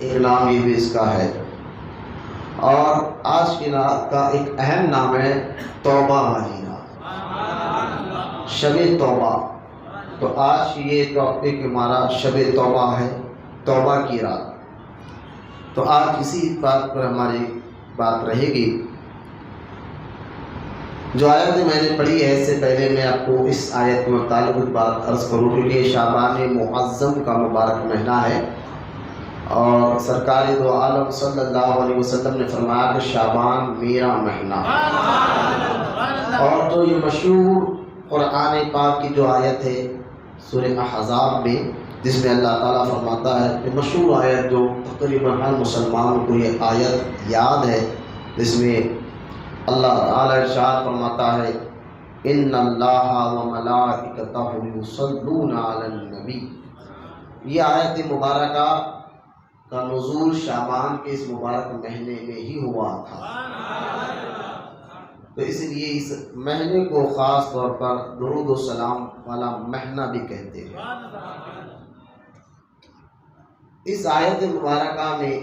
ایک نام یہ بھی اس کا ہے، اور آج کی رات کا ایک اہم نام ہے توبہ والی رات، شب توبہ۔ تو آج یہ ٹاپک ہمارا شب توبہ ہے، توبہ کی رات۔ تو آج اسی بات پر ہماری بات رہے گی۔ جو آیت میں نے پڑھی ہے، اس سے پہلے میں آپ کو اس آیت کے متعلق بات عرض کروں، کیونکہ یہ شعبان معظم کا مبارک مہینہ ہے، اور سرکار دو عالم صلی اللہ علیہ وسلم نے فرمایا کہ شعبان میرا مہینہ ہے۔ اور جو یہ مشہور قرآن پاک کی جو آیت ہے سورہ احزاب میں، جس میں اللہ تعالیٰ فرماتا ہے کہ مشہور آیت جو تقریباً ہر مسلمان کو یہ آیت یاد ہے، جس میں اللہ تعالیٰ ارشاد فرماتا ہے ان اللہ وملائکتہ یصلون علی النبی۔ یہ آیت مبارکہ کا نزول شعبان کے اس مبارک مہینے میں ہی ہوا تھا، تو اس لیے اس مہینے کو خاص طور پر درود و سلام والا مہینہ بھی کہتے ہیں۔ اس آیت مبارکہ میں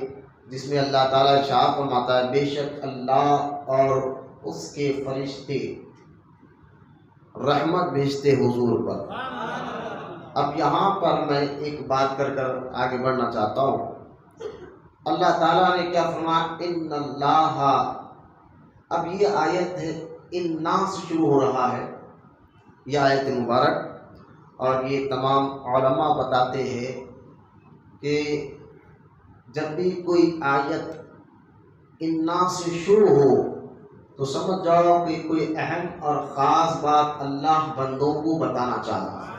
جس میں اللہ تعالیٰ ارشاد فرماتا ہے بے شک اللہ اور اس کے فرشتے رحمت بھیجتے حضور پر۔ اب یہاں پر میں ایک بات کر آگے بڑھنا چاہتا ہوں۔ اللہ تعالیٰ نے کیا فرمایا؟ ان اللہ۔ اب یہ آیت ہے انا سے شروع ہو رہا ہے یہ آیت مبارک، اور یہ تمام علماء بتاتے ہیں کہ جب بھی کوئی آیت انا سے شروع ہو تو سمجھ جاؤ کہ کوئی اہم اور خاص بات اللہ بندوں کو بتانا چاہ رہا ہے۔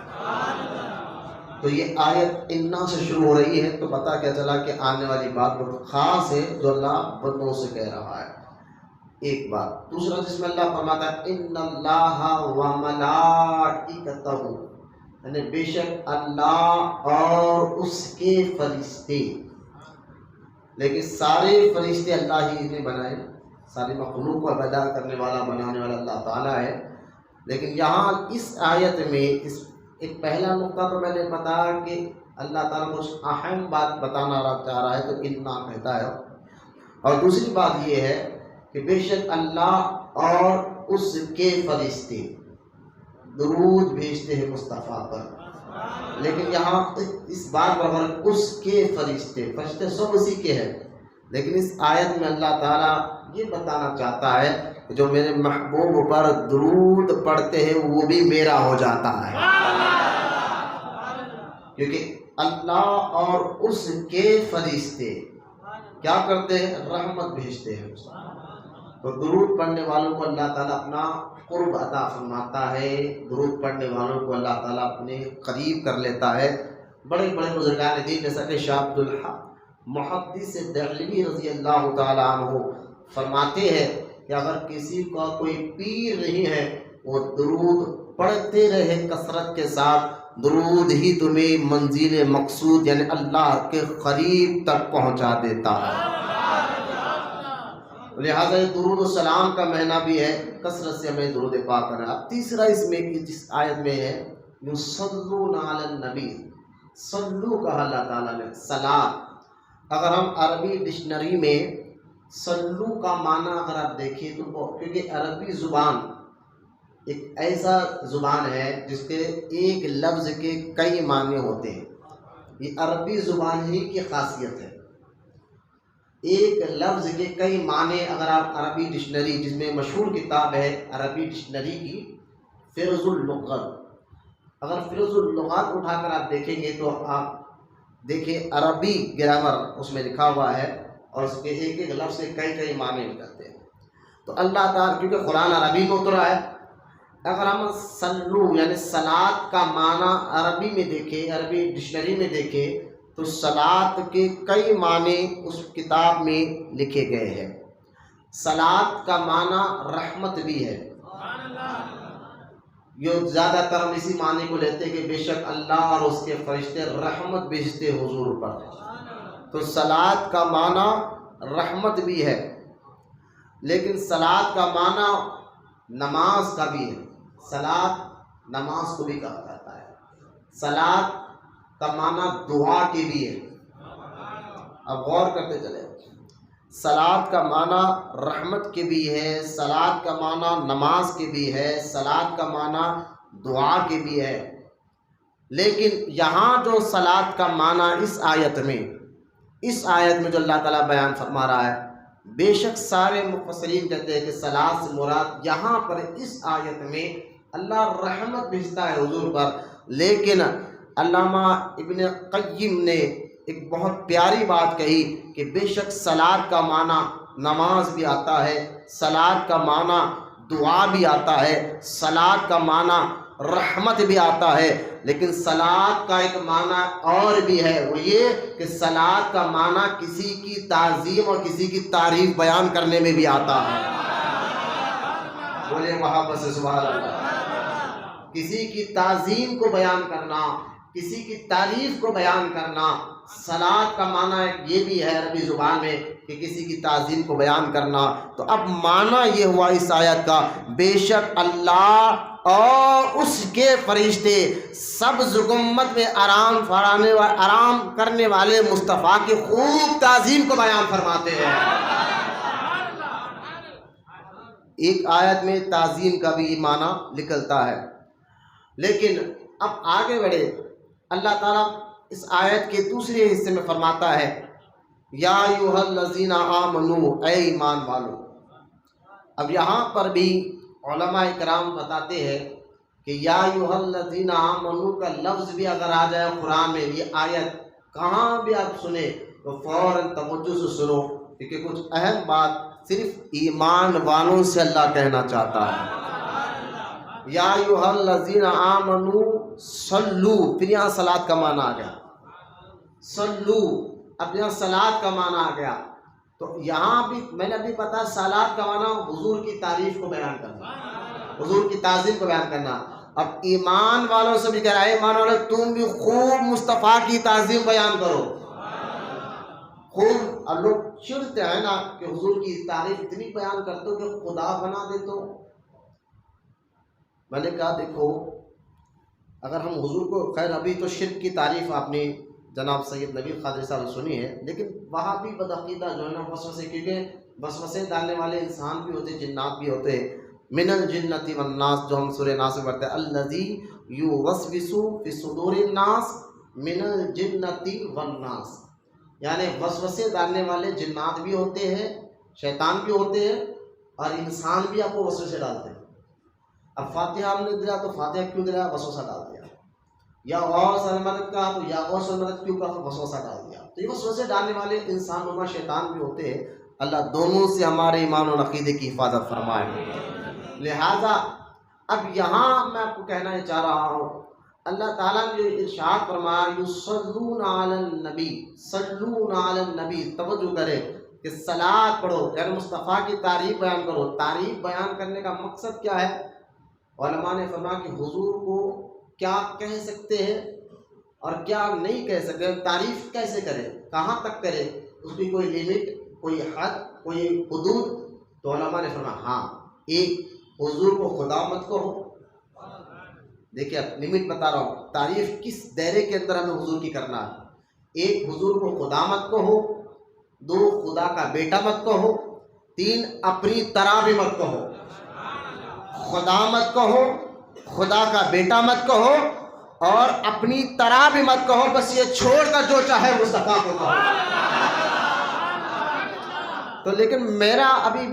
تو یہ آیت انا سے شروع ہو رہی ہے، تو پتہ کیا چلا کہ آنے والی بات بہت خاص ہے جو اللہ بندوں سے کہہ رہا ہے۔ ایک بات۔ دوسرا جس میں اللہ فرماتا ہے ان اللہ وملائکتہ، یعنی بے شک اللہ اور اس کے فرشتے۔ لیکن سارے فرشتے اللہ ہی نے بنائے، ساری مخلوق کو پیدا کرنے والا بنانے والا اللہ تعالیٰ ہے۔ لیکن یہاں اس آیت میں ایک پہلا نقطہ تو میں نے بتایا کہ اللہ تعالیٰ کو اہم بات بتانا چاہ رہا ہے تو انا کہتا ہے، اور دوسری بات یہ ہے کہ بے شک اللہ اور اس کے فرشتے درود بھیجتے ہیں مصطفیٰ پر۔ لیکن یہاں اس بات پر اس کے فرشتے سب اسی کے ہیں، لیکن اس آیت میں اللہ تعالیٰ یہ بتانا چاہتا ہے کہ جو میرے محبوب پر درود پڑھتے ہیں وہ بھی میرا ہو جاتا ہے، کیونکہ اللہ اور اس کے فرشتے کیا کرتے ہیں؟ رحمت بھیجتے ہیں۔ تو درود پڑھنے والوں کو اللہ تعالیٰ اپنا قرب عطا فرماتا ہے، درود پڑھنے والوں کو اللہ تعالیٰ اپنے قریب کر لیتا ہے۔ بڑے بڑے بزرگان دین جیسا کہ شاہ عبدالحق محدث دہلوی رضی اللہ تعالیٰ عنہ فرماتے ہیں کہ اگر کسی کا کوئی پیر نہیں ہے وہ درود پڑھتے رہے کثرت کے ساتھ، درود ہی تمہیں منزل مقصود یعنی اللہ کے قریب تک پہنچا دیتا ہے۔ لہٰذا درود و سلام کا مہینہ بھی ہے، کثرت سے ہمیں درود پاک کرنا۔ اب تیسرا اس میں جس آیت میں ہے یصلون علی النبی، صلو کہا اللہ تعالیٰ نے، صلاۃ۔ اگر ہم عربی ڈکشنری میں صلو کا معنی اگر آپ دیکھیں تو، کیونکہ عربی زبان ایک ایسا زبان ہے جس کے ایک لفظ کے کئی معنی ہوتے ہیں، یہ عربی زبان ہی کی خاصیت ہے۔ ایک لفظ کے کئی معنی اگر آپ عربی ڈکشنری، جس میں مشہور کتاب ہے عربی ڈکشنری کی فہرست اللغات، اگر فہرست اللغات اٹھا کر آپ دیکھیں گے تو آپ دیکھیں عربی گرامر اس میں لکھا ہوا ہے، اور اس کے ایک ایک لفظ سے کئی معنی نکلتے ہیں۔ تو اللہ تعالیٰ کیونکہ قرآن عربی میں اترا ہے، اگر ہم صلو یعنی صلاۃ کا معنی عربی میں دیکھیں، عربی ڈکشنری میں دیکھیں، تو صلاۃ کے کئی معنی اس کتاب میں لکھے گئے ہیں۔ صلاۃ کا معنی رحمت بھی ہے، یہ زیادہ تر ہم اسی معنی کو لیتے کہ بے شک اللہ اور اس کے فرشتے رحمت بھیجتے حضور پر، تو صلاۃ کا معنی رحمت بھی ہے۔ لیکن صلاۃ کا معنی نماز کا بھی ہے، صلاۃ نماز کو بھی کہا جاتا ہے، صلاۃ کا معنی دعا کے بھی ہے، اب غور کرتے چلے، صلاۃ کا معنی رحمت کے بھی ہے، صلاۃ کا معنی نماز کے بھی ہے، صلاۃ کا معنی دعا کے بھی ہے، لیکن یہاں جو صلاۃ کا معنی اس آیت میں جو اللہ تعالیٰ بیان فرما رہا ہے، بے شک سارے مفسرین کہتے ہیں کہ صلاۃ سے مراد یہاں پر اس آیت میں اللہ رحمت بھیجتا ہے حضور پر، لیکن علامہ ابن قیم نے ایک بہت پیاری بات کہی کہ بے شک صلاۃ کا معنی نماز بھی آتا ہے، صلاۃ کا معنی دعا بھی آتا ہے، صلاۃ کا معنی رحمت بھی آتا ہے، لیکن صلاۃ کا ایک معنی اور بھی ہے، وہ یہ کہ صلاۃ کا معنی کسی کی تعظیم اور کسی کی تعریف بیان کرنے میں بھی آتا ہے۔ بولے محبت سے سبحان اللہ۔ کسی کی تعظیم کو بیان کرنا، کسی کی تعریف کو بیان کرنا، صلاۃ کا معنی یہ بھی ہے عربی زبان میں کہ کسی کی تعظیم کو بیان کرنا۔ تو اب معنی یہ ہوا اس آیت کا، بے شک اللہ اور اس کے فرشتے سبز گنبد میں آرام کرنے والے مصطفیٰ کی خوب تعظیم کو بیان فرماتے ہیں۔ ایک آیت میں تعظیم کا بھی معنی نکلتا ہے، لیکن اب آگے بڑھے، اللہ تعالیٰ اس آیت کے دوسرے حصے میں فرماتا ہے یا ایھا الذین آمنو، اے ایمان والو۔ اب یہاں پر بھی علماء کرام بتاتے ہیں کہ یا ایھا الذین آمنو کا لفظ بھی اگر آ جائے قرآن میں، یہ آیت کہاں بھی آپ سنیں تو فوراً توجہ سے سنو، کیونکہ کچھ اہم بات صرف ایمان والوں سے اللہ کہنا چاہتا ہے۔ یا ایھا الذین آمنو صلو، پھر یہاں صلاۃ کا معنی آ گیا، صلو، اب یہاں صلاۃ کا معنی آ گیا، تو یہاں بھی میں نے ابھی بتایا صلاۃ کا معنی حضور کی تعریف کو بیان کرنا، حضور کی تعظیم کو بیان کرنا۔ اب ایمان والوں سے بھی کہہ رہا ہے ایمان والوں تم بھی خوب مصطفیٰ کی تعظیم بیان کرو، خوب۔ اب لوگ چڑھتے ہیں نا کہ حضور کی تعریف اتنی بیان کرتے ہو کہ خدا بنا دیتے ہو۔ میں نے کہا دیکھو، اگر ہم حضور کو، خیر ابھی تو شرک کی تعریف آپ نے جناب سید نبی قادری صاحب نے سنی ہے، لیکن وہاں بھی بدعقیدہ جو ہے نا وسوسے، کیونکہ وسوسے ڈالنے والے انسان بھی ہوتے، جنات بھی ہوتے۔ من الجنۃ والناس، جو ہم سورہ ناس میں پڑھتے ہیں، الذی یوسوس فی صدور الناس من الجنۃ والناس، یعنی وسوسے ڈالنے والے جنات بھی ہوتے ہیں، شیطان بھی ہوتے ہیں، اور انسان بھی آپ کو وسوسے ڈالتے ہیں۔ اب فاتحہ ہم نے دیا تو فاتحہ کیوں دیا؟ وسوسہ ڈال دیا۔ یا غوث المدد کہا تو یا غوث المدد کیوں کہا؟ وسوسہ ڈال دیا۔ تو یہ وسوسے ڈالنے والے انسان ہونا، شیطان بھی ہوتے ہیں۔ اللہ دونوں سے ہمارے ایمان و عقیدے کی حفاظت فرمائے۔ لہذا اب یہاں میں آپ کو کہنا چاہ رہا ہوں، اللہ تعالیٰ نے جو ارشاد فرمایا یصلون علی النبی، صلون علی النبی، توجہ کرے کہ صلاۃ پڑھو، یعنی مصطفیٰ کی تعریف بیان کرو۔ تعریف بیان کرنے کا مقصد کیا ہے؟ علماء نے فرمایا کہ حضور کو کیا کہہ سکتے ہیں اور کیا نہیں کہہ سکتے، تعریف کیسے کرے، کہاں تک کرے، اس کی کوئی لیمٹ، کوئی حد، کوئی حدود؟ تو علماء نے فرمایا ہاں، ایک حضور کو خدا مت کہو، دیکھیے اب لمٹ بتا رہا ہوں، تعریف کس دائرے کے اندر ہمیں حضور کی کرنا ہے۔ ایک، حضور کو خدا مت کہو، دو، خدا کا بیٹا مت کہو، تین، اپنی طرح بھی مت کہو، خدا مت کہو، خدا کا بیٹا مت کہو، اور اپنی طرح بھی مت کہو، بس یہ چھوڑ کر جو چاہے مصطفیٰ کو کہو۔ تو لیکن میرا ابھی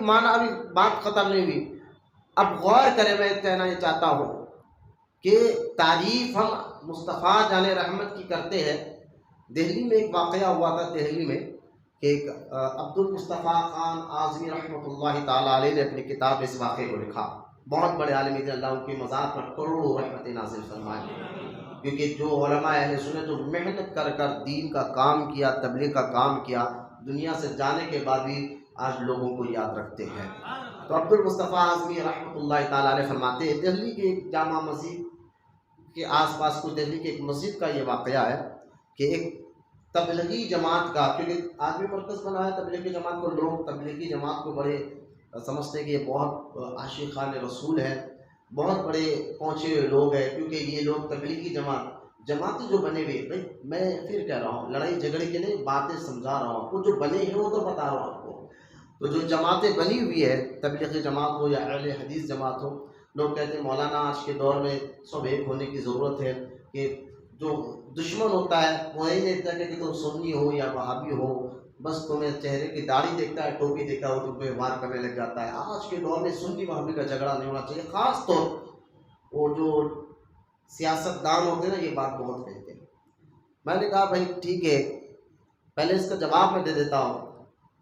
بات ختم نہیں ہوئی، اب غور کریں، میں کہنا یہ چاہتا ہوں کہ تعریف ہم مصطفیٰ جان رحمت کی کرتے ہیں۔ دہلی میں ایک واقعہ ہوا تھا، دہلی میں کہ ایک عبد المصطفیٰ خان اعظمی رحمۃ اللہ تعالیٰ علیہ نے اپنی کتاب میں اس واقعے کو لکھا۔ بہت بڑے عالم تھے، اللہ ان کی مزار پر کروڑوں رحمت نازل فرمائے، کیونکہ جو علماء اہل سنت جو محنت کر کر دین کا کام کیا، تبلیغ کا کام کیا، دنیا سے جانے کے بعد بھی آج لوگوں کو یاد رکھتے ہیں۔ تو عبد المصطفیٰ اعظمی رحمۃ اللہ تعالیٰ علیہ فرماتے ہیں، دہلی کے ایک جامع مسجد کے آس پاس کچھ دہلی کے ایک مسجد کا یہ واقعہ ہے کہ ایک تبلیغی جماعت کا، کیونکہ آدمی مرکز بنا ہے تبلیغی جماعت کو، لوگ تبلیغی جماعت کو بڑے سمجھتے ہیں کہ یہ بہت عاشقان رسول ہے، بہت بڑے پہنچے ہوئے لوگ ہیں، کیونکہ یہ لوگ تبلیغی جماعت، جماعتیں جو بنے ہوئے، بھائی میں پھر کہہ رہا ہوں، لڑائی جھگڑے کے لیے باتیں سمجھا رہا ہوں آپ کو، جو بنے ہیں وہ تو بتا رہا ہوں آپ کو. تو جو جماعتیں بنی ہوئی ہے، تبلیغی جماعت ہو یا اہل حدیث جماعت ہو، لوگ کہتے ہیں مولانا آج کے دور میں سب ایک ہونے کی ضرورت ہے، کہ جو دشمن ہوتا ہے وہ یہی دیکھتا ہے کہ تم سنی ہو یا وہابی ہو، بس تمہیں چہرے کی داڑھی دیکھتا ہے، ٹوپی دیکھتا ہے، وہ تم پہ وار کرنے لگ جاتا ہے. آج کے دور میں سنی وہابی کا جھگڑا نہیں ہونا چاہیے. خاص طور وہ جو سیاست دان ہوتے ہیں نا، یہ بات بہت کہتے ہیں. میں نے کہا بھائی ٹھیک ہے، پہلے اس کا جواب میں دے دیتا ہوں.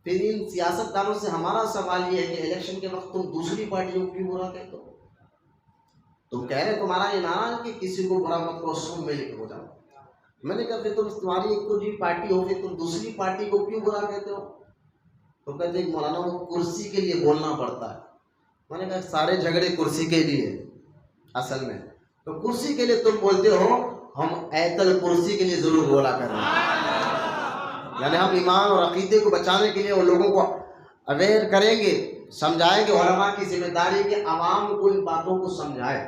پھر ان سیاست دانوں سے ہمارا سوال یہ ہے کہ الیکشن کے وقت تم دوسری پارٹیوں کو کیوں برا کہتے ہو؟ تم کہہ رہے تمہارا یہ نعرہ ہے کہ کسی کو برا مت کرو، سن میں لکھ ہو جاؤ. میں نے کہا پھر تم تمہاری ایک کوئی پارٹی ہو، پھر تم دوسری پارٹی کو کیوں برا کہتے ہو؟ تو کہتے ہیں مولانا وہ کرسی کے لیے بولنا پڑتا ہے. میں نے کہا سارے جھگڑے کرسی کے لیے اصل میں. تو کرسی کے لیے تم بولتے ہو، ہم ایت الکرسی کے لیے ضرور بولا کر رہے ہیں. یعنی ہم ایمان اور عقیدے کو بچانے کے لیے وہ لوگوں کو اویئر کریں گے، سمجھائیں گے. علماء کی ذمہ داری کہ عوام کو ان باتوں کو سمجھائے،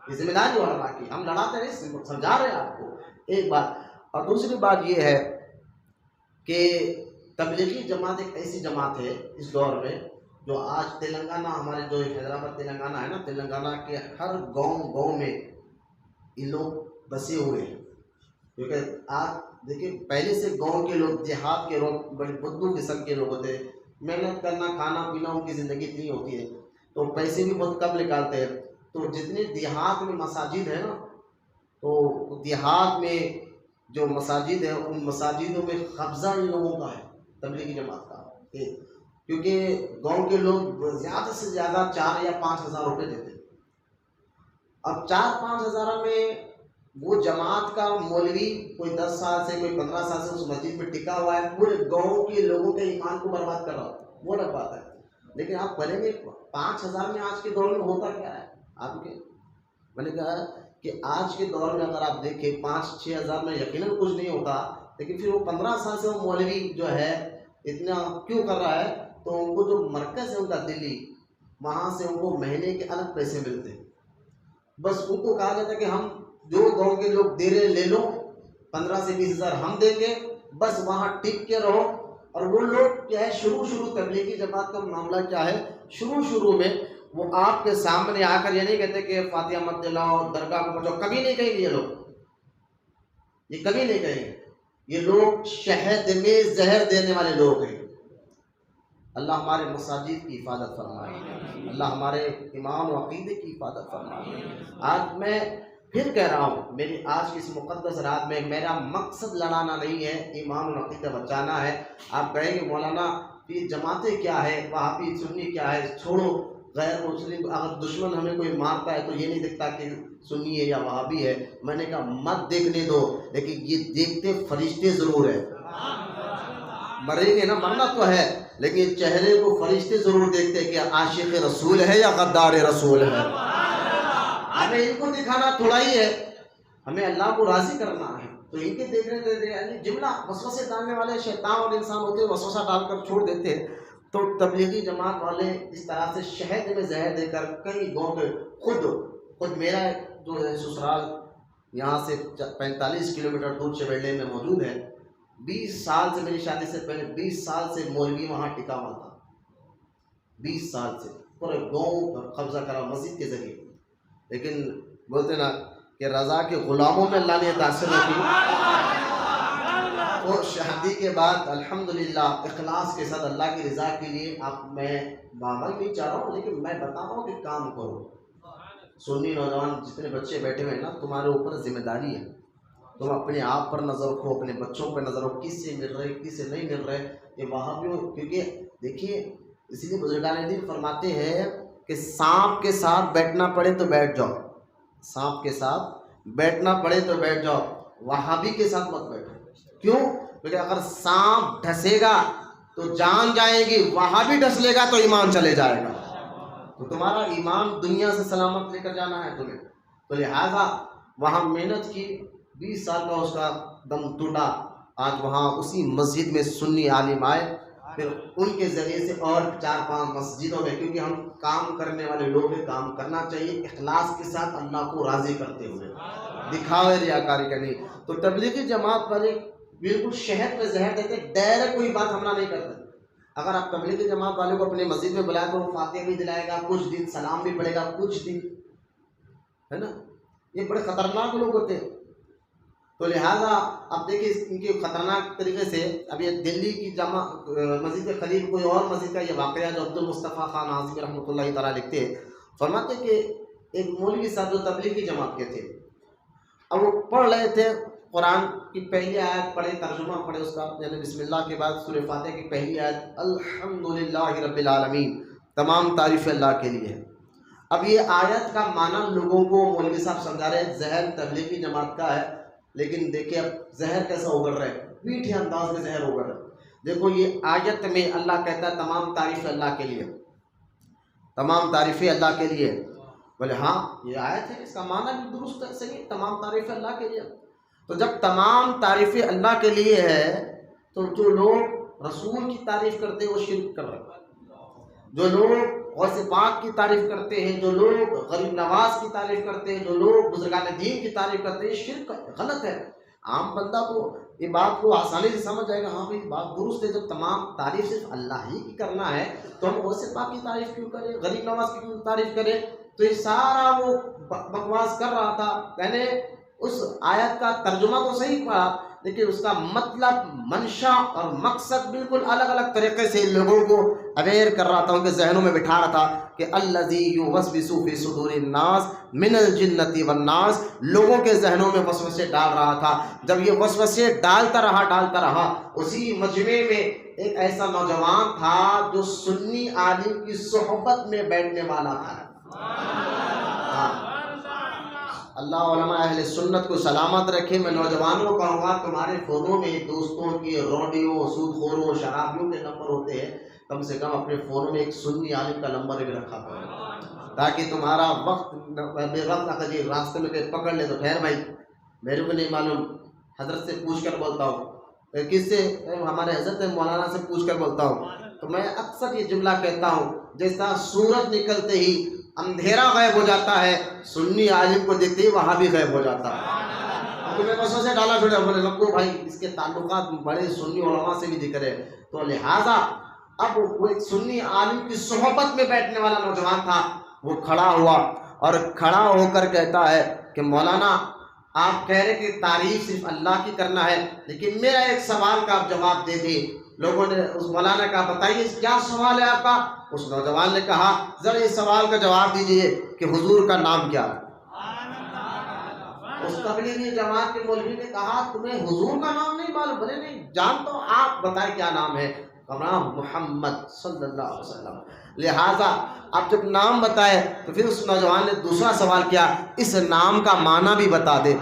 یہ ذمہ داری علماء کی. ہم لڑاتے نہیں، سمجھا رہے ہیں آپ کو. ایک بات. اور دوسری بات یہ ہے کہ تبلیغی جماعت ایک ایسی جماعت ہے اس دور میں، جو آج تلنگانہ، ہمارے جو حیدرآباد تلنگانہ ہے نا، تلنگانہ کے ہر گاؤں میں یہ لوگ بسے ہوئے ہیں. کیونکہ آج دیکھیں پہلے سے گاؤں کے لوگ، دیہات کے لوگ بڑے بدو قسم کے لوگ ہوتے ہیں. محنت کرنا، کھانا پینا ان کی زندگی اتنی ہوتی ہے، تو پیسے بھی بہت کم نکالتے ہیں. تو جتنے دیہات میں مساجد ہے نا، تو دیہات میں جو مساجد ہیں ان مساجدوں میں قبضہ ان لوگوں کا ہے، تبلیغی جماعت کا. کیونکہ گاؤں کے لوگ زیادہ سے زیادہ 4 یا 5 ہزار روپے دیتے ہیں. اب 4-5 ہزار میں وہ جماعت کا مولوی کوئی 10 سال سے، کوئی 15 سال سے اس مسجد پہ ٹکا ہوا ہے، پورے گاؤں کے لوگوں کے ایمان کو برباد کر رہا ہے. وہ الگ بات ہے. لیکن آپ پڑھیں گے 5 ہزار میں آج کے دور میں ہوتا کیا ہے آپ کے. میں نے کہا کہ آج کے دور میں اگر آپ دیکھیں 5-6 ہزار میں یقیناً کچھ نہیں ہوتا، لیکن پھر وہ 15 سال سے وہ مولوی جو ہے اتنا کیوں کر رہا ہے؟ تو ان کو جو مرکز ہے ان کا دلی، وہاں سے ان کو مہینے کے الگ پیسے ملتے ہیں. بس ان کو کہا جاتا ہے کہ ہم جو گاؤں کے لوگ دے رہے لے لو، 15 سے 20 ہزار ہم دیں گے، بس وہاں ٹک کے رہو. اور وہ لوگ کیا ہے، شروع تبلیغی جماعت کا معاملہ کیا ہے، شروع میں وہ آپ کے سامنے آ کر یہ نہیں کہتے کہ فاتحہ مت دلاؤ، درگاہ کو پہنچاؤ، کبھی نہیں کہیں گے. یہ کبھی نہیں کہیں گے. یہ لوگ شہد میں زہر دینے والے لوگ ہیں. اللہ ہمارے مساجد کی حفاظت فرمائے، اللہ ہمارے ایمان و عقیدے کی حفاظت فرمائے. آج میں پھر کہہ رہا ہوں، میری آج کی اس مقدس رات میں میرا مقصد لڑانا نہیں ہے، ایمان و عقیدہ بچانا ہے. آپ کہیں گے مولانا یہ جماعتیں کیا ہے، وہابی سنی کیا ہے، چھوڑو. غیر مسلم اگر دشمن ہمیں کوئی مارتا ہے تو یہ نہیں دیکھتا کہ سنی ہے یا وہابی ہے. میں نے کہا مت دیکھنے دو، لیکن یہ دیکھتے فرشتے ضرور ہیں. مریں گے نا، مرنا تو ہے، لیکن چہرے کو فرشتے ضرور دیکھتے کہ عاشق رسول ہے یا غدار رسول ہے. ہمیں ان کو دکھانا تھوڑا ہی ہے، ہمیں اللہ کو راضی کرنا ہے. تو ان کے دیکھنے جملہ وسوسے ڈالنے والے شیطان اور انسان ہوتے ہیں، وسوسہ ڈال کر چھوڑ دیتے ہیں. تو تبلیغی جماعت والے اس طرح سے شہد میں زہر دے کر کئی گاؤں کے خود میرا جو ہے سسرال یہاں سے 45 کلومیٹر دور چویلے میں موجود ہے. 20 سال سے، میری شادی سے پہلے 20 سال سے مولوی وہاں ٹکا ہوا تھا. 20 سال سے پورے گاؤں پر قبضہ کرا مسجد کے ذریعے. لیکن بولتے نا کہ رضا کے غلاموں میں اللہ نے تاثر نہ کی. اور شادی کے بعد الحمدللہ اخلاص کے ساتھ اللہ کی رضا کے لیے، اب میں بابا نہیں چاہ رہا ہوں، لیکن میں بتا رہا ہوں کہ کام کرو. سنی نوجوان جتنے بچے بیٹھے ہوئے ہیں نا، تمہارے اوپر ذمہ داری ہے. تم اپنے آپ پر نظر رکھو، اپنے بچوں پر نظر رکھو، کس سے مل رہے کس سے نہیں مل رہے. یہ وہاں بھی، کیونکہ دیکھیے اسی لیے بزرگان دین فرماتے ہیں کہ سانپ کے ساتھ بیٹھنا پڑے تو بیٹھ جاؤ، سانپ کے ساتھ بیٹھنا پڑے تو بیٹھ جاؤ، وہابی کے ساتھ مت بیٹھو. کیوں؟ کیونکہ اگر سانپ ڈھسے گا تو جان جائے گی، وہابی ڈھس لے گا تو ایمان چلے جائے گا. تو تمہارا ایمان دنیا سے سلامت لے کر جانا ہے تمہیں. تو لہٰذا وہاں محنت کی، 20 سال کا اس کا دم ٹوٹا. آج وہاں اسی مسجد میں سنی عالم آئے، پھر ان کے ذریعے سے اور 4-5 مسجدوں میں، کیونکہ ہم کام کرنے والے لوگ ہیں، کام کرنا چاہیے اخلاص کے ساتھ، اللہ کو راضی کرتے ہوئے، دکھاوے ریاکاری کا نہیں۔ تو تبلیغی جماعت والے بالکل شہد میں زہر دیتے، ڈائریکٹ کوئی بات ہم نہیں کرتے۔ اگر آپ تبلیغی جماعت والے کو اپنی مسجد میں بلائے تو وہ فاتحہ بھی دلائے گا، کچھ دن سلام بھی پڑھے گا، کچھ دن، ہے نا، یہ بڑے خطرناک لوگ ہوتے ہیں۔ تو لہٰذا اب دیکھیں ان کے خطرناک طریقے سے، اب یہ دلی کی جامع مسجد کے قریب کوئی اور مسجد کا یہ واقعہ جو عبد المصطفیٰ خان اعظمی رحمۃ اللہ تعالیٰ لکھتے ہیں، فرماتے کہ ایک مولوی صاحب جو تبلیغی جماعت کے تھے، اب وہ پڑھ رہے تھے قرآن کی پہلی آیت پڑھے، ترجمہ پڑھے اس کا، یعنی بسم اللہ کے بعد سورہ فاتحہ کی پہلی آیت الحمدللہ رب العالمین، تمام تعریف اللہ کے لیے ہے۔ اب یہ آیت کا معنی لوگوں کو مولوی صاحب سمجھا رہے ہیں، ذہن تبلیغی جماعت کا ہے، لیکن دیکھیں اب زہر کیسا اگڑ رہا ہے، میٹھے انداز میں زہر اگڑ رہا ہے۔ دیکھو یہ آیت میں اللہ کہتا ہے تمام تعریف اللہ کے لیے، تمام تعریفیں اللہ کے لیے، بولے ہاں یہ آیت ہے، اس کا معنی بھی درست ہے، صحیح، تمام تعریفیں اللہ کے لیے۔ تو جب تمام تعریفیں اللہ کے لیے ہے تو جو لوگ رسول کی تعریف کرتے ہیں وہ شرک کر رہے ہیں، جو لوگ غوث پاک کی تعریف کرتے ہیں، جو لوگ غریب نواز کی تعریف کرتے ہیں، جو لوگ بزرگان دین کی تعریف کرتے ہیں، شرک غلط ہے۔ عام بندہ کو یہ بات کو آسانی سے سمجھ جائے گا، ہاں بھائی بات درست ہے، جب تمام تعریف صرف اللہ ہی کی کرنا ہے تو ہم غوث پاک کی تعریف کیوں کریں، غریب نواز کی کیوں تعریف کریں؟ تو یہ سارا وہ بکواس کر رہا تھا، یعنی اس آیت کا ترجمہ تو صحیح پڑھا لیکن اس کا مطلب، منشا اور مقصد بالکل الگ الگ طریقے سے لوگوں کو اویئر کر رہا تھا، ان کے ذہنوں میں بٹھا رہا تھا کہ الذی یوسوس فی صدور الناس من الجنۃ والناس، لوگوں کے ذہنوں میں وسوسے ڈال رہا تھا۔ جب یہ وسوسے ڈالتا رہا، اسی مجمع میں ایک ایسا نوجوان تھا جو سنی عالم کی صحبت میں بیٹھنے والا تھا۔ اللہ علماء اہل سنت کو سلامت رکھے۔ میں نوجوانوں کو کہوں گا تمہارے فونوں میں دوستوں کی روڈیوں، سود خوروں، شرابیوں کے نمبر ہوتے ہیں، کم سے کم اپنے فونوں میں ایک سنی عالم کا نمبر بھی رکھا کرو تاکہ تمہارا وقت بے وقت اگر یہ راستے میں کہیں پکڑ لے تو خیر بھائی میرے کو نہیں معلوم، حضرت سے پوچھ کر بولتا ہوں، کس سے؟ ہمارے حضرت مولانا سے پوچھ کر بولتا ہوں۔ تو میں اکثر یہ جملہ کہتا ہوں، جیسا سورج نکلتے ہی اندھیرا غائب ہو جاتا ہے، سنی عالم کو دیکھتے ہی وہاں بھی غائب ہو جاتا ہے۔ تو میں بسوں سے ڈالا چھوڑا، بولے لگو بھائی اس کے تعلقات بڑے سنی علماء سے بھی ذکر ہے۔ تو لہٰذا اب وہ ایک سنی عالم کی صحبت میں بیٹھنے والا نوجوان تھا، وہ کھڑا ہوا اور کھڑا ہو کر کہتا ہے کہ مولانا آپ کہہ رہے کہ تعریف صرف اللہ کی کرنا ہے، لیکن میرا ایک سوال کا آپ جواب دے دیں۔ لوگوں نے اس مولانا کہا بتائیے کیا سوال ہے آپ کا؟ اس نوجوان نے کہا ذرا اس سوال کا جواب دیجئے کہ حضور کا نام کیا ہے؟ اس تبلیغی جماعت کے مولوی نے کہا تمہیں حضور کا نام نہیں معلوم؟ بولے نہیں جانتا ہوں، آپ بتائیں کیا نام ہے؟ نام محمد صلی اللہ علیہ وسلم۔ لہٰذا آپ جب نام بتائے تو پھر اس نوجوان نے دوسرا سوال کیا، اس نام کا معنی بھی بتا دے،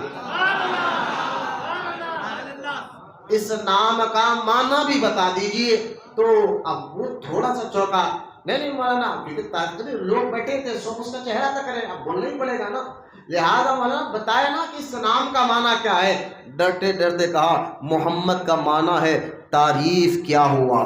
اس نام کا معنی بھی بتا دیجئے۔ تو اب وہ تھوڑا سا چوکا، نہیں مولانا، کیونکہ لوگ بیٹھے تھے، سب اس کا چہرہ تک کریں، اب بولنا ہی پڑے گا نا، لہٰذا مولانا بتائے نا کہ اس نام کا معنی کیا ہے؟ ڈرتے ڈرتے کہا محمد کا معنی ہے تعریف کیا ہوا۔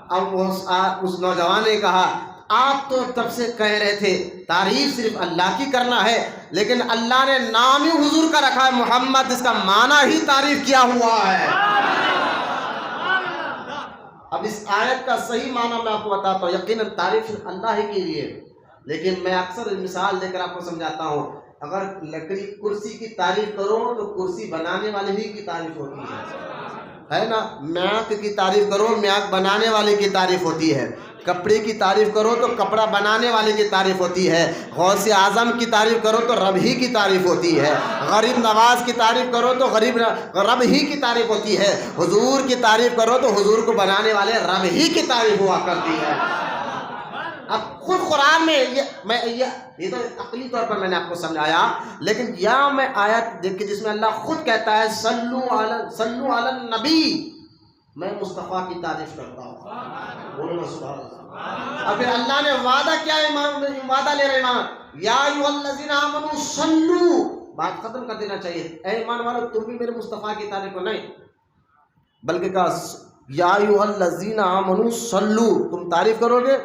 اب اس نوجوان نے کہا آپ تو تب سے کہہ رہے تھے تعریف صرف اللہ کی کرنا ہے، لیکن اللہ نے نام ہی حضور کا رکھا ہے محمد، اس کا معنی ہی تعریف کیا ہوا ہے۔ اب اس آیت کا صحیح معنی میں آپ کو بتاتا ہوں، یقیناً تعریف اللہ ہی کے لیے، لیکن میں اکثر مثال دے کر آپ کو سمجھاتا ہوں، اگر لکڑی کرسی کی تعریف کرو تو کرسی بنانے والے ہی کی تعریف ہوتی ہے نا، میاک کی تعریف کرو میاک بنانے والے کی تعریف ہوتی ہے، کپڑے کی تعریف کرو تو کپڑا بنانے والے کی تعریف ہوتی ہے، غوث اعظم کی تعریف کرو تو رب ہی کی تعریف ہوتی ہے، غریب نواز کی تعریف کرو تو رب ہی کی تعریف ہوتی ہے، حضور کی تعریف کرو تو حضور کو بنانے والے رب ہی کی تعریف ہوا کرتی ہے۔ اب خود قرآن میں یہ تو عقلی طور پر میں نے آپ کو سمجھایا، لیکن یہاں میں آیت دیکھ کے جس میں اللہ خود کہتا ہے صلو علی النبی، میں مصطفیٰ کی تعریف کرتا ہوں، بولنا سبحان اللہ۔ اور پھر اللہ نے وعدہ کیا ہے، وعدہ لے رہے ایمان، یا ایھا الذین آمنوا صلو، بات ختم کر دینا چاہیے، اے ایمان والو تم بھی میرے مصطفیٰ کی تعریف کو نہیں، بلکہ کہا یا ایھا الذین آمنوا صلو، تم تعریف کرو گے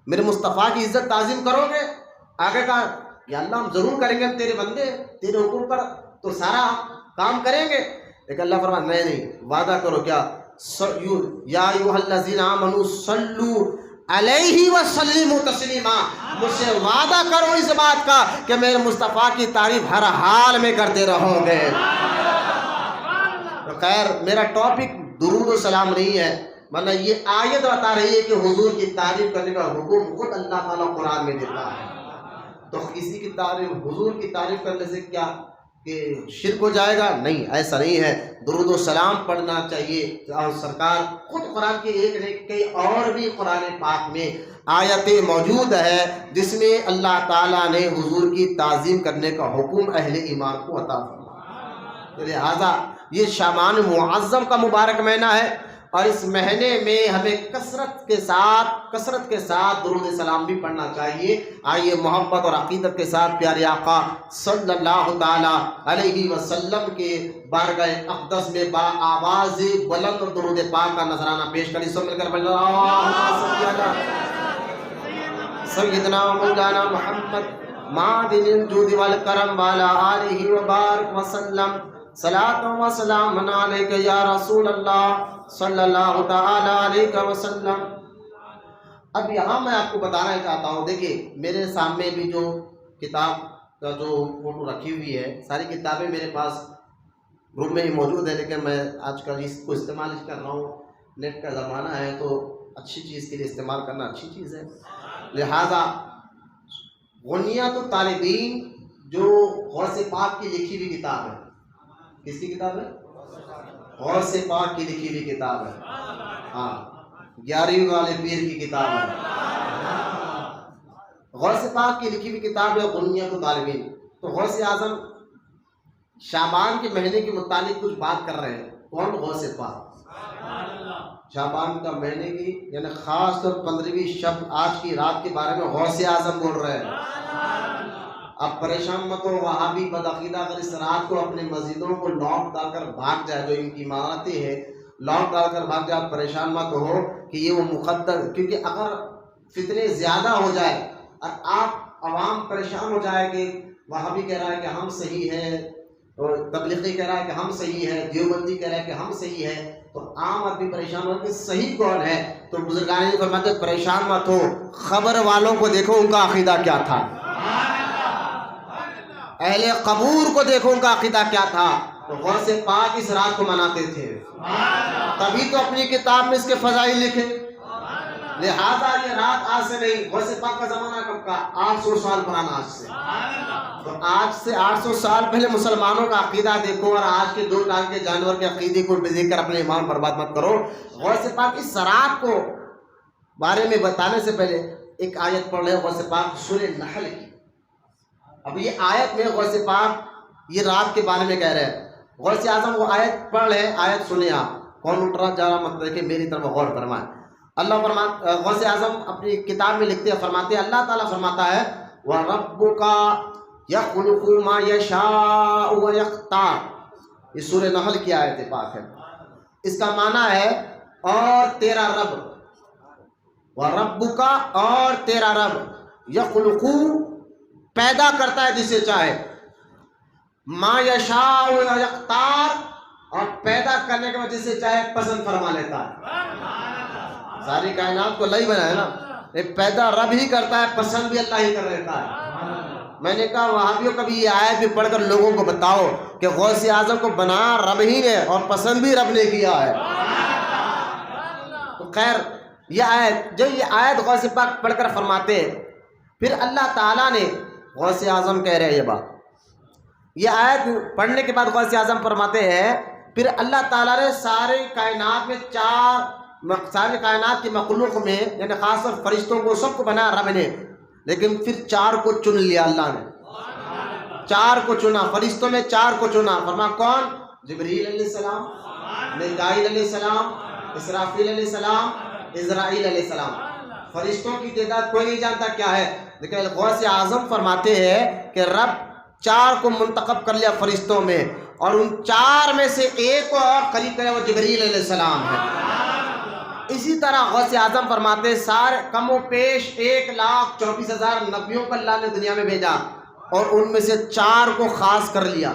میرے مصطفیٰ کی عزت تعظیم کرو گے. آگے کہا یا اللہ ہم ضرور کریں گے، ہم تیرے بندے تیرے حکم پر تو سارا کام کریں گے. لیکن اللہ فرماتا نہیں، وعدہ کرو کیا، یا ایھا الذین آمنوا صلو علیہ وسلموا تسلیما، مجھ سے وعدہ کرو اس بات کا کہ میرے مصطفیٰ کی تعریف ہر حال میں کرتے رہو گے. تو خیر میرا ٹاپک درود و سلام نہیں ہے، ورنہ یہ آیت بتا رہی ہے کہ حضور کی تعریف کرنے کا حکم خود اللہ تعالیٰ قرآن میں دیتا ہے. تو کسی کی تعریف، حضور کی تعریف کرنے سے کیا کہ شرک ہو جائے گا؟ نہیں، ایسا نہیں ہے. درود و سلام پڑھنا چاہیے. اور سرکار خود قرآن کے ایک نہیں کئی اور بھی قرآن پاک میں آیتیں موجود ہے جس میں اللہ تعالیٰ نے حضور کی تعظیم کرنے کا حکم اہل ایمان کو عطا فرمایا. لہٰذا یہ شعبان معظم کا مبارک مہینہ ہے، اور اس مہینے میں ہمیں کثرت کے ساتھ درود سلام بھی پڑھنا چاہیے. آئیے محبت اور عقیدت کے ساتھ پیارے آقا صلی اللہ تعالی علیہ وسلم کے بارگاہ اقدس میں با آواز بلند درود پاک کا نذرانہ پیش کری. سب مل کر سیدنا مولانا محمد معدن الجود والکرم والا آلہ وبارک وسلم. صلاۃ و سلام علیک یا رسول اللہ صلی اللہ تعالی علیہ وسلم. اب یہاں میں آپ کو بتانا چاہتا ہوں، دیکھیے میرے سامنے بھی جو کتاب کا جو فوٹو رکھی ہوئی ہے، ساری کتابیں میرے پاس روم میں ہی موجود ہے، لیکن میں آج کل اس کو استعمال کر رہا ہوں. نیٹ کا زمانہ ہے تو اچھی چیز کے لیے استعمال کرنا اچھی چیز ہے. لہذا غنیۃ الطالبین جو غوث پاک کی لکھی ہوئی کتاب ہے، کس کی کتاب ہے؟ غوث پاک کی لکھی ہوئی کتاب ہے. ہاں، 11ویں والے پیر کی کتاب ہے. غوث پاک کی لکھی ہوئی کتاب ہے غنیۃ الطالبین. تو غوث اعظم شعبان کے مہینے کے متعلق کچھ بات کر رہے ہیں. کون؟ غوث پاک. شعبان کا مہینے کی یعنی خاص طور 15ویں شب آج کی رات کے بارے میں غوث اعظم بول رہے ہیں. اب پریشان مت ہو وہابی بدعقیدہ اگر اس رات کو اپنے مسجدوں کو لاک ڈال کر بھاگ جائے، جو ان کی عمارتیں ہیں لاک ڈال کر بھاگ جائے، پریشان مت ہو کہ یہ وہ مقدر، کیونکہ اگر فتنے زیادہ ہو جائے اور آپ عوام پریشان ہو جائے کہ وہابی کہہ رہا ہے کہ ہم صحیح ہے، اور تبلیغی کہہ رہا ہے کہ ہم صحیح ہے، دیوبندی کہہ رہا ہے کہ ہم صحیح ہے، تو عام آدمی پریشان ہو کہ صحیح کون ہے. تو بزرگان فرماتے پریشان مت ہو، خبر والوں کو دیکھو ان کا عقیدہ کیا تھا، اہل قبور کو دیکھو ان کا عقیدہ کیا تھا. تو غوث پاک اس رات کو مناتے تھے، تبھی تو اپنی کتاب میں اس کے فضائل لکھے. لہذا یہ رات آج سے نہیں، غوث پاک کا زمانہ کب کا؟ 800 سال پرانا. آج سے تو آج سے 800 سال پہلے مسلمانوں کا عقیدہ دیکھو، اور آج کے 2 ٹانگ کے جانور کے عقیدے کو دیکھ کر اپنے ایمان برباد مت کرو. غوث پاک اس رات کو بارے میں بتانے سے پہلے ایک آیت پڑھ رہے غوث پاک سورہ نحل کی. اب یہ آیت میں غوث پاک یہ رات کے بارے میں کہہ رہے ہیں. غوث اعظم وہ آیت پڑھ رہے ہیں، آیت سنیں آپ، کون اٹھ رہا جا رہا مت دیکھیں، میری طرف غور فرمائیں. اللہ فرماتا، غوث اعظم اپنی کتاب میں لکھتے ہیں، فرماتے ہیں اللہ تعالیٰ فرماتا ہے وَرَبُّكَ يَخْلُقُ مَا يَشَاءُ وَيَخْتَارُ. یہ سورہ نحل کی آیت پاک ہے. اس کا معنی ہے اور تیرا رب، وَرَبُّكَ اور تیرا رب، يَخْلُقُ پیدا کرتا ہے جسے چاہے، ما یشاء و یختار اور پیدا کرنے کے بعد جسے چاہے پسند فرما لیتا ہے. ساری کائنات کو اللہ ہی بنایا نا، یہ پیدا رب ہی کرتا ہے، پسند بھی اللہ ہی کر لیتا ہے. میں نے کہا وہابیوں کبھی یہ آیت بھی پڑھ کر لوگوں کو بتاؤ کہ غوث اعظم کو بنا رب ہی نے اور پسند بھی رب نے کیا ہے. تو خیر یہ آیت، جب یہ آیت غوث پاک پڑھ کر فرماتے ہیں، پھر اللہ تعالیٰ نے غوث اعظم کہہ رہے ہیں یہ بات، یہ آیت پڑھنے کے بعد غوث اعظم فرماتے ہیں پھر اللہ تعالیٰ نے سارے کائنات میں سارے کائنات کی مخلوق میں یعنی خاص طور فرشتوں کو سب کو بنایا رب نے، لیکن پھر 4 کو چن لیا اللہ نے. 4 کو چنا، فرشتوں میں 4 کو چنا. فرما کون؟ جبریل علیہ السلام، میکائیل علیہ السلام، اسرافیل علیہ السلام، عزرائیل علیہ السلام. فرشتوں کی تعداد کوئی نہیں جانتا کیا ہے، لیکن غوث اعظم فرماتے ہیں کہ رب 4 کو منتخب کر لیا فرشتوں میں، اور ان 4 میں سے ایک کو اور قریب کرے، وہ جبریل علیہ السلام ہے۔ اسی طرح غوث اعظم فرماتے سارے کم و بیش 1,24,000 نبیوں کو اللہ نے دنیا میں بھیجا، اور ان میں سے 4 کو خاص کر لیا،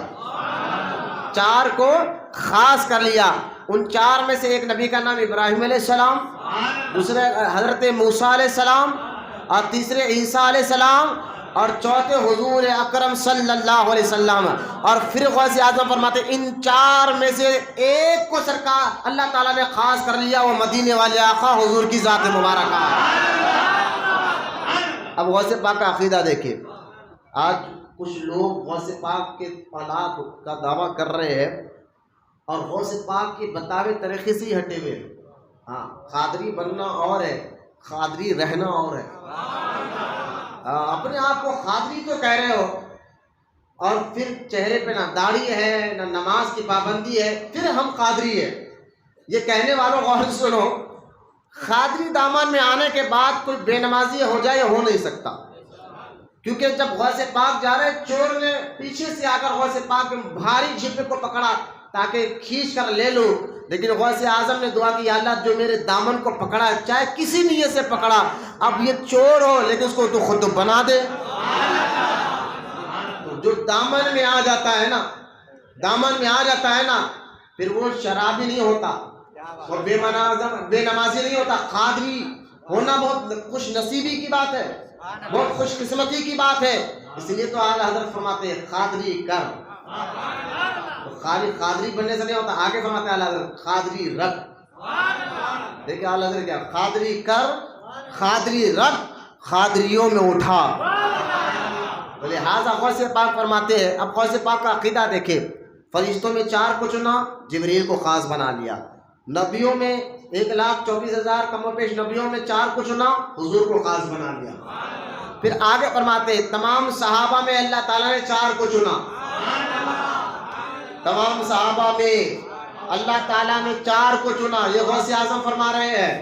4 کو خاص کر لیا۔ ان 4 میں سے ایک نبی کا نام ابراہیم علیہ السلام، دوسرے حضرت موسیٰ علیہ السلام، اور تیسرے عیسیٰ علیہ السلام، اور چوتھے حضور اکرم صلی اللہ علیہ وسلم۔ اور پھر غوث اعظم فرماتے ان 4 میں سے ایک کو سرکار اللہ تعالیٰ نے خاص کر لیا، وہ مدینے والے آقا حضور کی ذات مبارکہ ہے۔ اب غوث پاک کا عقیدہ دیکھیں، آج کچھ لوگ غوث پاک کے اولاد کا دعویٰ کر رہے ہیں اور غوث پاک کے بتاوے طریقے سے ہی ہٹے ہوئے۔ ہاں، قادری بننا اور ہے، قادری رہنا اور ہے۔ اپنے آپ کو قادری تو کہہ رہے ہو، اور پھر چہرے پہ نہ داڑھی ہے نہ نماز کی پابندی ہے، پھر ہم قادری ہیں۔ یہ کہنے والوں غور سے سنو، قادری دامن میں آنے کے بعد کوئی بے نمازی ہو جائے ہو نہیں سکتا، کیونکہ جب غوث پاک جا رہے، چور نے پیچھے سے آ کر غوث پاک کے بھاری جھپے کو پکڑا تاکہ کھینچ کر لے لوں، لیکن غوث اعظم نے دعا کی، اللہ جو میرے دامن کو پکڑا ہے، چاہے کسی نیت سے پکڑا، اب یہ چور ہو لیکن اس کو تو خود بنا دے۔ جو دامن میں آ جاتا ہے نا، دامن میں آ جاتا ہے نا، پھر وہ شرابی نہیں ہوتا، اور بے نمازی نہیں ہوتا۔ قادری ہونا بہت خوش نصیبی کی بات ہے، بہت خوش قسمتی کی بات ہے۔ اس لیے تو اعلیٰ حضرت فرماتے ہیں قادری کر، خالی قادری بننے سے نہیں ہوتا، آگے فرماتے ہیں اعلیٰ حضرت قادری رکھ۔ دیکھیں اعلیٰ حضرت کیا، قادری کر، قادری رکھ، قادریوں میں اٹھا۔ لہٰذا غوث پاک فرماتے ہیں، اب غوث پاک کا عقیدہ دیکھیں، فرشتوں میں 4 کو چنا، جبریل کو خاص بنا لیا۔ نبیوں میں 1,24,000 کم و بیش نبیوں میں 4 کو چنا، حضور کو خاص بنا لیا۔ پھر آگے فرماتے ہیں تمام صحابہ میں اللہ تعالیٰ نے 4 کو چنا، تمام صحابہ میں اللہ تعالیٰ نے 4 کو چنا۔ یہ غوث اعظم فرما رہے ہیں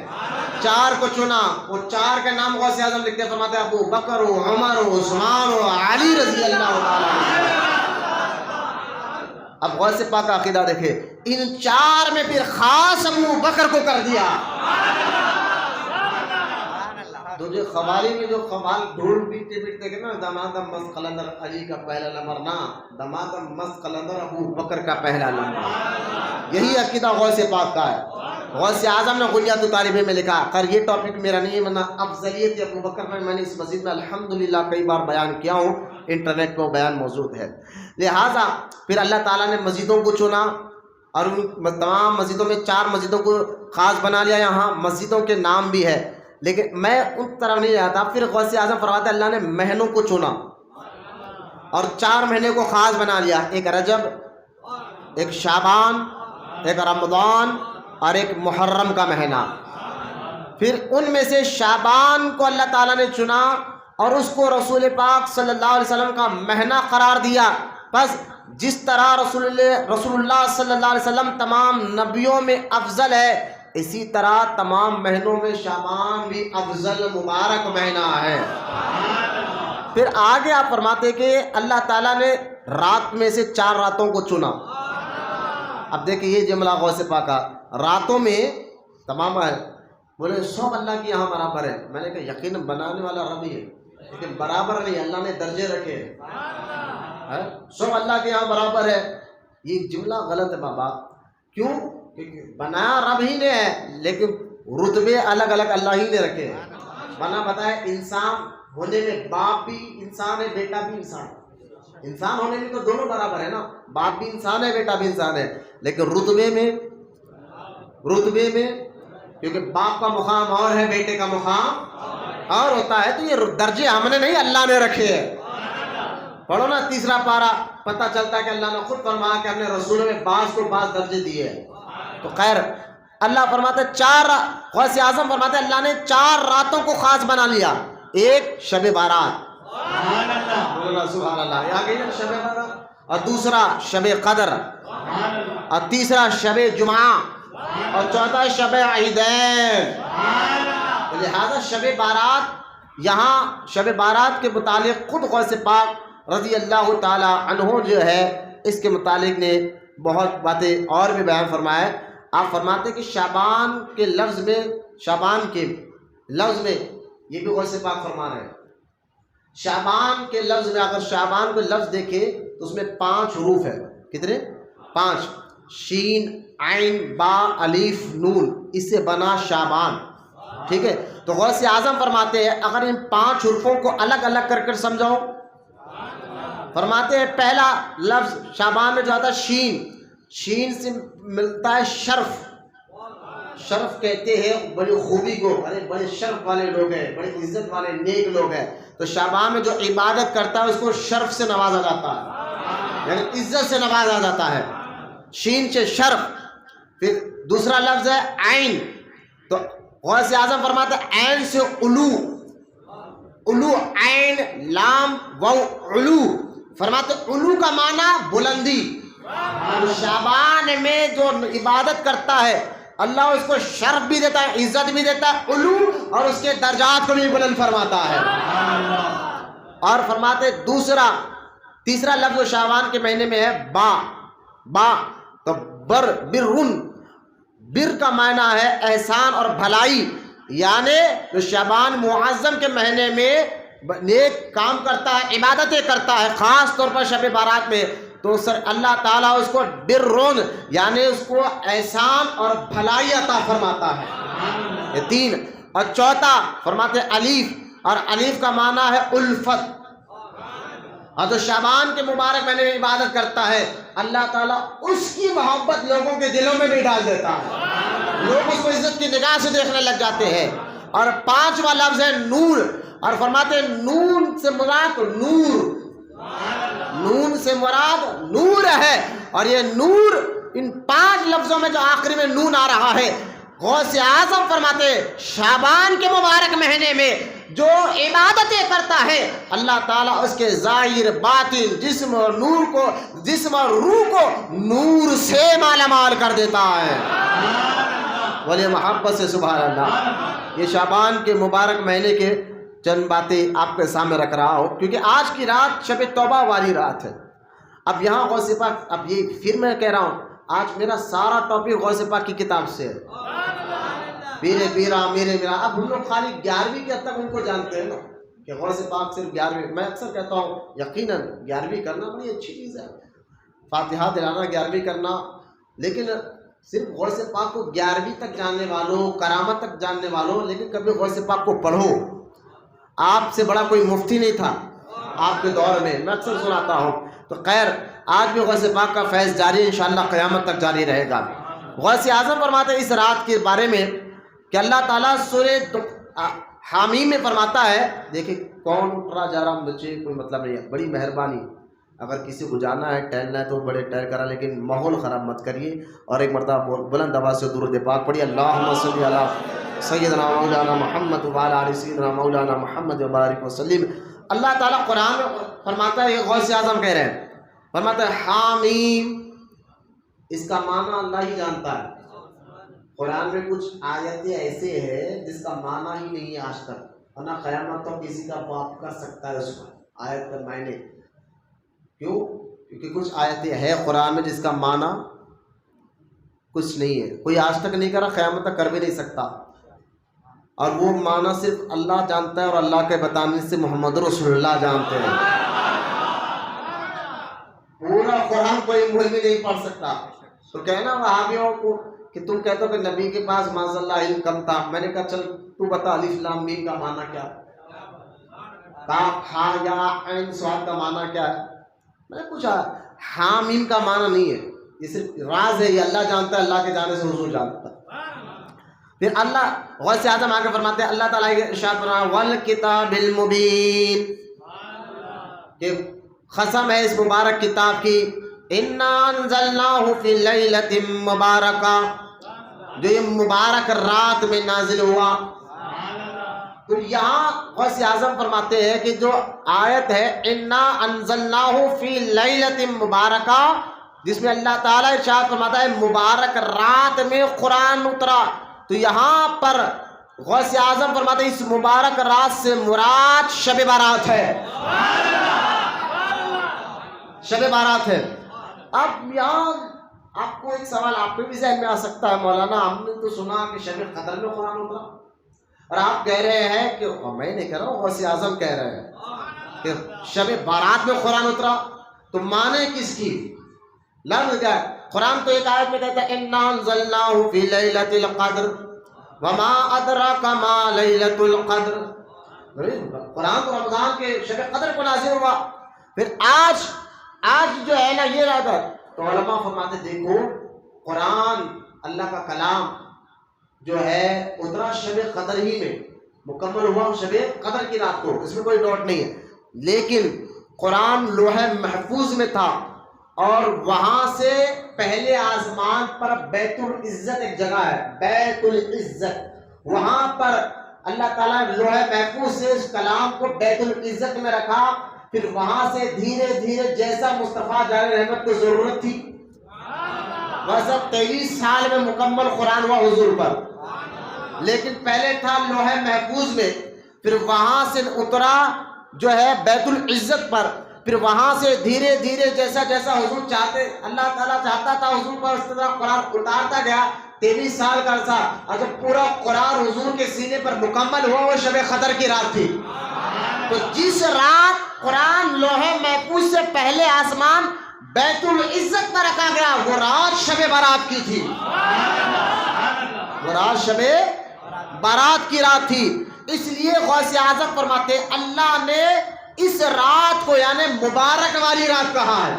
4 کو چنا، وہ 4 کے نام غوث اعظم لکھتے، فرماتے ہیں ابو بکر و عمر و عثمان و علی رضی اللہ تعالیٰ۔ اب غوث پاک کا عقیدہ دیکھیں، ان 4 میں پھر خاص ابو بکر کو کر دیا۔ تو جو قوالی میں جو قوال ڈھول پیٹتے پیٹتے کہ نا، دمادم مست قلندر علی کا پہلا نمبر نہ، دمادم مست قلندر ابو بکر کا پہلا نمبر، یہی عقیدہ غوث پاک کا ہے۔ غوث اعظم نے غنیۃ طالبہ میں لکھا، خیر یہ ٹاپک میرا نہیں ہے، ورنہ افضلیت ابو بکر میں نے اس مسجد میں الحمدللہ کئی بار بیان کیا ہوں، انٹرنیٹ پہ بیان موجود ہے۔ لہٰذا پھر اللہ تعالیٰ نے مسجدوں کو چنا، اور ان تمام مسجدوں میں 4 مسجدوں کو خاص بنا لیا۔ یہاں مسجدوں کے نام بھی ہے، لیکن میں ان طرف نہیں جاتا۔ پھر غوث اعظم فرماتے اللہ نے مہینوں کو چنا اور 4 مہینے کو خاص بنا لیا، ایک رجب، ایک شعبان، ایک رمضان اور ایک محرم کا مہینہ۔ پھر ان میں سے شعبان کو اللہ تعالیٰ نے چنا اور اس کو رسول پاک صلی اللہ علیہ وسلم کا مہینہ قرار دیا۔ بس جس طرح رسول اللہ صلی اللہ علیہ وسلم تمام نبیوں میں افضل ہے، اسی طرح تمام مہینوں میں شعبان بھی افضل مبارک مہینہ ہے۔ پھر آگے آپ فرماتے کہ اللہ تعالیٰ نے رات میں سے 4 راتوں کو چنا۔ اب دیکھیں یہ جملہ غوث پاک کا، راتوں میں تمام ہے، بولے سب اللہ کی یہاں برابر ہے۔ میں نے کہا یقین بنانے والا رب ہی ہے، لیکن برابر نہیں، اللہ نے درجے رکھے ہیں، سب اللہ کے یہاں برابر ہے۔ یہ جملہ غلط ہے بابا، کیوں؟ کیونکہ بنایا رب ہی نے ہے، لیکن رتبے الگ الگ اللہ ہی نے رکھے ہیں۔ بنا بتائے انسان ہونے میں باپ بھی انسان ہے، بیٹا بھی انسان ہے۔ انسان ہونے میں تو دونوں برابر ہے نا، باپ بھی انسان ہے، بیٹا بھی انسان ہے، لیکن رتبے میں کیونکہ باپ کا مقام اور ہے، بیٹے کا مقام اور ہوتا ہے، تو یہ درجے ہم نے نہیں اللہ نے رکھے ہیں۔ پڑھو نا 3 پارہ، پتہ چلتا ہے کہ اللہ نے خود فرمایا کہ ہم نے رسولوں میں بعض کو بعض درجے دیے ہیں۔ تو خیر اللہ فرماتے 4، غوث اعظم فرماتے اللہ نے 4 راتوں کو خاص بنا لیا۔ ایک شب بارات، سبحان اللہ، یہاں گئی شب بارات، اور دوسرا شب قدر، اور تیسرا شب جمعہ، اور چوتھا شب عیدین۔ لہذا شب بارات، یہاں شب بارات کے متعلق خود غوث پاک رضی اللہ تعالی عنہ جو ہے اس کے متعلق نے بہت باتیں اور بھی بیان فرمائے. آپ فرماتے کہ شعبان کے لفظ میں یہ بھی غوث پاک فرما رہے ہیں. شعبان کے لفظ میں اگر شعبان کو لفظ دیکھیں تو اس میں 5 حروف ہے. کتنے؟ 5. شین، عین، با، الف، نون، اس سے بنا شعبان. ٹھیک ہے. تو غوث اعظم فرماتے ہیں اگر ان 5 حروفوں کو الگ الگ کر سمجھاؤ. فرماتے ہیں پہلا لفظ شعبان میں جو آتا ہے شین سے ملتا ہے شرف. شرف کہتے ہیں بڑی خوبی کو، بڑے شرف والے لوگ ہیں، بڑی عزت والے نیک لوگ ہیں. تو شعبان میں جو عبادت کرتا ہے اس کو شرف سے نوازا جاتا ہے، یعنی عزت سے نوازا جاتا ہے. شین سے شرف. پھر دوسرا لفظ ہے عین. تو غوث اعظم فرماتے ہیں عین سے علو، عین لام واو علو. فرماتے علو کا معنی بلندی. شعبان میں جو عبادت کرتا ہے اللہ اس کو شرف بھی دیتا ہے، عزت بھی دیتا ہے، علو، اور اس کے درجات کو بھی بلند فرماتا ہے. اور فرماتے تیسرا لفظ شعبان کے مہینے میں ہے با. تو بر کا معنی ہے احسان اور بھلائی. یعنی جو شعبان معظم کے مہینے میں نیک کام کرتا ہے، عبادتیں کرتا ہے، خاص طور پر شب بارات میں، تو اللہ تعالیٰ اس کو برون یعنی اس کو احسان اور بھلائی عطا فرماتا ہے. یہ 3. اور چوتھا فرماتے الف، اور الف کا معنی ہے الفت. اور جو شعبان کے مبارک مہینے میں عبادت کرتا ہے اللہ تعالیٰ اس کی محبت لوگوں کے دلوں میں بھی ڈال دیتا ہے، لوگ اس کو عزت کی نگاہ سے دیکھنے لگ جاتے ہیں. اور 5واں لفظ ہے نور. اور فرماتے ہیں نون سے مراد نور ہے. اور یہ نور ان 5 لفظوں میں جو آخری میں نون آ رہا ہے، غوث اعظم فرماتے ہیں شعبان کے مبارک مہینے میں جو عبادتیں کرتا ہے اللہ تعالیٰ اس کے ظاہر باطن جسم اور روح کو نور سے مالا مال کر دیتا ہے. ولی محبت سے سبحان اللہ. یہ شعبان کے مبارک مہینے کے چند باتیں آپ کے سامنے رکھ رہا ہوں کیونکہ آج کی رات شب توبہ والی رات ہے. اب یہاں غوث پاک، اب یہ پھر میں کہہ رہا ہوں آج میرا سارا ٹاپک غوث پاک کی کتاب سے ہے. میرے میرا. اب ہم لوگ خالی 11ویں کے حد تک ان کو جانتے ہیں نا کہ غوث پاک صرف 11ویں. میں اکثر کہتا ہوں یقیناً 11ویں کرنا بڑی اچھی چیز ہے، فاتحہ دلانا 11ویں کرنا، لیکن صرف غوث پاک کو 11ویں تک جاننے والوں، کرامت تک جاننے والوں، لیکن کبھی غوث پاک کو پڑھو. آپ سے بڑا کوئی مفتی نہیں تھا آپ کے دور میں، میں اکثر سناتا ہوں. تو خیر آج بھی غوث پاک کا فیض جاری ہے، انشاءاللہ قیامت تک جاری رہے گا. غوث اعظم فرماتے ہیں اس رات کے بارے میں کہ اللہ تعالیٰ سورہ حامیم میں فرماتا ہے، دیکھیں کون اٹھ رہا جا رہا بچے کوئی مطلب نہیں ہے، بڑی مہربانی. اگر کسی کو جانا ہے ٹہلنا ہے تو بڑے ٹہل کرا، لیکن ماحول خراب مت کریے. اور ایک مرتبہ بلند آواز سے درود پاک پڑھیے. اللہم صلی علی سیدنا مولانا محمد وعلی آل سیدنا مولانا محمد وبارک وسلم. اللہ تعالیٰ قرآن میں فرماتا ہے، یہ غوث اعظم کہہ رہے ہیں، فرماتا ہے حامیم. اس کا معنی اللہ ہی جانتا ہے. قرآن میں کچھ آیتیں ایسے ہیں جس کا معنی ہی نہیں ہے آج تک، ورنہ قیامت تو کسی کا باپ کر سکتا ہے اس کو آیت کا معنی. کیوں؟ کیونکہ کچھ آیتیں ہیں قرآن میں جس کا معنی کچھ نہیں ہے، کوئی آج تک نہیں کرا، قیامت تک کر بھی نہیں سکتا. اور وہ معنی صرف اللہ جانتا ہے، اور اللہ کے بتانے سے محمد رسول اللہ جانتے ہیں. پورا قرآن کوئی مولوی نہیں پڑھ سکتا. تو کہنا وہابیوں کو کہ تم کہتے ہو کہ نبی کے پاس معاذ اللہ علم کم تھا. میں نے کہا چل تو بتا الف لام میم کا معنی کیا، کاف ہا یا عین صاد کا معنی کیا ہے. میں نے پوچھا ہاں میم کا معنی نہیں ہے، یہ صرف راز ہے، یہ اللہ جانتا ہے، اللہ کے جانے سے حضور جانتا ہے. پھر اللہ غوث اعظم آگے فرماتے ہیں، اللہ تعالیٰ کے ارشاد فرمایا والکتاب المبین، کہ قسم ہے اس مبارک کتاب کی، انا انزلناہ فی لیلۃ مبارکہ، جو یہ مبارک رات میں نازل ہوا. تو یہاں غوث اعظم فرماتے ہیں کہ جو آیت ہے انا انزلناہ فی لیلۃ مبارکہ، جس میں اللہ تعالیٰ ارشاد فرماتا ہے مبارک رات میں قرآن اترا. تو یہاں پر غوث اعظم فرماتے ہیں اس مبارک رات سے مراد شب بارات ہے. شب بارات ہے۔ اب یہاں آپ کو ایک سوال آپ کے بھی ذہن میں آ سکتا ہے، مولانا ہم نے تو سنا کہ شب قدر میں قرآن اترا، اور آپ کہہ رہے ہیں کہ میں نہیں کہہ رہا ہوں، غوث اعظم کہہ رہے ہیں کہ شب بارات میں قرآن اترا، تو معنی کس کی؟ لفظ کیا ہے؟ قرآن تو ایک آیت میں کہتا ہے اِنَّا أَنزَلْنَاهُ فِي لَيْلَةِ الْقَدْرِ وَمَا أَدْرَاكَ مَا لَيْلَةُ الْقَدْرِ۔ قرآن تو رمضان کے شب قدر کو نازل ہوا، پھر آج جو ہے نا یہ رات ہے، تو علماء فرماتے دیکھو قرآن اللہ کا کلام جو ہے اترا شب قدر ہی میں، مکمل ہوا شب قدر کی رات کو، اس میں کوئی ڈاؤٹ نہیں ہے، لیکن قرآن لوح محفوظ میں تھا، اور وہاں سے پہلے آسمان پر بیت العزت ایک جگہ ہے، بیت العزت، وہاں پر اللہ تعالیٰ نے لوح محفوظ سے اس کلام کو بیت العزت میں رکھا، پھر وہاں سے دھیرے دھیرے جیسا مصطفیٰ جان رحمت کو ضرورت تھی، ویسا 23 سال میں مکمل قرآن ہوا حضور پر، لیکن پہلے تھا لوح محفوظ میں، پھر وہاں سے اترا جو ہے بیت العزت پر، پھر وہاں سے دھیرے دھیرے جیسا جیسا حضور چاہتے، اللہ تعالیٰ چاہتا تھا حضور پر اس طرح قرآن اتارتا گیا، 23 سال کا عرصہ، اور جب پورا قرآن حضور کے سینے پر مکمل ہوا وہ شب قدر کی رات تھی۔ تو جس رات قرآن لوح محفوظ سے پہلے آسمان بیت العزت پر رکھا گیا، وہ رات شب بارات کی تھی، وہ رات شب بارات کی رات تھی۔ اس لیے غوث اعظم فرماتے اللہ نے اس رات کو یعنی مبارک والی رات کہا ہے۔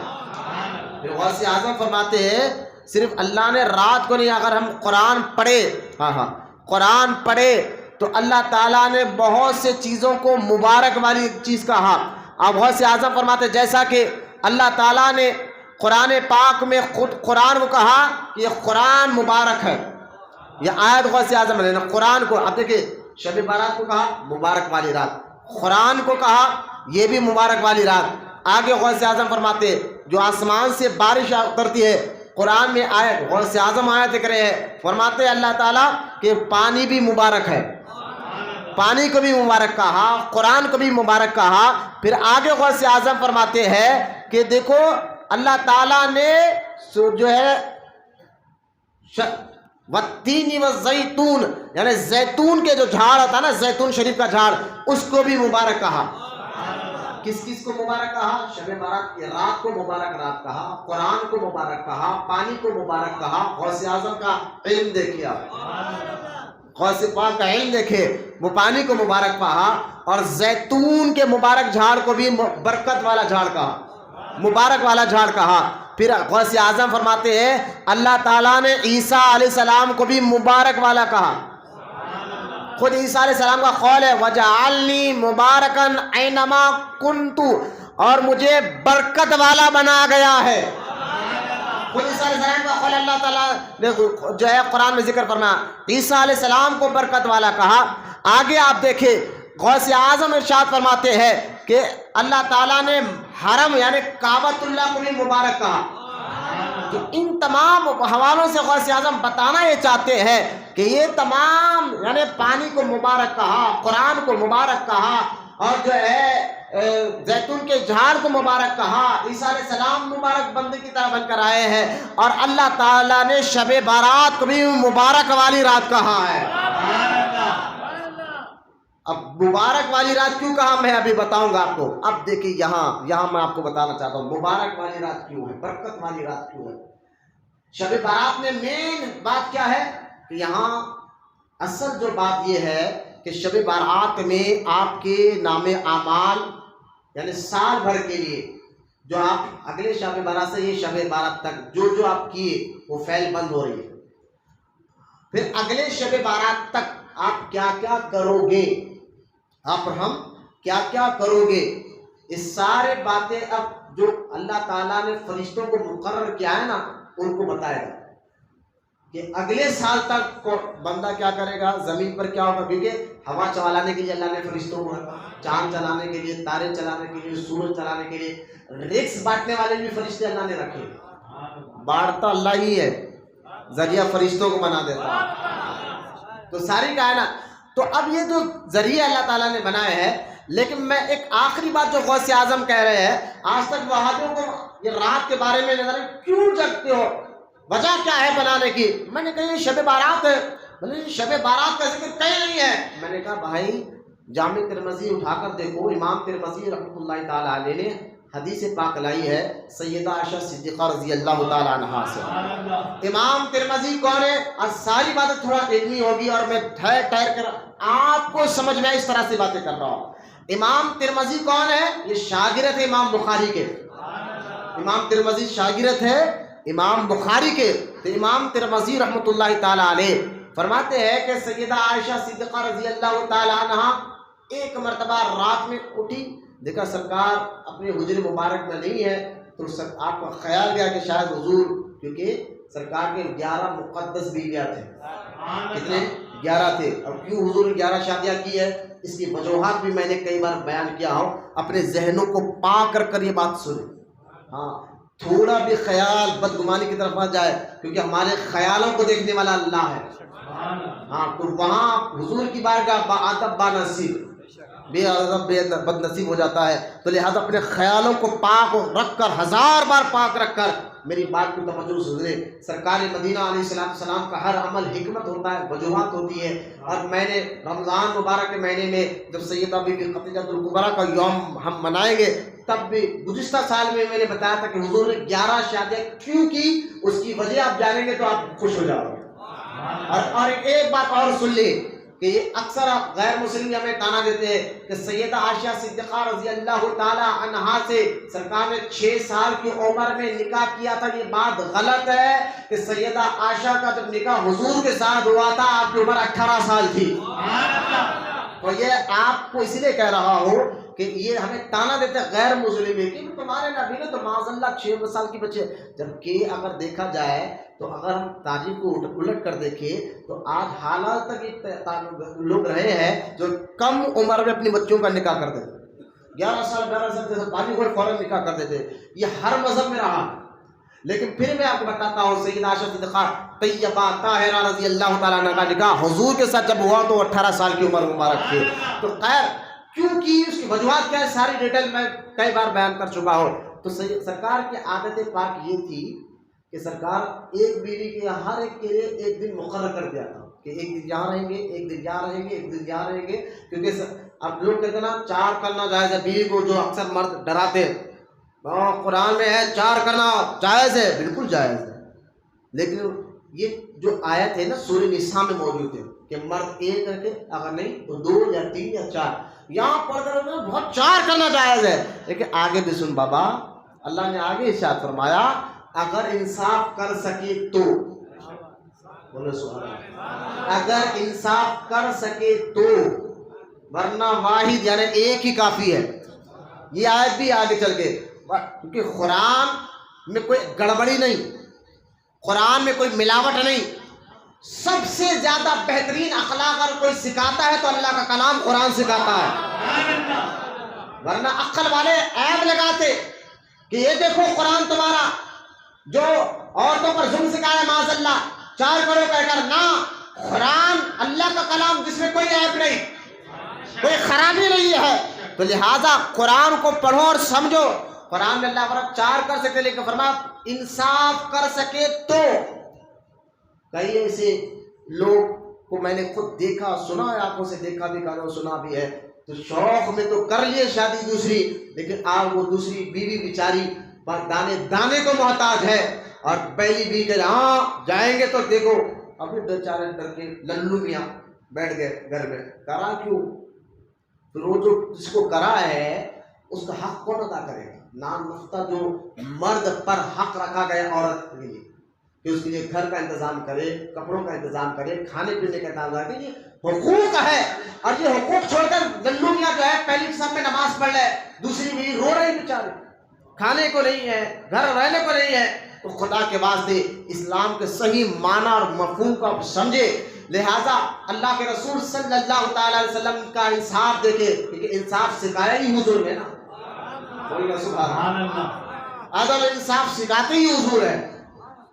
پھر غوث اعظم فرماتے ہیں صرف اللہ نے رات کو نہیں، اگر ہم قرآن پڑھے، قرآن پڑھے تو اللہ تعالیٰ نے بہت سے چیزوں کو مبارک والی چیز کہا۔ اب غوث اعظم فرماتے جیسا کہ اللہ تعالیٰ نے قرآن پاک میں خود قرآن کو کہا کہ یہ قرآن مبارک ہے، یہ آیت غوث اعظم نے قرآن کو، اب دیکھیں شب بارات کو کہا مبارک والی رات، قرآن کو کہا یہ بھی مبارک والی رات۔ آگے غوث اعظم فرماتے جو آسمان سے بارش اترتی ہے، قرآن میں آیت غوث اعظم آیت دیکھ رہے ہیں، فرماتے اللہ تعالیٰ کہ پانی بھی مبارک ہے، پانی کو بھی مبارک کہا، قرآن کو بھی مبارک کہا۔ پھر آگے غوث اعظم فرماتے ہیں کہ دیکھو اللہ تعالیٰ نے جو ہے والتین والزیتون یعنی زیتون کے جو جھاڑ ہوتا ہے نا، زیتون شریف کا جھاڑ، اس کو بھی مبارک کہا۔ کس کس کو مبارک کہا؟ شب بارات کی رات کو مبارک رات کہا، قرآن کو مبارک کہا، پانی کو مبارک کہا۔ غوث اعظم کا علم دیکھیے، غوث پاک کا علم دیکھے، وہ پانی کو مبارک کہا، اور زیتون کے مبارک جھاڑ کو بھی برکت والا جھاڑ کہا، مبارک والا جھاڑ کہا۔ پھر غوث اعظم فرماتے ہیں اللہ تعالیٰ نے عیسیٰ علیہ السلام کو بھی مبارک والا کہا، خود عیسیٰ علیہ السلام کا قول ہے وَجَعَلْنِي مُبَارَكًا أَيْنَمَا كُنْتُ، اور مجھے برکت والا بنا گیا ہے۔ خود عیسیٰ علیہ السلام کا قول اللہ تعالیٰ نے جو ہے قرآن میں ذکر فرمایا، عیسیٰ علیہ السلام کو برکت والا کہا۔ آگے آپ دیکھیں غوث اعظم ارشاد فرماتے ہیں کہ اللہ تعالیٰ نے حرم یعنی کعبۃ اللہ کو بھی مبارک کہا۔ تو ان تمام حوالوں سے غوث اعظم بتانا یہ چاہتے ہیں کہ یہ تمام یعنی پانی کو مبارک کہا، قرآن کو مبارک کہا، اور جو ہے زیتون کے جھاڑ کو مبارک کہا، عیسیٰ علیہ السلام مبارک بندے کی طرح بن کر آئے ہیں، اور اللہ تعالیٰ نے شب بارات کو بھی مبارک والی رات کہا ہے۔ اب مبارک والی رات کیوں کہا میں ابھی بتاؤں گا آپ کو۔ اب دیکھیں یہاں میں آپ کو بتانا چاہتا ہوں مبارک والی رات کیوں ہے، برکت والی رات کیوں ہے۔ شب بارات میں مین بات کیا ہے کہ یہاں اصل جو بات یہ ہے کہ شب بارات میں آپ کے نام اعمال یعنی سال بھر کے لیے جو آپ اگلے شب بارات سے یہ شب بارات تک جو آپ کیے وہ فیل بند ہو رہی ہے۔ پھر اگلے شب بارات تک آپ کیا کیا کرو گے، آپ ہم کیا کیا کرو گے، اس سارے باتیں اب جو اللہ تعالیٰ نے فرشتوں کو مقرر کیا ہے نا ان کو بتائے گا کہ اگلے سال تک بندہ کیا کرے گا، زمین پر کیا ہوگا، کیونکہ ہوا چلانے کے لیے اللہ نے فرشتوں کو رکھا، چاند چلانے کے لیے، تارے چلانے کے لیے، سورج چلانے کے لیے، رزق بانٹنے والے بھی فرشتے اللہ نے رکھے، بانٹتا اللہ ہی ہے، ذریعہ فرشتوں کو بنا دیتا ہے۔ تو ساری کائنات، تو اب یہ جو ذریعہ اللہ تعالیٰ نے بنائے ہیں لیکن میں ایک آخری بات جو غوث اعظم کہہ رہے ہیں، آج تک وہابیوں کو یہ رات کے بارے میں نظر کیوں جگتے ہو، وجہ کیا ہے بنانے کی؟ میں نے کہا یہ شب بارات ہے، بولے شب بارات کا ذکر کہیں نہیں ہے۔ میں نے کہا بھائی جامع ترمذی اٹھا کر دیکھو، امام ترمذی رحمۃ اللہ تعالی علیہ نے حدیث پاک لائی ہے سیدہ عائشہ صدیقہ رضی اللہ تعالی عنہا سے۔ امام ترمذی کون ہے؟ اور ساری باتیں تھوڑا علمی ہوگی اور میں ٹھہر ٹھہر کر آپ کو سمجھ میں اس طرح سے باتیں کر رہا ہوں۔ امام ترمذی کون ہے؟ یہ شاگرد ہے امام بخاری کے۔ امام ترمذی شاگرد ہے امام بخاری کے۔ تو امام ترمذی رحمۃ اللہ تعالی علیہ فرماتے ہیں کہ سیدہ عائشہ صدیقہ رضی اللہ تعالی عنہا ایک مرتبہ رات میں اٹھی، دیکھا سرکار اپنے حجر مبارک میں نہیں ہے، تو آپ کا خیال گیا کہ شاید حضور، کیونکہ سرکار کے 11 مقدس بیویاں تھے۔ کتنے؟ 11 تھے۔ اور کیوں حضور نے 11 شادیاں کی ہے، اس کی وجوہات بھی میں نے کئی بار بیان کیا ہوں، اپنے ذہنوں کو پا کر یہ بات سنیں۔ ہاں تھوڑا بھی خیال بدگمانی کی طرف نہ جائے، کیونکہ ہمارے خیالوں کو دیکھنے والا اللہ ہے۔ ہاں تو وہاں حضور کی بارگاہ با ادب با نصیب، بے ادب بے بد نصیب ہو جاتا ہے۔ تو لہذا اپنے خیالوں کو پاک رکھ کر، 1000 بار پاک رکھ کر میری بات کو توجہ سے سنیں۔ سرکار مدینہ علیہ السلام کا ہر عمل حکمت ہوتا ہے، وجوہات ہوتی ہے۔ اور میں نے رمضان مبارک کے مہینے میں جب سیدہ بی بی خدیجہ الکبریٰ کا یوم ہم منائیں گے، تب بھی گزشتہ سال میں نے بتایا تھا کہ حضور نے 11 شادیاں کیوں کی، اس کی وجہ آپ جانیں گے تو آپ خوش ہو جاؤ گے۔ اور ایک بات اور سن لیں کہ یہ اکثر غیر مسلم ہمیں تانا دیتے ہیں کہ سیدہ عائشہ صدیقہ رضی اللہ تعالی عنہا سے سرکار نے 6 سال کی عمر میں نکاح کیا تھا۔ یہ بات غلط ہے کہ سیدہ عائشہ کا جب نکاح حضور کے ساتھ ہوا تھا آپ کی عمر 18 سال تھی۔ تو یہ آپ کو اسی لیے کہہ رہا ہوں کہ یہ ہمیں تانا دیتے ہیں غیر مسلم کہ تمہارے نبی نے تو معاذ اللہ 6 سال کی بچے، جبکہ اگر دیکھا جائے تو اگر ہم تاریخ کو الٹ کر دیکھیں تو آج حالات تک لوگ رہے ہیں جو کم عمر میں اپنی بچوں کا نکاح کر دیتے، 11 سال 12 سال جیسے پانی کو فوراً نکاح کر دیتے۔ یہ ہر مذہب میں رہا۔ لیکن پھر میں آپ کو بتاتا ہوں سیدہ عائشہ صدیقہ طیبہ طاہرہ رضی اللہ تعالیٰ عنہ کا نکاح حضور کے ساتھ جب ہوا تو 18 سال کی عمر مبارک تھی۔ تو خیر کیوں کی، اس کی وجوہات کیا ہے، ساری ڈیٹیل میں کئی بار بیان کر چکا ہوں۔ تو سرکار کی عادت پاک یہ تھی کہ سرکار ایک بیوی کے ہر ایک کے لیے ایک دن مقرر کر دیا تھا کہ ایک دن یہاں رہیں گے، ایک دن یہاں رہیں گے، ایک دن یہاں رہیں گے۔ کیونکہ اب لوگ کہتے ہیں نا 4 کرنا جائز ہے، بیوی کو جو اکثر مرد ڈراتے ہیں، قرآن میں ہے 4 کرنا جائز ہے، بالکل جائز ہے۔ لیکن یہ جو آیت ہے نا سورہ نساء میں موجود ہے کہ مرد 1 کر کے، اگر نہیں تو 2 یا 3 یا 4، یہاں پڑھ کر بہت 4 کرنا جائز ہے۔ لیکن آگے بھی سن بابا، اللہ نے آگے ارشاد فرمایا اگر انصاف کر سکے تو، بولو سبحان اللہ، اگر انصاف کر سکے تو، ورنہ واحد یعنی ایک ہی کافی ہے۔ یہ آیت بھی آگے چل کے، کیونکہ قرآن میں کوئی گڑبڑی نہیں، قرآن میں کوئی ملاوٹ نہیں۔ سب سے زیادہ بہترین اخلاق اگر کوئی سکھاتا ہے تو اللہ کا کلام قرآن سکھاتا ہے۔ ورنہ عقل والے عیب لگاتے کہ یہ دیکھو قرآن تمہارا جو عورتوں پر ظلم سکھایا معاذ اللہ 4 کرو کہہ کر، نہ، قرآن اللہ کا کلام جس میں کوئی عیب نہیں، کوئی خرابی نہیں ہے۔ تو لہذا قرآن کو پڑھو اور سمجھو۔ قرآن میں اللہ فرماتا 4 کر سکتے، لیکن فرمایا انصاف کر سکے تو۔ کئی ایسے لوگ کو میں نے خود دیکھا، سنا ہے، آنکھوں سے دیکھا بھی، کانوں سنا بھی ہے، تو شوق میں تو کر لیے شادی دوسری، لیکن آج وہ دوسری بیوی بیچاری دانے دانے کو محتاج ہے، اور پہلی بیوی کہ ہاں جائیں گے تو دیکھو ابھی 2-4 ڈر کے للو میاں بیٹھ گئے گھر میں۔ کرا کیوں؟ پھر وہ جو جس کو کرا ہے اس کا حق کون ادا کرے گا؟ نام نقطہ جو مرد پر حق رکھا گیا عورت کے لیے کہ اس کے لیے گھر کا انتظام کرے، کپڑوں کا انتظام کرے، کھانے پینے کا انتظام کرے، یہ حقوق ہے۔ اور یہ حقوق چھوڑ کر للو میاں جو ہے پہلی سب میں نماز پڑھ لے، دوسری بھی رو رہی بیچارے، کھانے کو نہیں ہے، گھر رہنے کو نہیں ہے۔ تو خدا کے واسطے اسلام کے صحیح معنی اور مفہوم کو آپ سمجھے۔ لہٰذا اللہ کے رسول صلی اللہ تعالی علیہ وسلم کا انصاف دیکھے، کیونکہ انصاف سکھایا ہی حضور ہے نا، بولیے سبحان اللہ، عدل انصاف سکھاتے ہی حضور ہے۔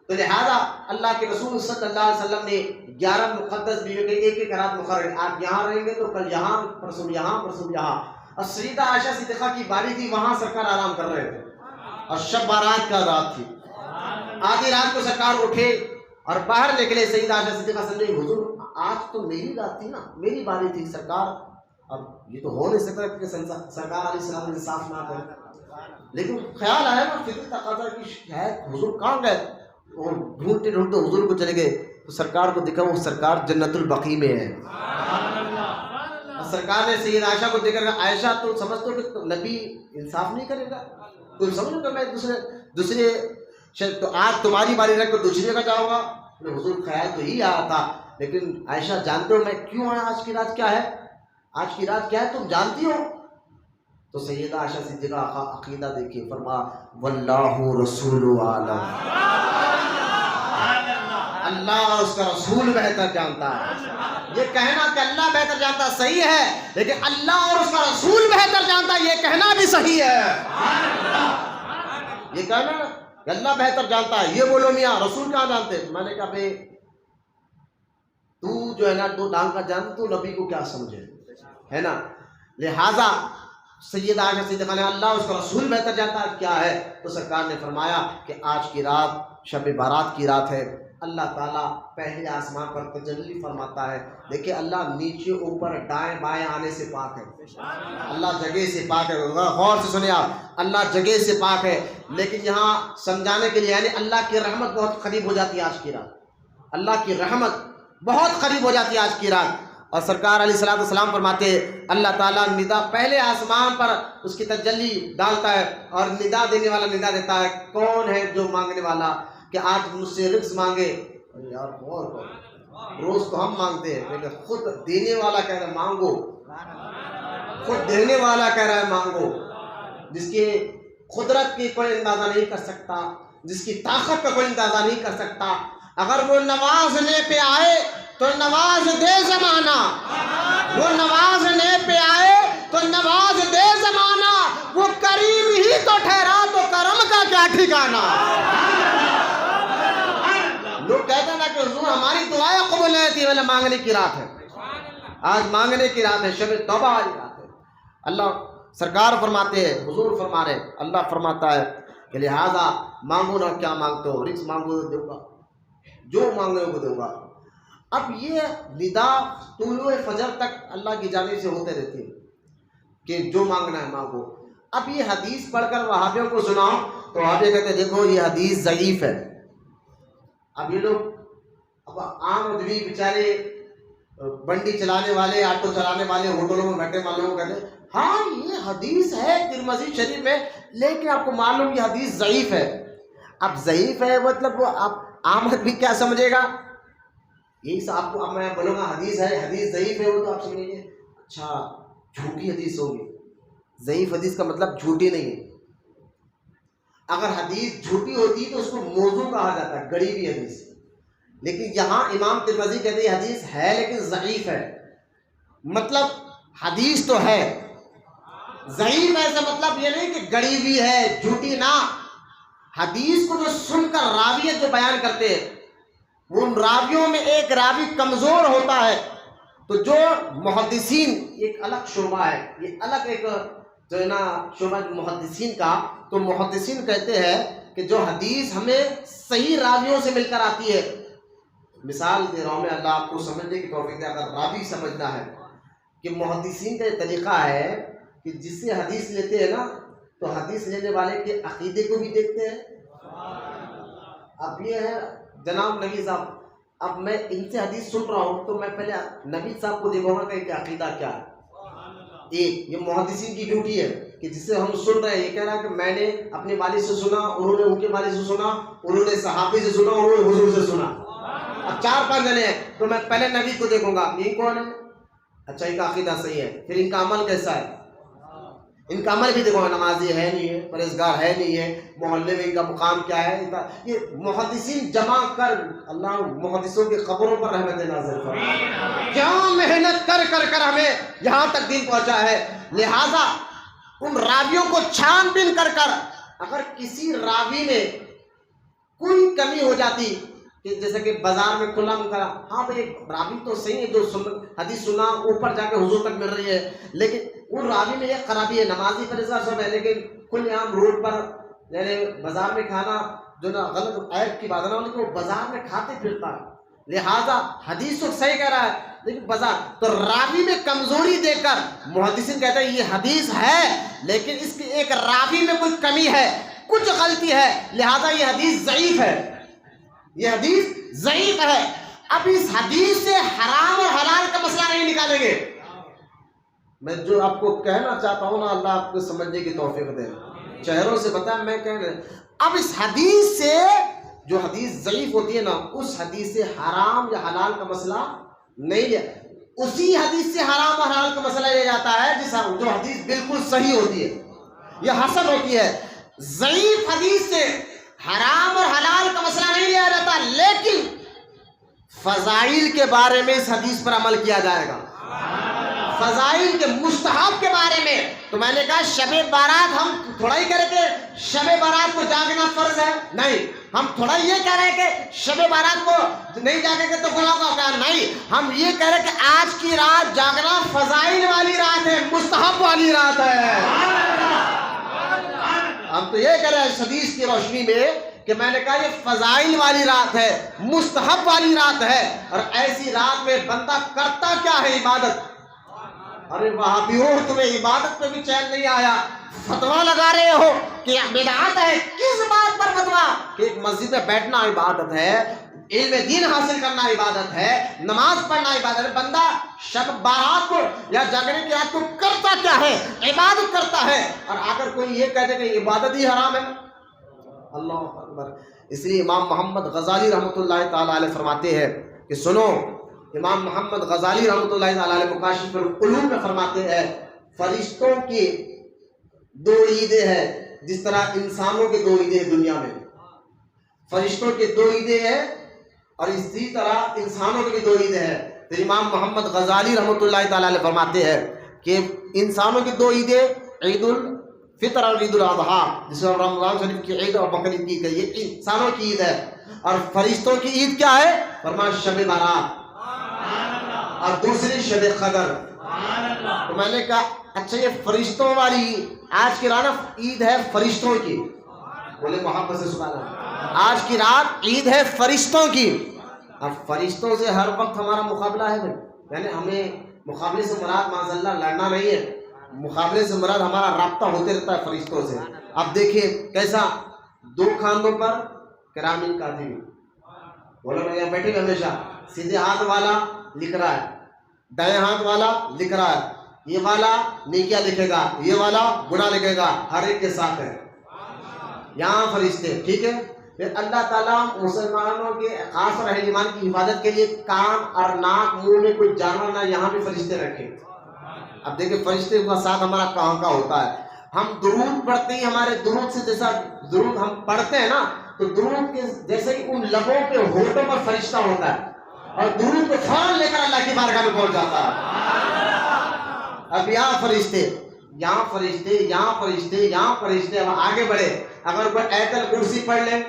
تو لہذا اللہ کے رسول صلی اللہ علیہ وسلم نے 11 مقدس بیویوں کے ایک ایک رات مقرر، آپ یہاں رہیں گے تو کل یہاں، پرسوں یہاں، پرسوں یہاں۔ اور سیدہ عائشہ صدیقہ کی باری تھی، وہاں سرکار آرام کر رہے تھے اور شب بارات کا رات تھی. آدھی رات کو سرکار اٹھے اور باہر نکلے. سیدہ عائشہ صدیقہ سے نہیں، حضور آج تو میری رات تھی نا، میری باری تھی سرکار، اب یہ تو ہو نہیں سکتا کہ سرکار علیہ السلام انصاف نہ کرے. لیکن خیال آیا نا، فطری تقاضا کہ شاید حضور کہاں گئے، اور ڈھونڈتے ڈھونڈتے حضور کو چلے گئے تو سرکار کو دیکھا وہ سرکار جنت البقیع میں ہے. سرکار نے سید عائشہ کو دیکھ کر کہا عائشہ تو سمجھتے ہو کہ نبی انصاف نہیں کرے گا؟ کوئی سمجھ کہ میں دوسرے تو آج تمہاری باری رکھ کر دوسرے کا جاؤں گا؟ حضور خیال تو ہی آ رہا تھا، لیکن عائشہ جانتے ہو میں کیوں آیا؟ آج کی رات کیا ہے؟ آج کی رات کیا ہے تم جانتی ہو؟ تو سیدہ عائشہ صدیقہ عقیدہ دیکھیے، فرما واللہ رسول عالم، اللہ اور اس کا رسول بہتر جانتا ہے. یہ کہنا کہ اللہ بہتر جانتا صحیح ہے، لیکن اللہ اور اس کا رسول بہتر جانتا یہ کہنا بھی صحیح ہے. یہ کہنا کہ اللہ بہتر جانتا ہے یہ بولو میاں، رسول کہاں جانتے؟ میں نے کہا بھائی تو جو ہے نا دو ڈانگ کا جان، تو نبی کو کیا سمجھے، ہے نا. لہذا سیدہ عائشہ صدیقہ نے اللہ اس کا رسول بہتر جانتا ہے کیا ہے. تو سرکار نے فرمایا کہ آج کی رات شب بارات کی رات ہے، اللہ تعالیٰ پہلے آسمان پر تجلی فرماتا ہے. دیکھیں اللہ نیچے اوپر دائیں بائیں آنے سے پاک ہے، اللہ جگہ سے پاک ہے. غور سے سنیں آپ، اللہ جگہ سے پاک ہے. لیکن یہاں سمجھانے کے لیے یعنی اللہ کی رحمت بہت قریب ہو جاتی ہے آج کی رات، اللہ کی رحمت بہت قریب ہو جاتی ہے آج کی رات. اور سرکار علیہ الصلوۃ والسلام فرماتے ہیں اللہ تعالیٰ ندا پہلے آسمان پر اس کی تجلی ڈالتا ہے اور ندا دینے والا ندا دیتا ہے، کون ہے جو مانگنے والا کہ آج مجھ سے رزق مانگے. یار روز تو ہم مانگتے ہیں، لیکن خود دینے والا کہہ رہا ہے مانگو، خود دینے والا کہہ رہا ہے مانگو، جس کی قدرت کی کوئی اندازہ نہیں کر سکتا، جس کی طاقت کا کوئی اندازہ نہیں کر سکتا. اگر وہ نوازنے پہ آئے تو نواز دے زمانہ، وہ نوازنے پہ آئے تو نواز دے زمانہ، وہ کریم ہی تو ٹھہرا تو کرم کا کیا ٹھکانہ. لوگ کہتے ہیں نا کہ حضور ہماری دعائیں قبول نہیں تھی، بولے مانگنے کی رات ہے، آج مانگنے کی رات ہے، شب توبہ والی رات ہے. اللہ سرکار فرماتے ہیں، حضور فرما رہے، اللہ فرماتا ہے کہ لہذا مانگو نا کیا مانگتے ہو، رزق مانگو دوں گا، جو مانگنے کو دوں گا. اب یہ ندا طلوع فجر تک اللہ کی جانب سے ہوتے رہتی ہے کہ جو مانگنا ہے مانگو. اب یہ حدیث پڑھ کر وہابیوں کو سناؤ تو وہابی کہتے ہیں دیکھو یہ حدیث ضعیف ہے. اب یہ لوگ اب عام آدمی بیچارے بنڈی چلانے والے، آٹو چلانے والے، ہوٹلوں میں بیٹھے والوں کو کہتے ہیں ہاں یہ حدیث ہے ترمذی شریف میں، لیکن آپ کو معلوم یہ حدیث ضعیف ہے. اب ضعیف ہے مطلب وہ آپ عام آدمی کیا سمجھے گا؟ یہی آپ کو اب میں بولوں گا حدیث ہے، حدیث ضعیف ہے، وہ تو آپ سمجھیں گے اچھا جھوٹی حدیث ہوگی. ضعیف حدیث کا مطلب جھوٹی نہیں ہے. اگر حدیث جھوٹی ہوتی تو اس کو موضوع کہا جاتا ہے، گڑی ہوئی حدیث. لیکن یہاں امام ترمذی کہتے ہیں حدیث ہے لیکن ضعیف ہے، مطلب حدیث تو ہے، ضعیف ہے ایسا مطلب یہ نہیں کہ گڑی ہوئی ہے، جھوٹی نہ. حدیث کو جو سن کر راویت جو بیان کرتے ہیں، ان راویوں میں ایک راوی کمزور ہوتا ہے تو جو محدثین ایک الگ شعبہ ہے، یہ الگ ایک جو ہے نا شعبہ محدثین کا. تو محدثین کہتے ہیں کہ جو حدیث ہمیں صحیح راویوں سے مل کر آتی ہے، مثال دے رہا ہوں میں، اللہ آپ کو سمجھنے کی توفیق دے. اگر راوی سمجھنا ہے کہ محدثین کا یہ طریقہ ہے کہ جس سے حدیث لیتے ہیں نا تو حدیث لینے والے کے عقیدے کو بھی دیکھتے ہیں. اب یہ ہے جناب نبی صاحب، اب میں ان سے حدیث سن رہا ہوں تو میں پہلے نبی صاحب کو دیکھوں گا کہ ان کا عقیدہ کیا ہے. ایک یہ محدثین کی ڈیوٹی ہے کہ جس سے ہم سن رہے ہیں یہ کہہ رہا ہے کہ میں نے اپنے والد سے سنا، انہوں نے ان کے والد سے سنا، انہوں نے صحابی سے سنا، انہوں نے حضور سے سنا. اب 4-5 جنے ہیں تو میں پہلے نبی کو دیکھوں گا یہ کون ہے، اچھا ان کا عقیدہ صحیح ہے، پھر ان کا عمل کیسا ہے، ان کا عمل بھی دیکھو، نمازی ہے نہیں ہے، پرہیزگار ہے نہیں ہے، محلے میں ان کا مقام کیا ہے. یہ محدثین جمع کر اللہ محدثوں کی قبروں پر رحمت نازل فرمائے، کیا محنت کر کر کر ہمیں یہاں تک دین پہنچا ہے. لہذا ان راویوں کو چھان بین کر کر اگر کسی راوی میں کوئی کمی ہو جاتی کہ جیسے کہ بازار میں کھلا کرا، ہاں بھائی راوی تو صحیح ہے جو حدیث سنا اوپر جا کے حضور تک مل رہی ہے، لیکن ان راوی میں ایک خرابی ہے، نمازی فرضہ سب ہے لیکن کل عام روڈ پر یعنی بازار میں کھانا جو نا غلط عیب کی بات ہے نا، لیکن وہ بازار میں کھاتے پھرتا ہے، لہذا حدیث تو صحیح کہہ رہا ہے لیکن بازار تو راوی میں کمزوری دے کر محدثین کہتے ہیں یہ حدیث ہے لیکن اس کی ایک راوی میں کوئی کمی ہے، کچھ غلطی ہے، لہذا یہ حدیث ضعیف ہے، یہ حدیث ضعیف ہے۔ اب اس حدیث سے حرام اور حلال کا مسئلہ نہیں نکالیں گے۔ میں جو آپ کو کہنا چاہتا ہوں نا، اللہ آپ کو سمجھنے کی توفیق دے، چہروں سے بتائیں میں کہنا۔ اب اس حدیث سے جو حدیث ضعیف ہوتی ہے نا، اس حدیث سے حرام یا حلال کا مسئلہ نہیں لیا، اسی حدیث سے حرام اور حلال کا مسئلہ لیا جاتا ہے جو حدیث بالکل صحیح ہوتی ہے یا حسن ہوتی ہے۔ ضعیف حدیث سے حرام اور حلال کا مسئلہ نہیں لیا جاتا، لیکن فضائل کے بارے میں اس حدیث پر عمل کیا جائے گا، فضائل کے مستحب کے بارے میں۔ تو میں نے کہا شب بارات ہم تھوڑا ہی کریں کہ شب بارات کو جاگنا فرض ہے، نہیں، ہم تھوڑا یہ کہہ رہے ہیں کہ شب بارات کو نہیں جاگیں گے تو گناہ کا ہوگا، نہیں، ہم یہ کہہ رہے ہیں کہ آج کی رات جاگنا فضائل والی رات ہے، مستحب والی رات ہے۔ ہم تو یہ کہہ رہے ہیں حدیث کی روشنی میں کہ میں نے کہا یہ فضائل والی رات ہے، مستحب والی رات ہے، اور ایسی رات میں بندہ کرتا کیا ہے؟ عبادت۔ ارے وہابیوں تمہیں عبادت پہ بھی چین نہیں آیا، فتویٰ لگا رہے ہو کہ بدعت ہے، کس بات پر فتویٰ؟ کہ ایک مسجد میں بیٹھنا عبادت ہے، علم دین حاصل کرنا عبادت ہے، نماز پڑھنا عبادت ہے۔ بندہ شب بارات کو یا جاگنے کی رات کو کرتا کیا ہے؟ عبادت کرتا ہے، اور اگر کوئی یہ کہتے کہ عبادت ہی حرام ہے، اللہ اکبر۔ اس لیے امام محمد غزالی رحمۃ اللہ تعالی علیہ فرماتے ہیں کہ سنو، امام محمد غزالی رحمۃ اللہ تعالی علیہ مکاشف العلوم میں فرماتے ہیں فرشتوں کی دو عیدیں ہیں جس طرح انسانوں کے دو عیدیں دنیا میں، فرشتوں کے دو عیدیں ہیں اور اسی طرح انسانوں کے بھی دو عیدیں ہیں۔ تو امام محمد غزالی رحمۃ اللہ تعالی علیہ فرماتے ہیں کہ انسانوں کی دو عیدیں عید الفطر اور عید الاضحیٰ، جس میں رمضان شریف کی عید اور بقرعید کی گئی، یہ انسانوں کی عید ہے، اور فرشتوں کی عید کیا ہے؟ فرمایا شب بارات اور دوسری شب قدر۔ تو میں نے کہا اچھا یہ فرشتوں والی آج کی رات عید ہے فرشتوں کی، بولے محبت سے سبحان اللہ، آج کی رات عید ہے فرشتوں کی۔ اب فرشتوں سے ہر وقت ہمارا مقابلہ ہے بھائی، یعنی ہمیں مقابلے سے مراد معاذ اللہ لڑنا نہیں ہے، مقابلے سے مراد ہمارا رابطہ ہوتے رہتا ہے فرشتوں سے۔ اب دیکھیے کیسا، دو کھانوں پر کرامین کاتبین، بولو میں یہاں بیٹھے ہمیشہ، سیدھے ہاتھ والا لکھ رہا ہے، دائیں ہاتھ والا لکھ رہا ہے، یہ والا نیکیاں لکھے گا، یہ والا گناہ لکھے گا، ہر ایک کے ساتھ ہے یہاں فرشتے، ٹھیک ہے۔ پھر اللہ تعالیٰ مسلمانوں کے خاص اور اہل ایمان کی حفاظت کے لیے کان اور ناک منہ میں کوئی جانور نہ، یہاں بھی فرشتے رکھے۔ اب دیکھیں فرشتے کا ساتھ ہمارا کہاں کا ہوتا ہے، ہم درود پڑھتے ہیں، ہمارے درود سے جیسا درود ہم پڑھتے ہیں نا، تو درود کے جیسے ہی ان لبوں کے ہونٹوں پر فرشتہ ہوتا ہے اور درود کو فوراً لے کر اللہ کی بارگاہ میں پہنچ جاتا ہے۔ اب یہاں فرشتے، یہاں فرشتے، یہاں فرشتے، یہاں فرشتے، اب آگے بڑھے، اگر کوئی آیت الکرسی پڑھ لے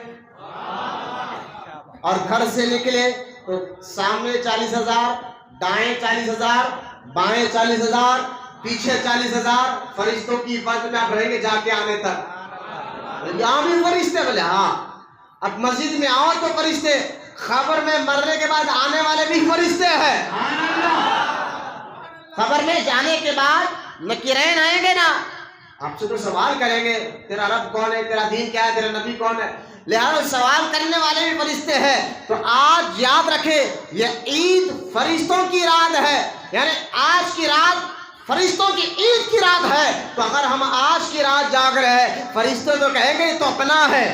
اور گھر سے نکلے تو سامنے 40,000، دائیں 40,000، بائیں 40,000، پیچھے 40,000 فرشتوں کی حفاظت میں آپ رہیں گے جا کے آنے تک۔ یہاں بھی فرشتے، بولے ہاں۔ اب مسجد میں آؤ تو فرشتے، خبر میں مرنے کے بعد آنے والے بھی فرشتے ہیں، خبر میں جانے کے بعد نکیرین آئیں گے نا، آپ سے تو سوال کریں گے تیرا رب کون ہے، تیرا دین کیا ہے، تیرا نبی کون ہے، لہذا سوال کرنے والے بھی فرشتے ہیں۔ تو آج یاد رکھے یہ عید فرشتوں کی رات ہے، یعنی آج کی رات فرشتوں کی عید کی رات ہے، تو اگر ہم آج کی رات جاگ رہے ہیں، فرشتے تو کہیں گے یہ تو اپنا ہے،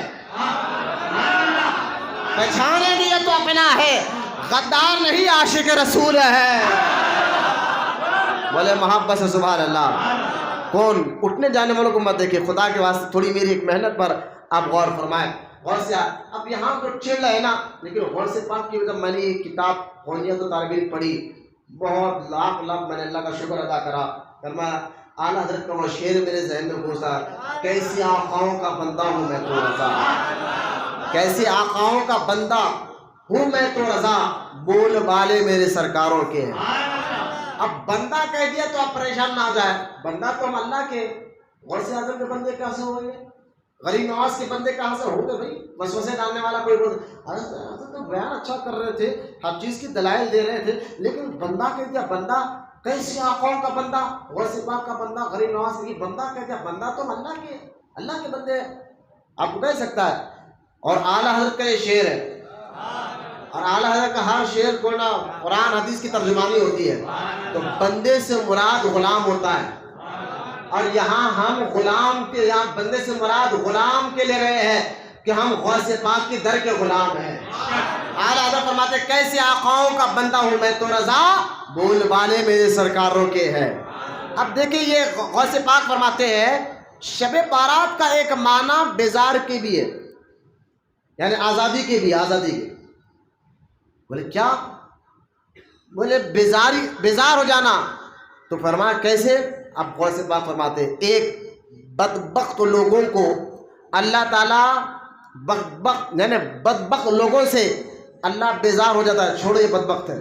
پہچانیں گے یہ تو اپنا ہے، غدار نہیں عاشق رسول ہے، بولے محبت سے سبحان اللہ۔ کون اٹھنے جانے والوں کو مت دیکھیں، خدا کے واسطے تھوڑی میری ایک محنت پر آپ غور فرمائیں، غور سے۔ اب یہاں تو چل رہا ہے نا، لیکن غور سے پاک کی، جب میں نے یہ کتاب غنیت طالب علم پڑھی، بہت لاکھ میں نے اللہ کا شکر ادا کرا۔ فرمایا اعلیٰ حضرت کا وہ شعر میرے ذہن میں گھسا، کیسی آقاؤں کا بندہ ہوں میں تو رضا، کیسی آقاؤں کا بندہ ہوں میں تو رضا، بول بالے میرے سرکاروں کے ہیں۔ اب بندہ کہہ دیا تو آپ پریشان نہ ہو جائے، بندہ تو ہم اللہ کے، غوث اعظم کے بندے کیسے ہو گئے، غریب نواز کے بندے کہاں سے ہو گئے بھائی؟ وسوسے ڈالنے والا کوئی بول، حضرت تو بیان اچھا کر رہے تھے، ہر چیز کی دلائل دے رہے تھے، لیکن بندہ کہہ دیا، بندہ کیسے قوم کا بندہ، غوث پاک کا بندہ، غریب نواز کی بندہ کہہ دیا، بندہ تو اللہ کے بندے آپ کو کہہ سکتا ہے۔ اور اعلیٰ حضرت کا یہ شعر ہے، اور اعلیٰ حضرت کا ہر شعر کو نا قرآن حدیث کی ترجمانی ہوتی ہے، تو بندے سے مراد غلام ہوتا ہے، اور یہاں ہم غلام کے، یہاں بندے سے مراد غلام کے لے رہے ہیں کہ ہم غوث پاک کی در کے غلام ہیں۔ اعلیٰ حضرت فرماتے ہیں کیسے آقاؤں کا بندہ ہوں میں تو رضا، بول والے میرے سرکاروں کے ہیں۔ اب دیکھیں یہ غوث پاک فرماتے ہیں شب بارات کا ایک معنی بیزار کی بھی ہے، یعنی آزادی کی بھی، آزادی کی۔ بولے کیا؟ بولے بیزار ہو جانا، تو فرمایا کیسے؟ اب غوث پاک فرماتے ہیں ایک بدبخت لوگوں کو اللہ تعالیٰ بدبخت لوگوں سے اللہ بیزار ہو جاتا ہے، چھوڑو یہ بدبخت ہے۔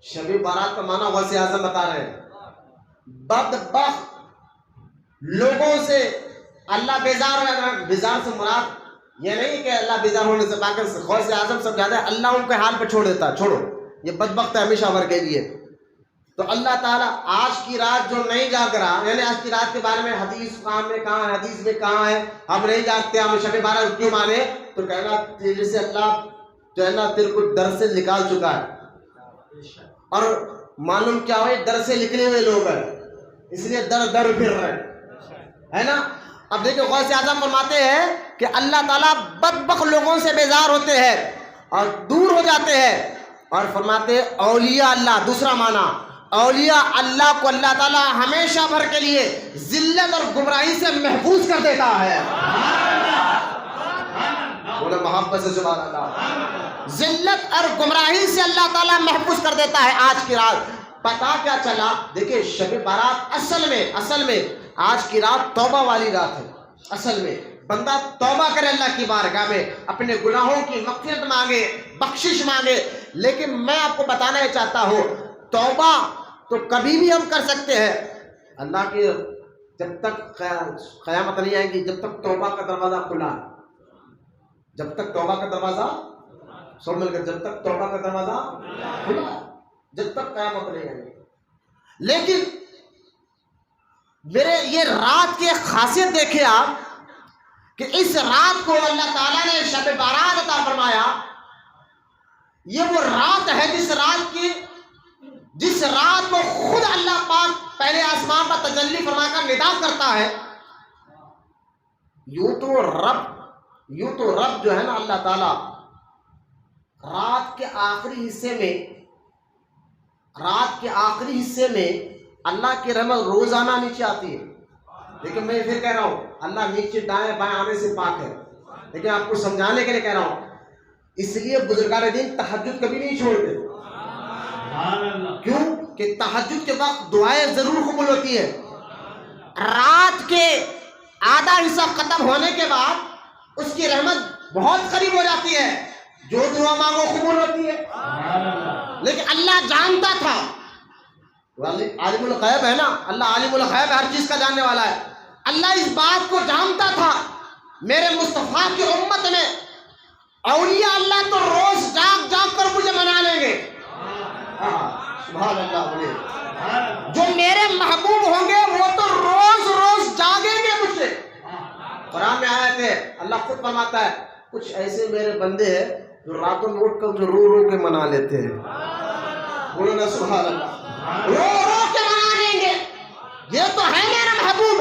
شب بارات کا معنی غوث اعظم بتا رہے ہیں، بدبخت لوگوں سے اللہ بیزار ہو جاتا ہے۔ بیزار سے مراد یہ نہیں کہ اللہ بیزار ہونے سے پاک، غوث اعظم سمجھاتا ہے اللہ ان کے حال پہ چھوڑ دیتا ہے، چھوڑو یہ بدبخت ہے ہمیشہ بھر کے لیے۔ تو اللہ تعالیٰ آج کی رات جو نہیں جاگ رہا، یعنی آج کی رات کے بارے میں حدیث میں کہاں ہے، حدیث میں کہاں ہے، ہم نہیں جاگتے، ہم شب بارات کیوں مانے؟ تو کہنا تیرے سے اللہ جو ہے نا تیرے کو در سے نکال چکا ہے، اور معلوم کیا ہوئے در سے نکلے ہوئے لوگ ہیں، اس لیے در پھر رہے ہے نا۔ اب دیکھیں غوث اعظم فرماتے ہیں کہ اللہ تعالیٰ بدبخت لوگوں سے بیزار ہوتے ہیں اور دور ہو جاتے ہیں، اور فرماتے ہیں اولیاء اللہ، دوسرا معنی اولیاء اللہ کو اللہ تعالیٰ ہمیشہ بھر کے لیے ذلت اور گمراہی سے محفوظ کر دیتا ہے۔ بولے محبت سے سبحان اللہ۔ ذلت اور گمراہی سے اللہ تعالیٰ محفوظ کر دیتا ہے۔ آج کی رات پتا کیا چلا؟ دیکھیں شب بارات اصل میں آج کی رات توبہ والی رات ہے۔ اصل میں بندہ توبہ کرے اللہ کی بارگاہ میں، اپنے گناہوں کی مغفرت مانگے، بخشش مانگے۔ لیکن میں آپ کو بتانا یہ چاہتا ہوں توبہ تو کبھی بھی ہم کر سکتے ہیں، اللہ کی جب تک قیامت نہیں آئے گی، جب تک توبہ کا دروازہ کھلا ہے، جب تک توبہ کا دروازہ، سب مل کر، جب تک توبہ کا دروازہ کھلا ہے، جب تک قیامت نہیں آئے گی۔ لیکن میرے یہ رات کی خاصیت دیکھیں آپ کہ اس رات کو اللہ تعالیٰ نے شب بارات عطا فرمایا۔ یہ وہ رات ہے جس رات کو خود اللہ پاک پہلے آسمان پر تجلی فرما کر ندا کرتا ہے۔ یوں تو رب جو ہے نا اللہ تعالیٰ رات کے آخری حصے میں اللہ کی رحمت روزانہ نیچے آتی ہے۔ لیکن میں پھر کہہ رہا ہوں اللہ نیچے دائیں بائیں آنے سے پاک ہے، لیکن آپ کو سمجھانے کے لیے کہہ رہا ہوں، اس لیے بزرگان دین تہجد کبھی نہیں چھوڑتے۔ کیوں کہ تہجد کے وقت دعائیں ضرور قبول ہوتی ہے۔ رات کے آدھا حصہ ختم ہونے کے بعد اس کی رحمت بہت قریب ہو جاتی ہے، جو دعا مانگو قبول ہوتی ہے۔ لیکن اللہ جانتا تھا، عالم الغیب ہے نا، اللہ عالم الغیب ہے، ہر چیز کا جاننے والا ہے۔ اللہ اس بات کو جانتا تھا میرے مصطفیٰ کی امت میں اولیاء اللہ تو روز جاگ کر مجھے منا لیں گے، سبحان اللہ بولے، جو میرے محبوب ہوں گے وہ تو روز جاگیں گے مجھ سے۔ قرآن میں آیا ہے اللہ خود فرماتا ہے کچھ ایسے میرے بندے ہیں جو راتوں میں اٹھ کر رو کے منا لیتے ہیں، بولو نا سبحان اللہ، رو کے منا لیں گے، یہ تو ہے میرا محبوب۔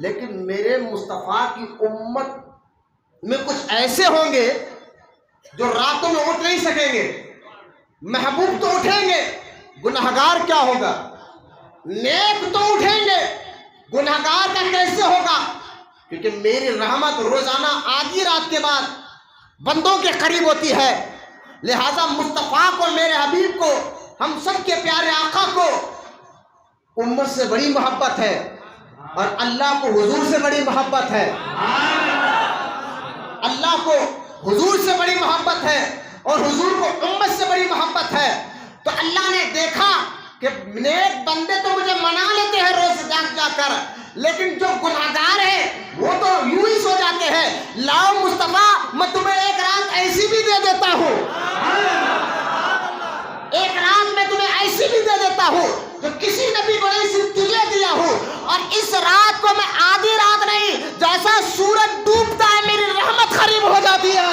لیکن میرے مصطفیٰ کی امت میں کچھ ایسے ہوں گے جو راتوں میں اٹھ نہیں سکیں گے۔ محبوب تو اٹھیں گے، گنہگار کیا ہوگا؟ نیک تو اٹھیں گے، گنہگار کا کیسے ہوگا؟ کیونکہ میری رحمت روزانہ آدھی رات کے بعد بندوں کے قریب ہوتی ہے۔ لہذا مصطفیٰ کو، میرے حبیب کو، ہم سب کے پیارے آقا کو امت سے بڑی محبت ہے، اور اللہ کو حضور سے بڑی محبت ہے۔ اللہ کو حضور سے بڑی محبت ہے اور حضور کو امت سے بڑی محبت ہے۔ تو اللہ نے دیکھا کہ نیک بندے تو مجھے منا لیتے ہیں روز جاگ جا کر، لیکن جو گناہگار ہیں وہ تو یوں ہی سو جاتے ہیں. لاؤ مصطفیٰ میں تمہیں ایک رات ایسی بھی دے دیتا ہوں، ایک رات میں تمہیں ایسی بھی دے دیتا ہوں جو کسی نبی کو نہیں، صرف تجھے دیا ہوں. اور اس رات کو میں آدھی رات نہیں، جیسا سورج ڈوبتا ہے میری رحمت قریب ہو جاتی ہے.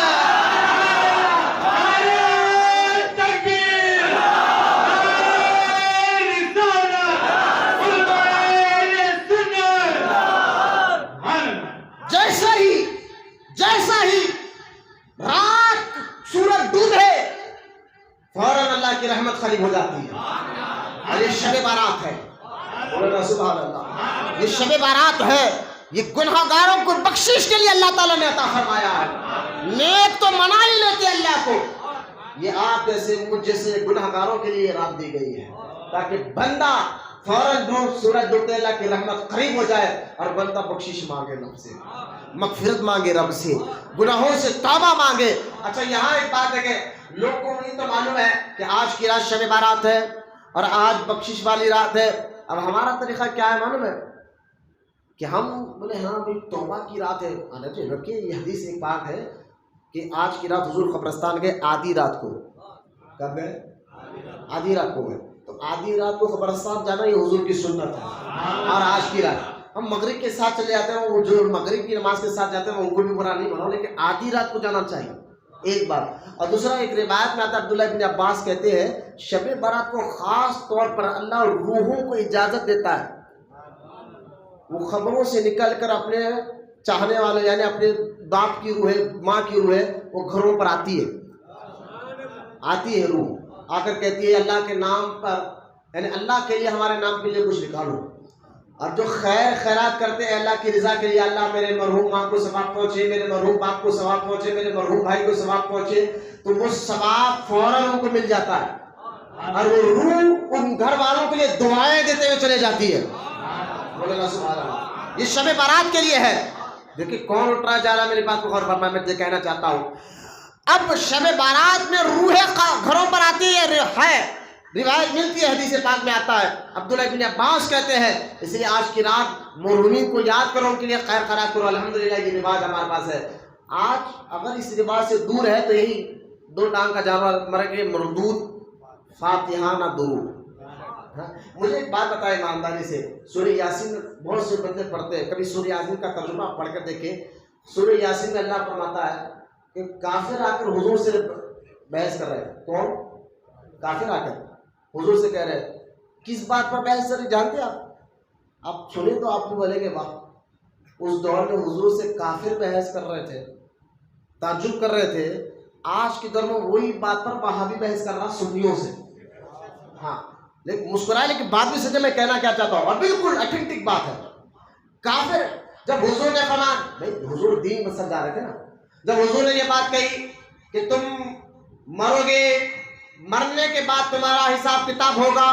جیسا ہی رات سورج ڈوبے فوراً اللہ کی رحمت قریب ہو جاتی ہے. اور یہ شب بارات ہے. سبحان اللہ، یہ شب بارات ہے. یہ گناہگاروں کو بخشش کے لیے اللہ تعالیٰ نے عطا فرمایا ہے. نیک تو منا ہی لیتے اللہ کو، یہ آپ جیسے مجھ جیسے گناہگاروں کے لیے رات دی گئی ہے تاکہ بندہ فوراً سورج ڈوبتے اللہ کی رحمت قریب ہو جائے اور بندہ بخشش مانگے رب سے، مغفرت مانگے رب سے، گناہوں سے توبہ مانگے. اچھا یہاں ایک بات ہے کہ لوگ کو یہ تو معلوم ہے کہ آج کی رات شب بارات ہے اور آج بخشش والی رات ہے. اب ہمارا طریقہ کیا ہے معلوم ہے کہ ہم بولے ہاں بھائی توبہ کی رات ہے. رکھیے یہ حدیث ایک بات ہے کہ آج کی رات حضور قبرستان گئے آدھی رات کو. کب گئے؟ آدھی رات کو گئے. تو آدھی رات کو قبرستان جانا یہ حضور کی سنت ہے. اور آج کی رات ہم مغرب کے ساتھ چلے جاتے ہیں، وہ جو مغرب کی نماز کے ساتھ جاتے ہیں ان کو بھی برا نہیں مناؤ، لیکن آدھی رات کو جانا چاہیے. ایک بار. اور دوسرا ایک روایت میں آتا ہے عبداللہ بن عباس کہتے ہیں شب برات کو خاص طور پر اللہ روحوں کو اجازت دیتا ہے وہ خبروں سے نکل کر اپنے چاہنے والے یعنی اپنے باپ کی روح ہے، ماں کی روح ہے، وہ گھروں پر آتی ہے روح آ کر کہتی ہے اللہ کے نام پر، یعنی اللہ کے لیے ہمارے نام کے لیے کچھ نکالو. اور جو خیرات کرتے ہیں اللہ کی رضا کے لیے، اللہ میرے مرحوم ماں کو ثواب پہنچے، میرے مرحوم باپ کو ثواب پہنچے، میرے مرحوم بھائی کو ثواب پہنچے، تو وہ ثواب فوراً ان کو مل جاتا ہے اور وہ روح ان گھر والوں کے لیے دعائیں دیتے ہوئے چلے جاتی ہے. یہ شب بارات کے لیے ہے. دیکھیے کون اٹھ رہا جا رہا ہے، میری بات کو غور فرمائیں. میں یہ کہنا چاہتا ہوں اب شب بارات میں روح گھروں پر آتی ہے. روایت ملتی ہے، حدیث پاک میں آتا ہے. عبداللہ بن عباس کہتے ہیں اس لیے آج کی رات مرحومین کو یاد کرو، ان کے لیے خیر خیرات کرو. الحمدللہ یہ رواج ہمارے پاس ہے. آج اگر اس رواج سے دور ہے تو یہی دو ٹانگ کا جانور مر کے مردود فاتحہ نہ درود. مجھے ایک بات بتائے ایمانداری سے، سورہ یاسین بہت سے بندے پڑھتے ہیں، کبھی سورہ یاسین کا ترجمہ پڑھ کر دیکھیں. سورہ یاسین میں اللہ فرماتا ہے کہ کافر آ کر حضور سے بحث کر رہے ہیں. کون؟ کافر آ کر حضور سے کہہ رہے ہیں کس بات پر بحث کر رہے جانتے آپ سنیں تو آپ کو بولیں گے واہ. اس دور میں حضور سے کافر بحث کر رہے تھے، تعجب کر رہے تھے. آج کے دور میں وہی بات پر وہابی بحث کر رہا سنیوں سے. ہاں لیکن مسکرائے، لیکن بات بھی سچے میں کہنا کیا چاہتا ہوں اور بالکل اتھینٹک بات ہے. کافر جب حضور نے فرمایا، بھائی حضور دین میں سمجھا رہے تھے نا، جب حضور نے یہ بات کہی کہ تم مرو گے، مرنے کے بعد تمہارا حساب کتاب ہوگا،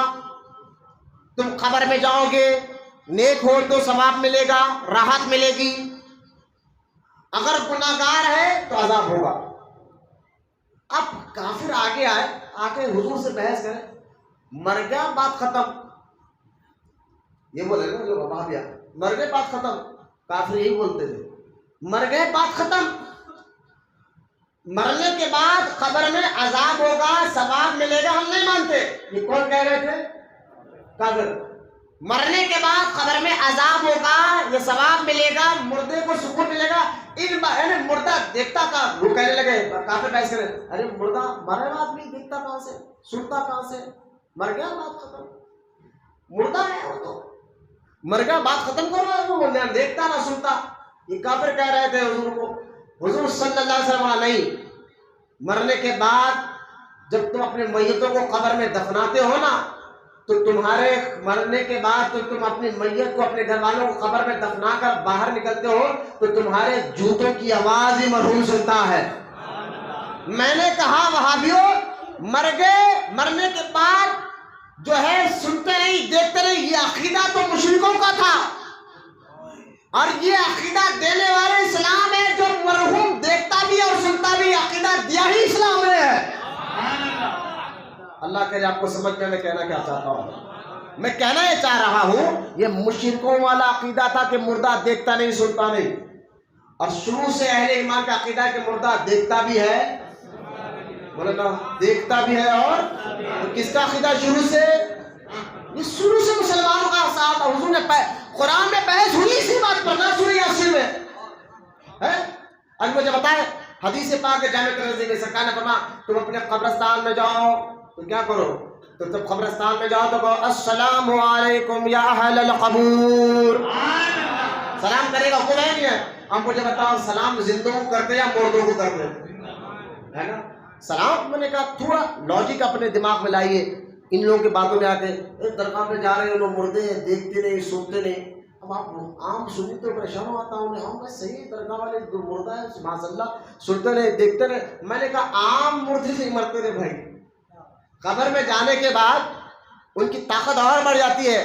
تم قبر میں جاؤ گے، نیک ہو تو ثواب ملے گا، راحت ملے گی، اگر گناہگار ہے تو عذاب ہوگا. اب کافر آگے آئے، آ کے حضور سے بحث کرے، مر گیا بات ختم. یہ بولے نا جو وہابیا، مر گئے بات ختم. کافر یہی بولتے تھے مر گئے بات ختم، مرنے کے بعد قبر میں عذاب ہوگا، ثواب ملے گا، ہم نہیں مانتے. یہ کون کہہ رہے تھے؟ کافر. مرنے کے بعد قبر میں عذاب ہوگا، یہ ثواب ملے گا، مردے کو سکون ملے گا. یعنی مردہ دیکھتا تھا، وہ کہنے لگے کافر بحث کرے، ارے مردہ مرے آدمی دیکھتا کہاں سے، سنتا کہاں سے، مر گیا بات ختم. مردہ ہے وہ تو مر گیا بات ختم کرو، وہ نہ دیکھتا نہ سنتا. یہ کافر کہہ رہے تھے حضور کو. حضور صلی اللہ علیہ وسلم نہیں، مرنے کے بعد جب تم اپنے میتوں کو قبر میں دفناتے ہو نا، تو تمہارے مرنے کے بعد تو تم اپنی میت کو اپنے گھر والوں کو قبر میں دفنا کر باہر نکلتے ہو تو تمہارے جوتوں کی آواز ہی مرحوم سنتا ہے. میں نے کہا وہابیوں مر گئے، مرنے کے بعد جو ہے سنتے نہیں دیکھتے نہیں، یہ عقیدہ تو مشرکوں کا تھا اور یہ عقیدہ دینے والے اسلام ہے جو مرحوم دیکھتا بھی اور سنتا بھی. عقیدہ دیا ہی اسلام نے ہے. اللہ کرے آپ کو سمجھ میں کہنا کیا چاہتا ہوں. میں کہنا یہ چاہ رہا ہوں یہ مشرکوں والا عقیدہ تھا کہ مردہ دیکھتا نہیں سنتا نہیں، اور شروع سے اہل ایمان کا عقیدہ ہے کہ مردہ دیکھتا بھی ہے، بولے نا دیکھتا بھی ہے. اور کس کا عقیدہ شروع سے؟ یہ شروع سے مسلمانوں کا ساتھ. حضور نے قرآن میں بحث ہوئی اسی بات پر نہ سورہ یاسین میں ہے. آج مجھے بتائے حدیث پاک کے جامع ترمذی میں سرکار نے فرمایا تم اپنے قبرستان میں جاؤ تو کیا کرو، تو جب قبرستان میں جاؤ تو کہو السلام علیکم یا اہل القبور. سلام کرے گا حکم ہے نہیں ہے؟ ہم مجھے بتاؤ سلام زندوں کو کرتے یا مردوں کو کرتے ہے نا؟ سلام میں نے کہا تھوڑا لاجک اپنے دماغ میں لائیے. ان لوگوں کی باتوں میں آتے درگاہ میں جا رہے ہیں لوگ مردے ہیں دیکھتے نہیں سنتے نہیں. اب آپ عام سنی تو پریشان ہوتا ہوں ہم بس صحیح درگاہ والے جو مردہ ہے ماشاء اللہ سنتے نہیں دیکھتے نہیں. میں نے کہا عام مردے سے مرتے رہے بھائی، قبر میں جانے کے بعد ان کی طاقت اور بڑھ جاتی ہے.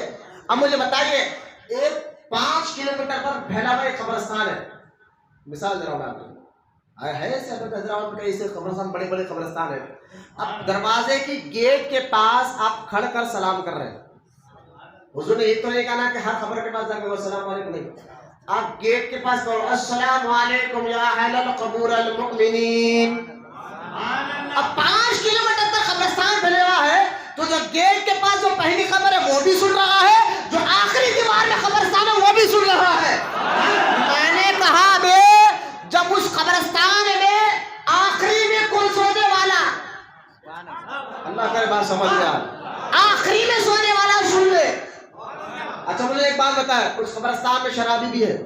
اب مجھے بتائیے ایک 5 کلومیٹر پر پھیلا ہوا ایک قبرستان ہے، مثال دے رہا ہوں میں آپ کو، ہے ایسے حیدرآباد میں ایسے قبرستان بڑے بڑے قبرستان ہیں. اب دروازے کی گیٹ کے پاس آپ کھڑ کر سلام کر رہے ہیں. حضور نے یہ تو نہیں کہا کہ ہر خبر کے پاس جا کے السلام علیکم نہیں، آپ گیٹ کے پاس کہو السلام علیکم یا اہل القبور المؤمنین. اب 5 کلومیٹر تک قبرستان پھیلا ہوا ہے تو جو گیٹ کے پاس جو پہلی خبر ہے وہ بھی سن رہا ہے، جو آخری دیوار میں قبرستان ہے وہ بھی سن رہا ہے. میں نے کہا بے جب اس قبرستان میں آخری میں کون سونے والا، اللہ کرے بات سمجھ گیا، آخری میں سونے والا سن لے. اچھا مجھے ایک بات بتایا، اس قبرستان میں شرابی بھی ہے،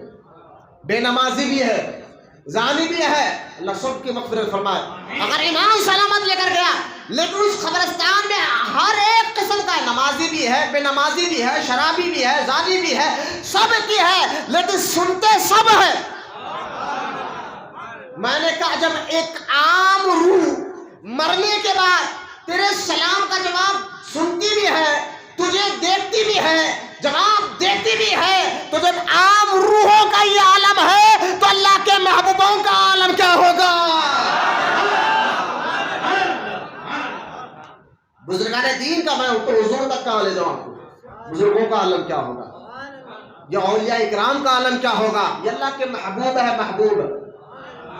بے نمازی بھی ہے، زانی بھی ہے، اللہ سب کی مغفرت فرمائے. اگر ایمان سلامت لے کر گیا لیکن اس قبرستان میں ہر ایک قسم کا نمازی بھی ہے، بے نمازی بھی ہے، شرابی بھی ہے، زانی بھی ہے، سب کی ہے لیکن سنتے سب ہے. میں نے کہا جب ایک عام روح مرنے کے بعد تیرے سلام کا جواب سنتی بھی ہے، تجھے دیکھتی بھی ہے، جواب دیتی بھی ہے، تو جب عام روحوں کا یہ عالم ہے تو اللہ کے محبوبوں کا عالم کیا ہوگا؟ بزرگان دین کا میں تو حضور تک کا لے جاؤں آپ کو، بزرگوں کا عالم کیا ہوگا، یہ اولیاء اکرام کا عالم کیا ہوگا. یہ اللہ کے محبوب ہے، محبوب.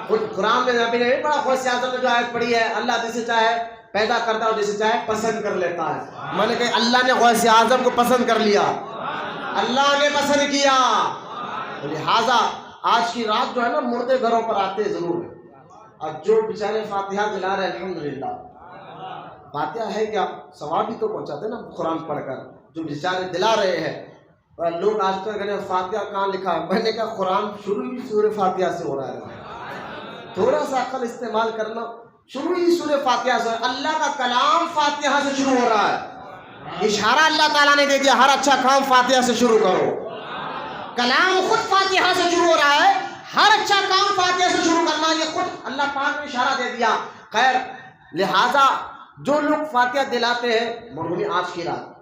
خود قرآن میں نبی نے بڑا غوث اعظم نے جو آیت پڑھی ہے اللہ جسے چاہے پیدا کرتا ہے اور جسے چاہے پسند کر لیتا ہے. میں نے کہا اللہ نے غوث اعظم کو پسند کر لیا، اللہ نے پسند کیا. لہٰذا آج کی رات جو ہے نا مردے گھروں پر آتے ضرور ہے، اور جو بیچارے فاتحہ دلا رہے الحمدللہ، فاتحہ ہے کیا ثواب بھی تو پہنچاتے نا قرآن پڑھ کر، جو بیچارے دلا رہے ہیں. اور لوگ آج تک کہتے ہیں فاتحہ کہاں لکھا ہے، میں نے کہا قرآن شروع ہی سورہ فاتحہ سے ہو رہا ہے. تھوڑا سا عقل استعمال کرنا، شروع ہی سورہ فاتحہ سے، اللہ کا کلام فاتحہ سے شروع ہو رہا ہے. اشارہ اللہ تعالیٰ نے دے دیا ہر اچھا کام فاتحہ سے شروع کرو. کلام خود فاتحہ سے شروع ہو رہا ہے، ہر اچھا کام فاتحہ سے شروع کرنا یہ خود اللہ پاک نے اشارہ دے دیا. خیر لہٰذا جو لوگ فاتحہ دلاتے ہیں مرحوم آج کی رات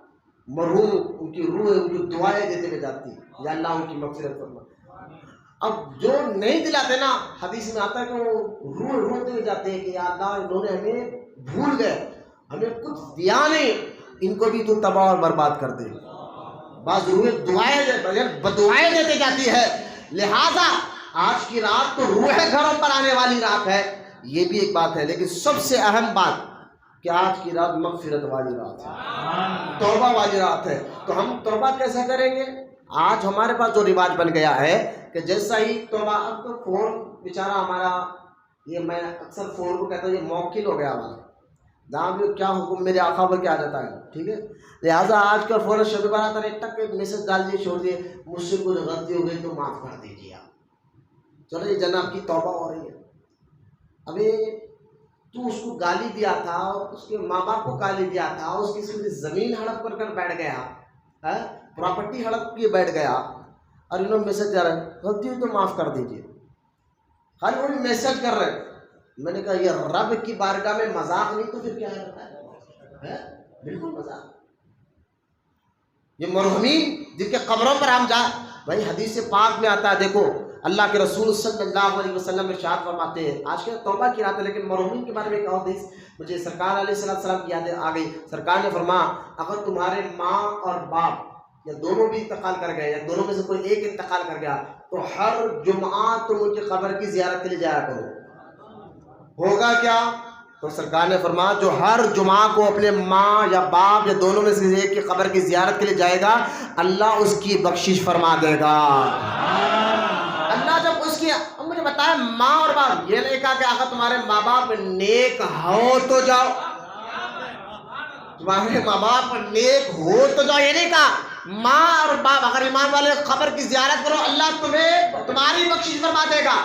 مرحوم ان کی روح ان کی دعائیں دیتے ہوئے جاتی ہے یا اللہ ان کی مغفرت فرما. اب جو نہیں دلاتے نا حدیث میں آتا ہے کہ وہ روتے ہوئے جاتے ہیں کہ یا اللہ انہوں نے ہمیں بھول گئے، ہمیں کچھ دیا نہیں، ان کو بھی تو تباہ اور برباد کر دے. بعض روح دعائیں بدعائیں دیتے جاتی ہے. لہٰذا آج کی رات تو روح گھروں پر آنے والی رات ہے، یہ بھی ایک بات ہے، لیکن سب سے اہم بات کہ آج کی رات مغفرت والی رات ہے، توبہ والی رات ہے. تو ہم توبہ کیسے کریں گے؟ آج ہمارے پاس جو رواج بن گیا ہے کہ جیسا ہی توبہ، اب تو فون بیچارہ ہمارا، یہ میں اکثر فون کو کہتا ہوں یہ موکل ہو گیا ہمارا، جہاں بھی کیا حکم میرے آقا پر کیا جاتا ہے، ٹھیک ہے. لہٰذا آج کل فون شب بارات آتا ہے ٹک ایک میسج ڈال دیے چھوڑ دیے مجھ سے کوئی غلطی ہو گئی تو معاف کر دیجیے آپ، چلو یہ جناب کی توبہ ہو رہی ہے. ابھی تو اس کو گالی دیا تھا، اس کے ماں باپ کو گالی دیا تھا، اس کی زمین ہڑپ کر بیٹھ گیا، پراپرٹی ہڑپ کے بیٹھ گیا، اور انہوں میسج جا رہا ہے غلطی ہوئی تو معاف کر دیجیے. خالی وہ میسج کر رہے ہیں. میں نے کہا یہ رب کی بارگاہ میں مذاق نہیں تو پھر کیا ہے؟ بالکل مذاق. یہ مرحومین جن کے قبروں پر ہم جا، بھائی حدیث پاک میں آتا ہے، دیکھو اللہ کے رسول صلی اللہ علیہ وسلم ارشاد فرماتے ہیں، آج کے توبہ کی رات ہے لیکن مرحومین کے بارے میں ایک اور حدیث مجھے سرکار علیہ السلام کی یاد آ گئی. سرکار نے فرمایا اگر تمہارے ماں اور باپ یا دونوں بھی انتقال کر گئے یا دونوں میں سے کوئی ایک انتقال کر گیا تو ہر جمعہ تم ان کی قبر کی زیارت کے لیے جایا کرو. ہوگا کیا؟ تو سرکار نے فرمایا جو ہر جمعہ کو اپنے ماں یا باپ یا دونوں میں سے ایک کی قبر کی زیارت کے لیے جائے گا اللہ اس کی بخشش فرما دے گا. اللہ جب اس کی مجھے بتایا ماں اور باپ، یہ نہیں کہا کہ اگر تمہارے ماں باپ نیک ہو تو جاؤ، تمہارے ماں باپ نیک ہو تو جاؤ، یہ نہیں کہا ماں اور باپ اگر ایمان والے قبر کی زیارت کرو اللہ تمہاری بخشش فرما دے گا.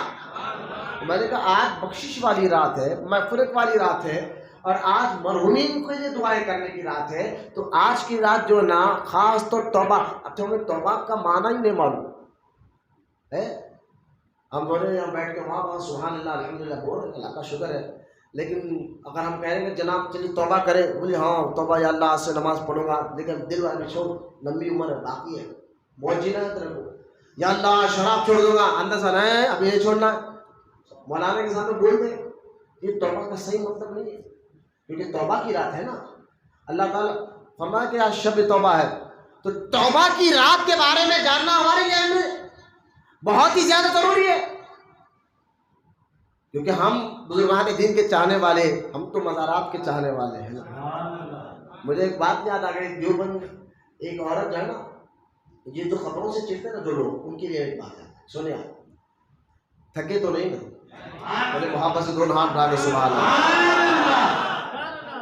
میں نے کہا آج بخشش والی رات ہے، مغفرت والی رات ہے اور آج مرحومین کو یہ دعائیں کرنے کی رات ہے، تو آج کی رات جو نا خاص طور توبہ. اب تو ہمیں توبہ کا معنی ہی نہیں معلوم ہے. ہم بول رہے ہیں یہاں بیٹھ کے وہاں سبحان اللہ الحمدللہ بول رہے ہیں اللہ کا شکر ہے، لیکن اگر ہم کہیں گے جناب چلیے توبہ کرے، بولے ہاں توبہ یا اللہ آج سے نماز پڑھوں گا، لیکن دل والے چھوڑ لمبی عمر ہے باقی ہے بہت جینا ہے تیرے کو، یا اللہ شراب چھوڑ دوں گا اندر سے نہیں ابھی نہیں چھوڑنا. مولانا کے سامنے بول دیں یہ توبہ کا صحیح مطلب نہیں ہے، کیونکہ توبہ کی رات ہے نا. اللہ تعالیٰ فرمایا کہ آج شب توبہ ہے، تو توبہ کی رات کے بارے میں جاننا ہمارے لیے میں بہت ہی زیادہ ضروری ہے، کیونکہ ہم بزرگان دین کے چاہنے والے، ہم تو مزارات کے چاہنے والے ہیں نا. مجھے ایک بات یاد آ گئی، دیوبند ایک عورت جو ہے نا، یہ جو خبروں سے چڑھتے ہیں نا جو لوگ، ان کے لیے ایک بات ہے سنیں آپ، تھکے تو نہیں نا؟ بولے محبت سے دونوں ہاتھ ڈالے سبحان اللہ.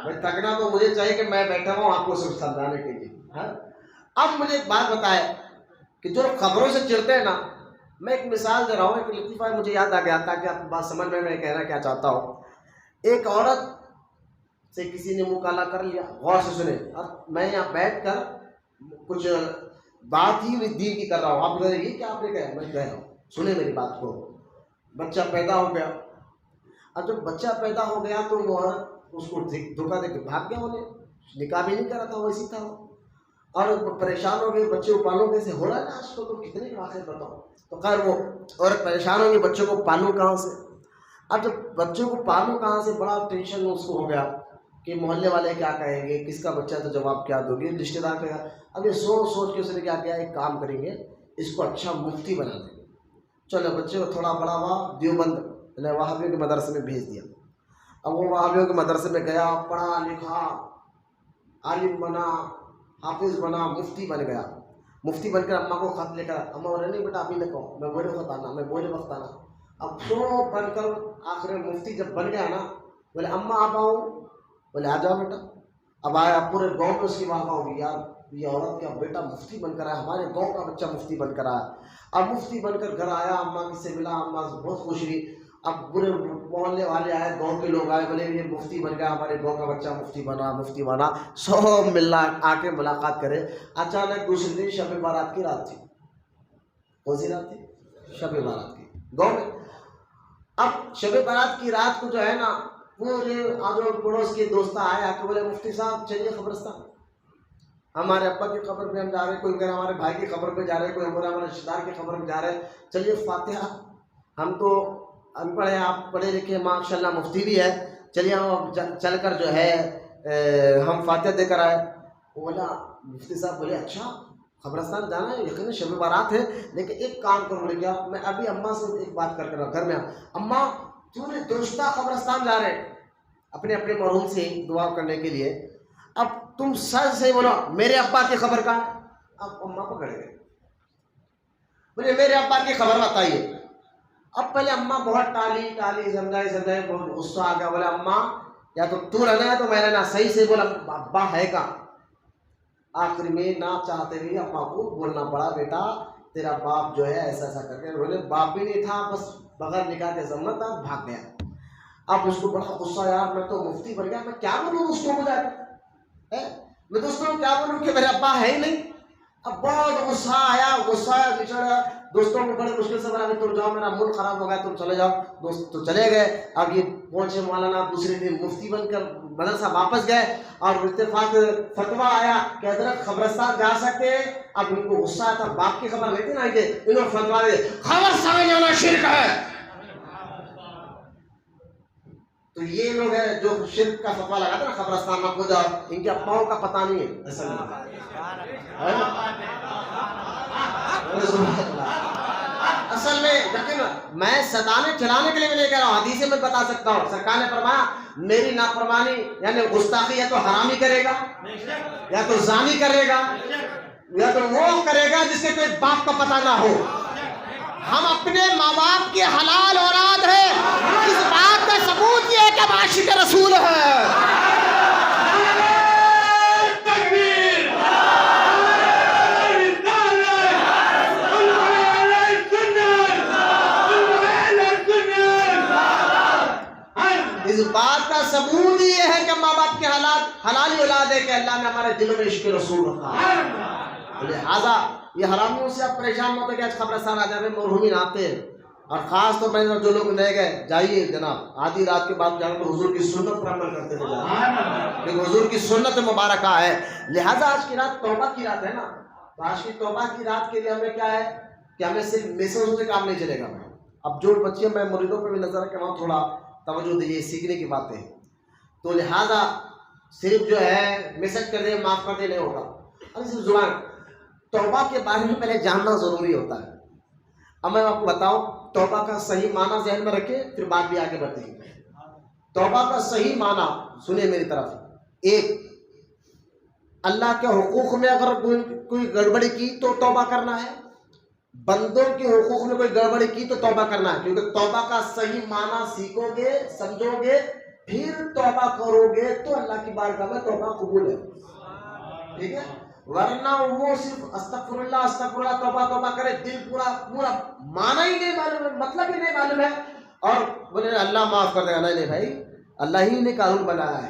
بھائی تھکنا تو مجھے چاہیے کہ میں بیٹھا ہوں آپ کو صرف سمجھانے کے لیے. اب مجھے ایک بات بتائے کہ جو خبروں سے چڑھتے ہیں نا، میں ایک مثال دے رہا ہوں، ایک لطیفہ مجھے یاد آ گیا تاکہ آپ بات سمجھ میں کہنا کیا چاہتا ہوں. ایک عورت سے کسی نے منہ کالا کر لیا، غور سے سنیں، اب میں یہاں بیٹھ کر کچھ بات ہی دین کی کر رہا ہوں، آپ یہ کیا آپ نے کہا، میں کہہ رہا ہوں سنیں میری بات کو. بچہ پیدا ہو گیا، اب جب بچہ پیدا ہو گیا تو وہ عورت اس کو دھوکہ دے کے بھاگ گیا، انہیں نکاح بھی نہیں کرا تھا، ویسی تھا اور پریشان ہو گئے. بچے کو پالو کیسے، ہو رہا ہے نا آج کل تو کتنے واقعے بتاؤ. تو خیر وہ عورت پریشان ہوگی بچوں کو پالوں کہاں سے. اب جب بچوں کو پالوں کہاں سے، بڑا ٹینشن اس کو ہو گیا کہ محلے والے کیا کہیں گے، کس کا بچہ تو جواب کیا دو گے، رشتے دار کیا. اب یہ سوچ کے اس نے کیا کیا، ایک کام کریں گے اس کو اچھا مفتی بنا دیں گے. چلو بچے کو تھوڑا بڑا ہوا، دیوبند وہابیوں کے مدرسے میں بھیج دیا. اب وہ وہابیوں کے مدرسے میں گیا، پڑھا لکھا، عالم بنا، حافظ بنا، مفتی بن گیا. مفتی بن کر اماں کو خط لے کر، اماں بولے نہیں بیٹا ابھی نہ کہو، میں بولے وقت آنا، میں بولے وقت آنا. اب سو بن کر آخر مفتی جب بن گیا نا، بولے اماں آپ آؤ، بولے آ جاؤ بیٹا. اب آیا، پورے گاؤں میں اس کی واہ واہ ہوگی، یار یہ عورت کا بیٹا مفتی بن کر آیا، ہمارے گاؤں کا بچہ مفتی بن کر آیا. اب مفتی بن کر گھر آیا، اماں سے ملا، اماں بہت خوش ہوئی. اب پورے محلے والے آئے، گاؤں کے لوگ آئے، بولے یہ مفتی بن گیا، ہمارے گاؤں کا بچہ مفتی بنا، مفتی بنا. سب ملنا آ کے ملاقات کرے. اچانک دوسرے دن شب بارات کی رات تھی. کون سی رات تھی؟ شب بارات کی گاؤں میں. اب شب بارات کی رات کو جو ہے نا، پورے آجو پڑوس کے دوست آئے، آ کے بولے مفتی صاحب چلیے قبرستان، ہمارے ابا کی قبر پہ ہم جا رہے ہیں، کوئی کہہ رہا ہمارے بھائی کی قبر پہ جا رہے ہیں، کوئی ہمارے رشتے دار کی قبر پہ جا رہے ہیں، چلیے فاتحہ. ہم تو ان پڑھ ہیں، آپ پڑھے لکھے ماشاء اللہ مفتی بھی ہے، چلیے ہم چل کر جو ہے ہم فاتحہ دے کر آئے. وہ بولا مفتی صاحب بولے اچھا قبرستان جانا ہے، یقیناً شب بارات ہے، لیکن ایک کام کرو. بولے کیا؟ میں ابھی اماں سے ایک بات کر کر گھر میں اماں پورے دوستہ قبرستان جا رہے ہیں اپنے اپنے مرحوم سے دعا کرنے کے لیے. اب تم سچ سے بولو میرے ابا کی خبر کا. اب اماں پکڑ گئے، بولے میرے ابا کی خبر بتائیے. اب پہلے اماں بہت ٹالی سمجھائی، بہت غصہ آ گیا. بولا اماں یا تو رہنا ہے تو میں رہنا، صحیح سے بولا ابا ہے کا. آخر میں نہ چاہتے بھی اماں کو بولنا پڑا بیٹا تیرا باپ جو ہے ایسا ایسا کر کے. بولے باپ بھی نہیں تھا، بس بغیر نکاح کے ضمن تھا، بھاگ گیا. اب اس کو بڑا غصہ، یار میں تو مفتی بن گیا، میں کیا بولوں اس کو، میں دوستوں کو کیا بولوں کہ میرے ابا ہے ہی نہیں. اب بہت غصہ آیا، بچڑا دوستوں کو بڑے مشکل سے بولا کہ تم جاؤ میرا موڈ خراب ہو گیا، تم چلے جاؤ. دوست تو چلے گئے. اب یہ پہنچے مولانا دوسرے دن مفتی بن کر مدرسہ واپس گئے اور اتفاق فتویٰ آیا کہ حضرت قبرستان جا سکتے ہیں. اب ان کو غصہ آتا، باپ کی خبر لیتے نا کہ انہوں نے فتویٰ دے قبرستان جانا شرک ہے. تو یہ لوگ ہیں جو شرک کا فتویٰ لگاتے ہیں نا قبرستان میں کھو جاؤ، ان کے اباؤں کا پتہ نہیں ہے اصل میں. لیکن میں ستانے چلانے کے لیے نہیں کہہ رہا ہوں، حدیث میں بتا سکتا ہوں. سرکار نے فرمایا میری نافرمانی یعنی گستاخی یا تو حرامی کرے گا، یا تو زانی کرے گا، یا تو وہ کرے گا جس سے کوئی باپ کا پتہ نہ ہو. ہم اپنے ماں باپ کے حلال اولاد ہیں، اس بات کا ثبوت یہ ہے کہ ہم عاشق رسول ہیں. اس بات کا ثبوت یہ ہے کہ ماں باپ کے حلالی اولاد ہے کہ اللہ نے ہمارے دلوں میں عشق رسول رکھا ہے. لہٰذا یہ حرامیوں سے آپ پریشان مت ہو کہ آج قبرستان آ جائے، مرحومین آتے ہیں. اور خاص طور پر جو لوگ لے گئے جائیے جناب، آدھی رات کے بعد جانا تو حضور کی سنت پر عمل کرتے ہیں، کیونکہ حضور کی سنت مبارکہ ہے. لہٰذا آج کی رات توبہ کی رات ہے نا، تو آج کی توبہ کی رات کے لیے ہمیں کیا ہے کہ ہمیں صرف میسج سے کام نہیں چلے گا. اب جو بچے میں مریدوں پہ بھی نظر رکھ رہا ہوں، تھوڑا توجہ دیجیے، سیکھنے کی باتیں ہیں. تو لہٰذا صرف جو ہے میسج کر دے معاف کر دے نہیں ہوگا. اب صرف زبان توبہ کے بارے میں پہلے جاننا ضروری ہوتا ہے. اب میں آپ کو بتاؤں توبہ کا صحیح معنی ذہن میں رکھے، پھر بات بھی آگے بڑھتے ہیں. توبہ کا صحیح معنی سنیں میری طرف. ایک، اللہ کے حقوق میں اگر کوئی گڑبڑی کی تو توبہ کرنا ہے، بندوں کے حقوق میں کوئی گڑبڑی کی تو توبہ کرنا ہے. کیونکہ توبہ کا صحیح معنی سیکھو گے، سمجھو گے، پھر توبہ کرو گے تو اللہ کی بارگاہ میں توبہ قبول ہے. ٹھیک ہے؟ ورنہ وہ صرف استغفر اللہ توبہ کرے، دل پورا معنی ہی نہیں معلوم ہے، مطلب ہی نہیں معلوم ہے، اور بولے اللہ معاف کر دے گا. نہیں بھائی، اللہ ہی نے قانون بنایا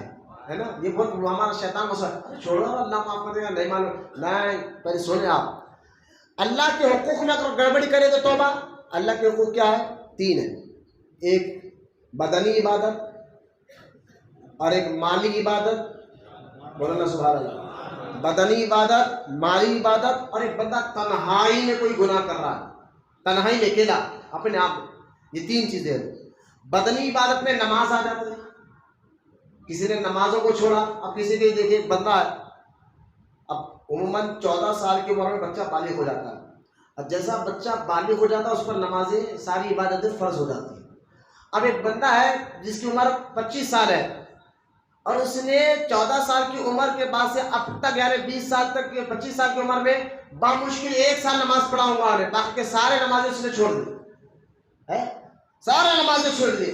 ہے نا. یہ بہت ہمارا شیطان مسئلہ، چھوڑو اللہ معاف کر دے گا، نہیں معلوم. نہیں، پہلے سونے آپ. اللہ کے حقوق میں اگر گڑبڑی کرے تو توبہ. اللہ کے حقوق کیا ہے؟ 3 ہیں. ایک بدنی عبادت، اور ایک مالی عبادت. بولنا سبحان اللہ. بدنی عبادت، مالی عبادت، اور ایک بندہ تنہائی میں کوئی گناہ کر رہا ہے، تنہائی میں اکیلا اپنے آپ. یہ 3 چیزیں ہیں. بدنی عبادت میں نماز آ جاتی ہے. کسی نے نمازوں کو چھوڑا. اب کسی کے دیکھیے بندہ ہے، اب عموماً 14 سال کی عمر میں بچہ بالغ ہو جاتا ہے. اب جیسا بچہ بالغ ہو جاتا ہے اس پر نمازیں ساری عبادتیں فرض ہو جاتی ہیں. اب ایک بندہ ہے جس کی عمر 25 سال ہے، اور اس نے 14 سال کی عمر کے بعد سے اب تک یعنی 20 سال تک 25 سال کی عمر میں بامشکل 1 سال نماز پڑھا ہوا ہے، باقی کے سارے نمازیں اس نے چھوڑ دی، سارے نمازیں چھوڑ دی.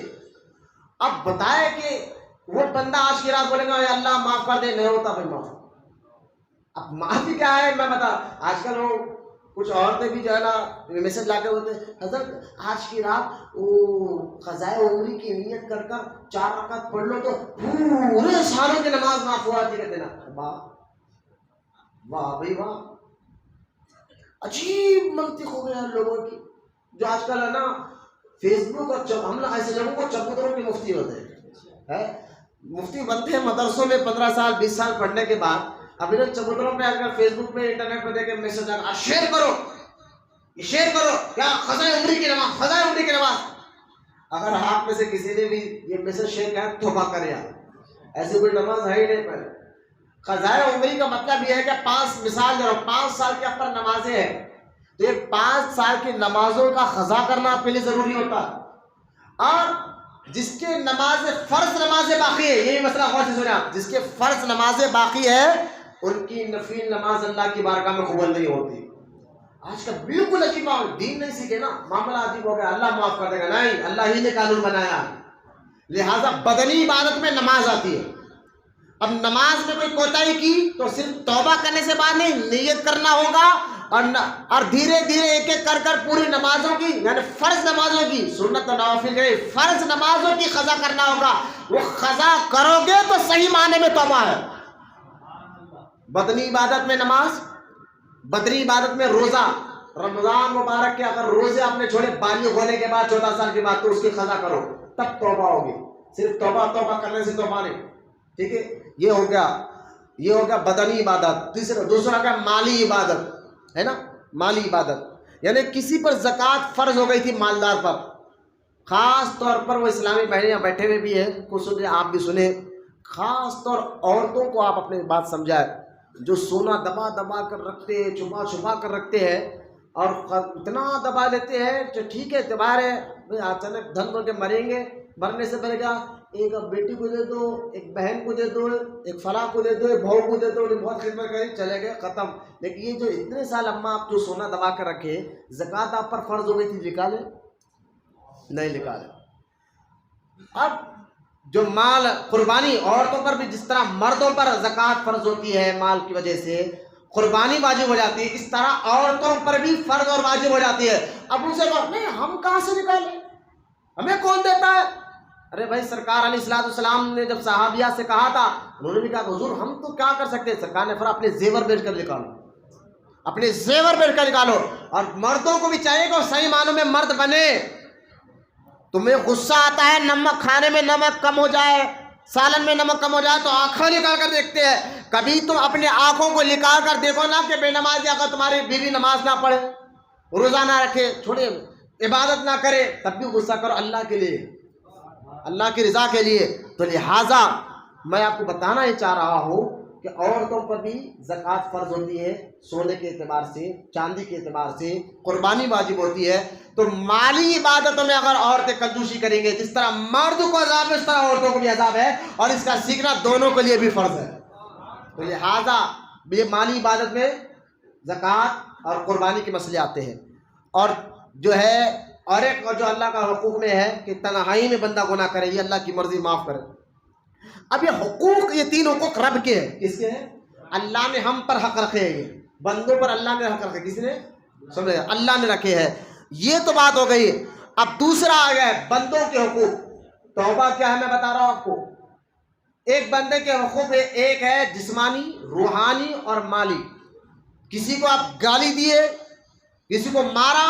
اب بتائے کہ وہ بندہ آج کی رات بولے گا اللہ معاف کر دے، نہیں ہوتا بھائی معاف. اب معافی کیا ہے میں بتا. آج کل وہ کچھ عورتیں بھی جو ہے نا میسج لا کے ہوتے ہیں حضرت آج کی رات وہ قضائے عمری کی نیت کر 4 رکعت پڑھ لو تو پورے سالوں کی نماز معاف ہوا جی کہتے نا. واہ واہ بھائی واہ، عجیب منطق ہو گیا لوگوں کی. جو آج کل ہے نا فیس بک اور ہم لوگ ایسے لوگوں کو چبوتروں کے مفتی ہوتے ہیں، مفتی بنتے ہیں مدرسوں میں 15 سال 20 سال پڑھنے کے بعد. ابھی تو چبوتروں پہ اگر فیس بک پہ انٹرنیٹ پہ دیکھ کے میسج آ شیئر کرو کیا قضائے عمری کی نماز، قضائے عمری کی نماز. اگر آپ میں سے کسی نے بھی یہ میسج شیئر کیا توبہ کرے. ایسی کوئی نماز ہے ہی نہیں. پہلے قضائے عمری کا مطلب یہ ہے کہ 5 مثال دے رہا ہوں 5 سال کے اوپر نمازیں ہیں تو یہ 5 سال کی نمازوں کا قضا کرنا آپ کے لیے ضروری ہوتا ہے. اور جس کے نماز فرض نمازیں باقی ہے، یہی مسئلہ غور سے سنیں آپ، جس کے فرض نمازیں باقی ہے ان کی نفل نماز اللہ کی بارگاہ میں قبول نہیں ہوتی. آج کا بالکل عجیب دین نہیں سیکھے نا، معاملہ عجیب ہو گیا. اللہ معاف کر دے گا، نہیں، اللہ ہی نے قانون بنایا. لہذا بدنی عبادت میں نماز آتی ہے. اب نماز میں کوئی کوتاہی کی تو صرف توبہ کرنے سے بعد نہیں، نیت کرنا ہوگا اور دھیرے دھیرے ایک ایک کر پوری نمازوں کی یعنی فرض نمازوں کی، سنت و نوافل گئے، فرض نمازوں کی قضا کرنا ہوگا. وہ قضا کرو گے تو صحیح معنی میں توبہ ہے. بدنی عبادت میں نماز، بدنی عبادت میں روزہ. رمضان مبارک کے اگر روزے آپ نے چھوڑے بالغ ہونے کے بعد 14 سال کے بعد تو اس کی قضا کرو، تب توبہ ہوگی. صرف توبہ کرنے سے توبہ نہیں. ٹھیک ہے، یہ ہو گیا بدنی عبادت. دوسرا کیا؟ مالی عبادت ہے نا، مالی عبادت. یعنی کسی پر زکوٰۃ فرض ہو گئی تھی مالدار پر، خاص طور پر وہ اسلامی بہنیں یہاں بیٹھے ہوئے بھی ہیں، کچھ سنیں آپ بھی سنیں، خاص طور عورتوں کو آپ اپنی بات سمجھائیں، جو سونا دبا دبا کر رکھتے ہیں، چھپا چھپا کر رکھتے ہیں، اور اتنا دبا لیتے ہیں کہ ٹھیک ہے اعتبار ہے اچانک دھن ہو کے مریں گے، مرنے سے پہلے کیا ایک بیٹی کو دے دو، ایک بہن کو دے دو، ایک فلاں کو دے دو، ایک بہو کو دے دو، بہت خدمت کری چلے گئے ختم. لیکن یہ جو اتنے سال اماں آپ جو سونا دبا کر رکھے، زکوٰۃ آپ پر فرض ہو گئی تھی، نکالے نہیں نکالے. اب جو مال قربانی عورتوں پر بھی جس طرح مردوں پر زکوٰۃ فرض ہوتی ہے مال کی وجہ سے، قربانی واجب ہو جاتی ہے، اس طرح عورتوں پر بھی فرض اور واجب ہو جاتی ہے. اب ان سے کہو نہیں ہم کہاں سے نکالیں، ہمیں کون دیتا ہے؟ ارے بھائی سرکار علیہ السلام نے جب صحابیہ سے کہا تھا، انہوں نے بھی کہا حضور ہم تو کیا کر سکتے ہیں؟ سرکار نے فرمایا اپنے زیور بیچ کر نکالو، اپنے زیور بیچ کر نکالو. اور مردوں کو بھی چاہیے کہ وہ صحیح معنوں میں مرد بنے. تمہیں غصہ آتا ہے نمک کھانے میں نمک کم ہو جائے، سالن میں نمک کم ہو جائے تو آنکھیں نکال کر دیکھتے ہیں. کبھی تم اپنے آنکھوں کو نکال کر دیکھو نا کہ بے نمازی اگر تمہاری بیوی نماز نہ پڑھے، روزہ نہ رکھے، چھوڑے عبادت نہ کرے، تب بھی غصہ کرو اللہ کے لیے، اللہ کی رضا کے لیے. تو لہٰذا میں آپ کو بتانا یہ چاہ رہا ہوں کہ عورتوں پر بھی زکوٰۃ فرض ہوتی ہے، سونے کے اعتبار سے، چاندی کے اعتبار سے، قربانی واجب ہوتی ہے. تو مالی عبادتوں میں اگر عورتیں کنجوسی کریں گے، جس طرح مرد کو عذاب ہے اس طرح عورتوں کو بھی عذاب ہے، اور اس کا سیکھنا دونوں کے لیے بھی فرض ہے. تو لہٰذا یہ مالی عبادت میں زکوٰۃ اور قربانی کے مسئلے آتے ہیں. اور جو ہے اور ایک جو اللہ کا حقوق میں ہے کہ تنہائی میں بندہ گناہ کرے، یہ اللہ کی مرضی معاف کرے. اب یہ حقوق، یہ تین حقوق رب کے ہیں. کس کے ہیں؟ اللہ نے ہم پر حق رکھے ہیں، یہ بندوں پر اللہ نے حق رکھے. کس نے؟ سمجھے؟ اللہ نے رکھے ہیں. یہ تو بات ہو گئی. اب دوسرا آ گیا ہے بندوں کے حقوق. توبہ کیا ہے میں بتا رہا ہوں آپ کو. ایک بندے کے حقوق ایک ہے جسمانی، روحانی اور مالی. کسی کو آپ گالی دیے، کسی کو مارا،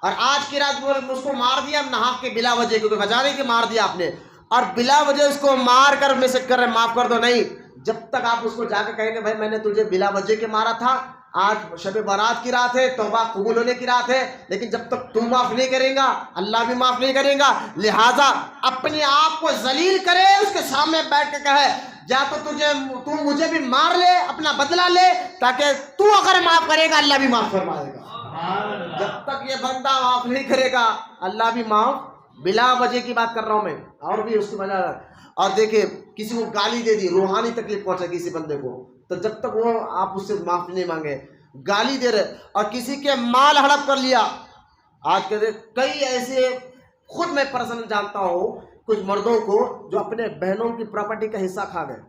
اور آج کی رات اس کو مار دیا نہا کے بلا وجہ، کیونکہ وجہ نہیں کہ مار دیا آپ نے، اور بلا وجہ اس کو مار کر میسج کر رہے معاف کر دو. نہیں، جب تک آپ اس کو جا کے کہیں گے بھائی میں نے تجھے بلا وجہ کے مارا تھا، آج شب برات کی رات ہے، توبہ قبول ہونے کی رات ہے، لیکن جب تک تو معاف نہیں کرے گا اللہ بھی معاف نہیں کرے گا. لہٰذا اپنے آپ کو ذلیل کرے، اس کے سامنے بیٹھ کے کہے یا تو مجھے بھی مار لے، اپنا بدلہ لے، تاکہ تو اگر معاف کرے گا اللہ بھی معاف فرمائے گا. جب تک یہ بندہ معاف نہیں کرے گا اللہ بھی معاف. بلا وجہ کی بات کر رہا ہوں میں، اور بھی اس کی وجہ. اور دیکھیں کسی کو گالی دے دی، روحانی تکلیف پہنچا کسی بندے کو، تو جب تک وہ آپ اس سے معافی نہیں مانگے، گالی دے رہے، اور کسی کے مال ہڑپ کر لیا. آج کے کئی ایسے خود میں پرسنل جانتا ہوں کچھ مردوں کو جو اپنے بہنوں کی پراپرٹی کا حصہ کھا گئے،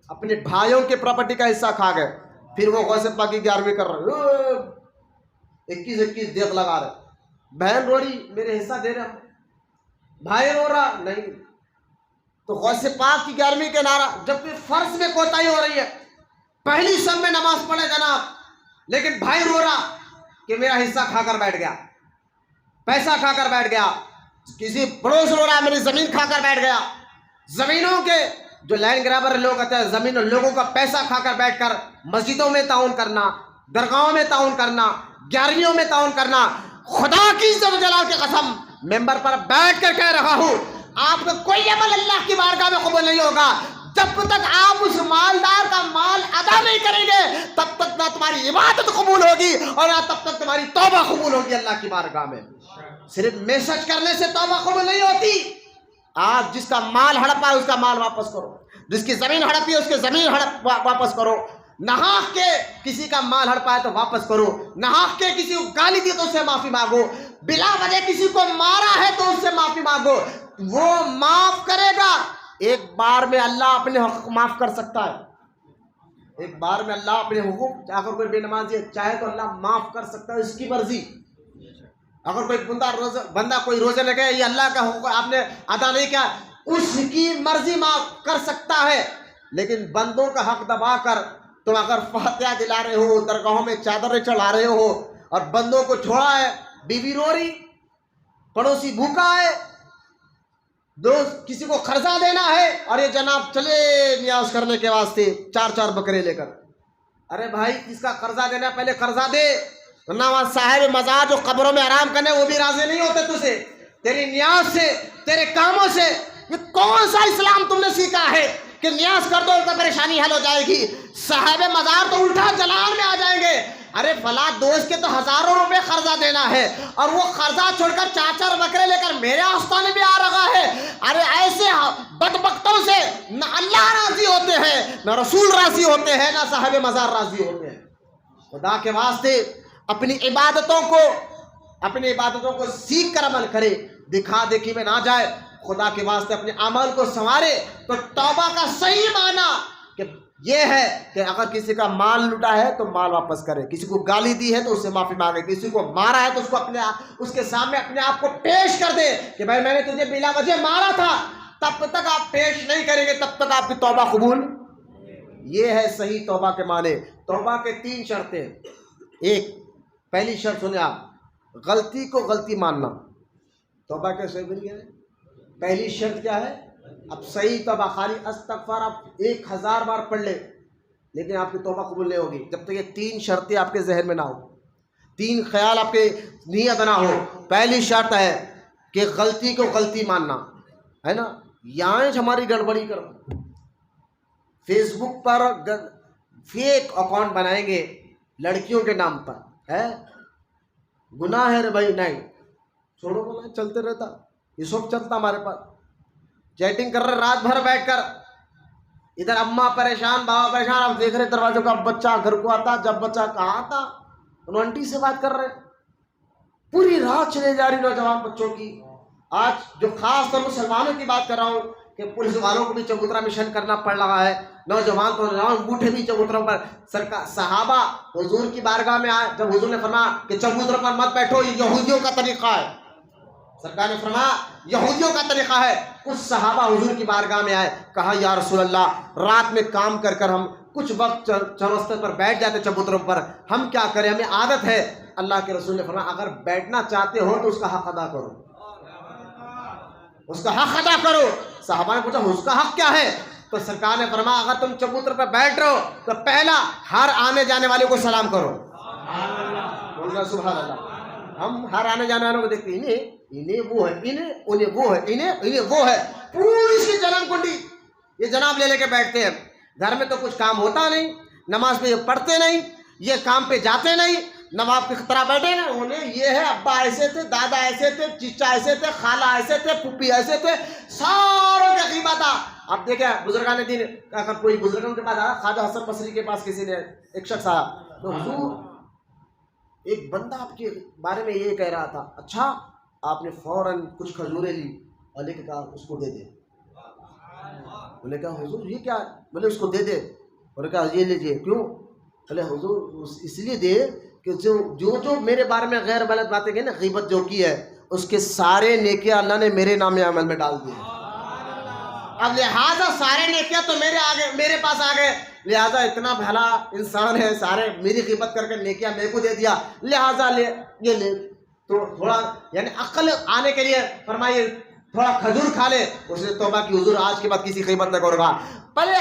اپنے بھائیوں کے پراپرٹی کا حصہ کھا گئے، پھر وہ غوث پاک کی 11ویں کر رہے، 21 دیکھ لگا رہے. بہن رو رہی میرے حصہ دے رہے، بھائی رو رہا نہیں. تو غوث پاک کی 11ویں کے نعرہ، جبکہ فرض میں کوتاہی ہو رہی ہے، پہلی سب میں نماز پڑھے جناب، لیکن بھائی رو رہا کہ میرا حصہ کھا کر بیٹھ گیا، پیسہ کھا کر بیٹھ گیا. کسی پڑوس رو رہا میری زمین کھا کر بیٹھ گیا. زمینوں کے جو لینڈ گرابر لوگ ہوتے ہیں، زمین لوگوں کا پیسہ کھا کر بیٹھ کر مسجدوں میں تعاون کرنا، درگاہوں میں تعاون کرنا، 11ویں میں تعاون کرنا. خدا کی عزت و جلال کی قسم ممبر پر بیٹھ کر کہہ رہا ہوں، آپ کا کوئی عمل اللہ کی بارگاہ میں قبول نہیں ہوگا جب تک آپ اس مالدار کا مال ادا نہیں کریں گے. تب تک نہ تمہاری عبادت قبول ہوگی اور نہ تب تک تمہاری توبہ قبول ہوگی اللہ کی بارگاہ میں. صرف میسج کرنے سے توبہ قبول نہیں ہوتی. آپ جس کا مال ہڑپا ہے اس کا مال واپس کرو، جس کی زمین ہڑپی ہے اس کی زمین واپس کرو. نہاق کے کسی کا مال ہڑپا ہے تو واپس کرو، نہاق کے کسی کو گالی دی تو اس سے معافی مانگو، بلا وجہ کسی کو مارا ہے تو اس سے معافی مانگو، وہ معاف کرے گا. ایک بار میں اللہ اپنے حقوق معاف کر سکتا ہے، ایک بار میں اللہ اپنے حقوق، اگر کوئی بے نمازی چاہے تو اللہ معاف کر سکتا ہے، اس کی مرضی. اگر کوئی بندہ کوئی روزہ لگے، یہ اللہ کا حقوق آپ نے ادا نہیں کیا، اس کی مرضی معاف کر سکتا ہے. لیکن بندوں کا حق دبا کر تم اگر فاتحہ دلا رہے ہو، درگاہوں میں چادریں چڑھا رہے ہو، اور بندوں کو چھوڑا ہے، بیوی رو رہی، پڑوسی بھوکا ہے، دوست کسی کو قرضہ دینا ہے اور یہ جناب چلے نیاز کرنے کے واسطے 4 بکرے لے کر. ارے بھائی کس کا قرضہ دینا ہے پہلے قرضہ دے، ورنہ وہاں صاحب مزار جو قبروں میں آرام کرنے وہ بھی راضی نہیں ہوتے تجھ سے، تیری نیاز سے، تیرے کاموں سے. یہ کون سا اسلام تم نے سیکھا ہے کہ نیاز کر دو تو پریشانی حل ہو جائے گی؟ صاحب مزار تو الٹا جلال میں آ جائیں گے. ارے فلاں دوست کے تو ہزاروں روپے قرضہ دینا ہے اور وہ قرضہ چھوڑ کر 4 بکرے لے کر میرے آستانے بھی آ رہا ہے. ارے ایسے بدبختوں سے نہ اللہ راضی ہوتے ہیں، نہ رسول راضی ہوتے ہیں، نہ صاحب مزار راضی ہوتے ہیں. خدا کے واسطے اپنی عبادتوں کو سیکھ کر عمل کرے، دکھا دیکھی میں نہ جائے. خدا کے واسطے اپنے عمل کو سنوارے. تو توبہ کا صحیح معنی کہ یہ ہے کہ اگر کسی کا مال لوٹا ہے تو مال واپس کرے، کسی کو گالی دی ہے تو اس سے معافی مانگے، کسی کو مارا ہے تو اس کے سامنے اپنے آپ کو پیش کر دے کہ بھائی میں نے تجھے بلا وجہ مارا تھا. تب تک آپ پیش نہیں کریں گے تب تک آپ کی توبہ قبول. یہ ہے صحیح توبہ کے معنی. توبہ کے 3 شرطیں. ایک پہلی شرط سنیں آپ، غلطی کو غلطی ماننا. توبہ کیسے بنی ہے؟ پہلی شرط کیا ہے؟ اب صحیح توبہ، خالی استغفار آپ 1000 بار پڑھ لیں لیکن آپ کی توبہ قبول نہیں ہوگی جب تک یہ 3 شرطیں آپ کے ذہن میں نہ ہو، 3 خیال آپ کے نیت نہ ہو. پہلی شرط ہے کہ غلطی کو غلطی ماننا ہے نا. یہاں ہماری گڑبڑی کرو، فیس بک پر فیک اکاؤنٹ بنائیں گے لڑکیوں کے نام پر، ہے گناہ ہے رے بھائی. نہیں چھوڑو، بولا چلتے رہتا، یہ سب چلتا ہمارے پاس. چیٹنگ کر رہے رات بھر بیٹھ کر، ادھر اماں پریشان، بابا پریشان، آپ دیکھ رہے دروازوں کا. اب بچہ گھر کو آتا، جب بچہ کہاں تھا آنٹی سے بات کر رہے، پوری رات چلے جا رہی نوجوان بچوں کی. آج جو خاص طور مسلمانوں کی بات کر رہا ہوں کہ پولیس والوں کو بھی چبوترا مشن کرنا پڑ رہا ہے، نوجوان تو نوجوان بوڑھے بھی چبوتروں پر. صحابہ حضور کی بارگاہ میں آئے، جب حضور نے فرمایا کہ چبوتروں پر مت بیٹھو، یہ یہودیوں کا طریقہ ہے. سرکار نے فرمایا یہودیوں کا طریقہ ہے. کچھ صحابہ حضور کی بارگاہ میں آئے، کہا یا رسول اللہ رات میں کام کر کر ہم کچھ وقت چوستے پر بیٹھ جاتے چبوتروں پر، ہم کیا کریں، ہمیں عادت ہے. اللہ کے رسول نے فرمایا اگر بیٹھنا چاہتے ہو تو اس کا حق ادا کرو، اس کا حق ادا کرو. صحابہ نے پوچھا اس کا حق کیا ہے؟ تو سرکار نے فرمایا اگر تم چبوتر پر بیٹھ رہے ہو تو پہلا ہر آنے جانے والے کو سلام کرو. سبحان اللہ. ہم ہر آنے جانے والوں کو دیکھتے ہیں، انہیں وہ ہے، انہیں وہ ہے، انہیں وہ ہے، پوری سی جنم کنڈی یہ جناب لے کے بیٹھتے ہیں. گھر میں تو کچھ کام ہوتا نہیں، نماز پہ یہ پڑھتے نہیں، یہ کام پہ جاتے نہیں، نواب کی طرح بیٹھے نا. انہیں یہ ہے ابا ایسے تھے، دادا ایسے تھے، چچا ایسے تھے، خالہ ایسے تھے، پھوپھی ایسے تھے، ساروں کے غیبت. اب دیکھیں بزرگان دین، اگر کوئی بزرگوں کے پاس آیا، خواجہ حسن بصری کے پاس کسی نے ایک شخص آیا تو حضور ایک بندہ آپ کے بارے میں یہ کہہ رہا تھا. اچھا. آپ نے فوراً کچھ کھجوریں لی اور لے کے کہا اس کو دے دے. بولے کہا حضور یہ کیا ہے؟ بولے اس کو دے دے. بولے کہا یہ لیجیے. کیوں؟ بولے حضور اس لیے دے کہ جو میرے بارے میں غیر غلط باتیں کہیں نا، غیبت جو کی ہے، اس کے سارے نیکیاں اللہ نے میرے نام عمل میں ڈال دیے. اب لہٰذا سارے نیکیاں تو میرے پاس آ گئے، لہٰذا اتنا بھلا انسان ہے، سارے میری غیبت کر کے نیکیاں میرے کو دے دیا، لہٰذا یہ لے. تو تھوڑا یعنی عقل آنے کے لیے فرمائیے تھوڑا کھجور کھا لے. اس نے توبہ کی حضور آج کے بعد کسی غیبت نہ کروں گا. پہلے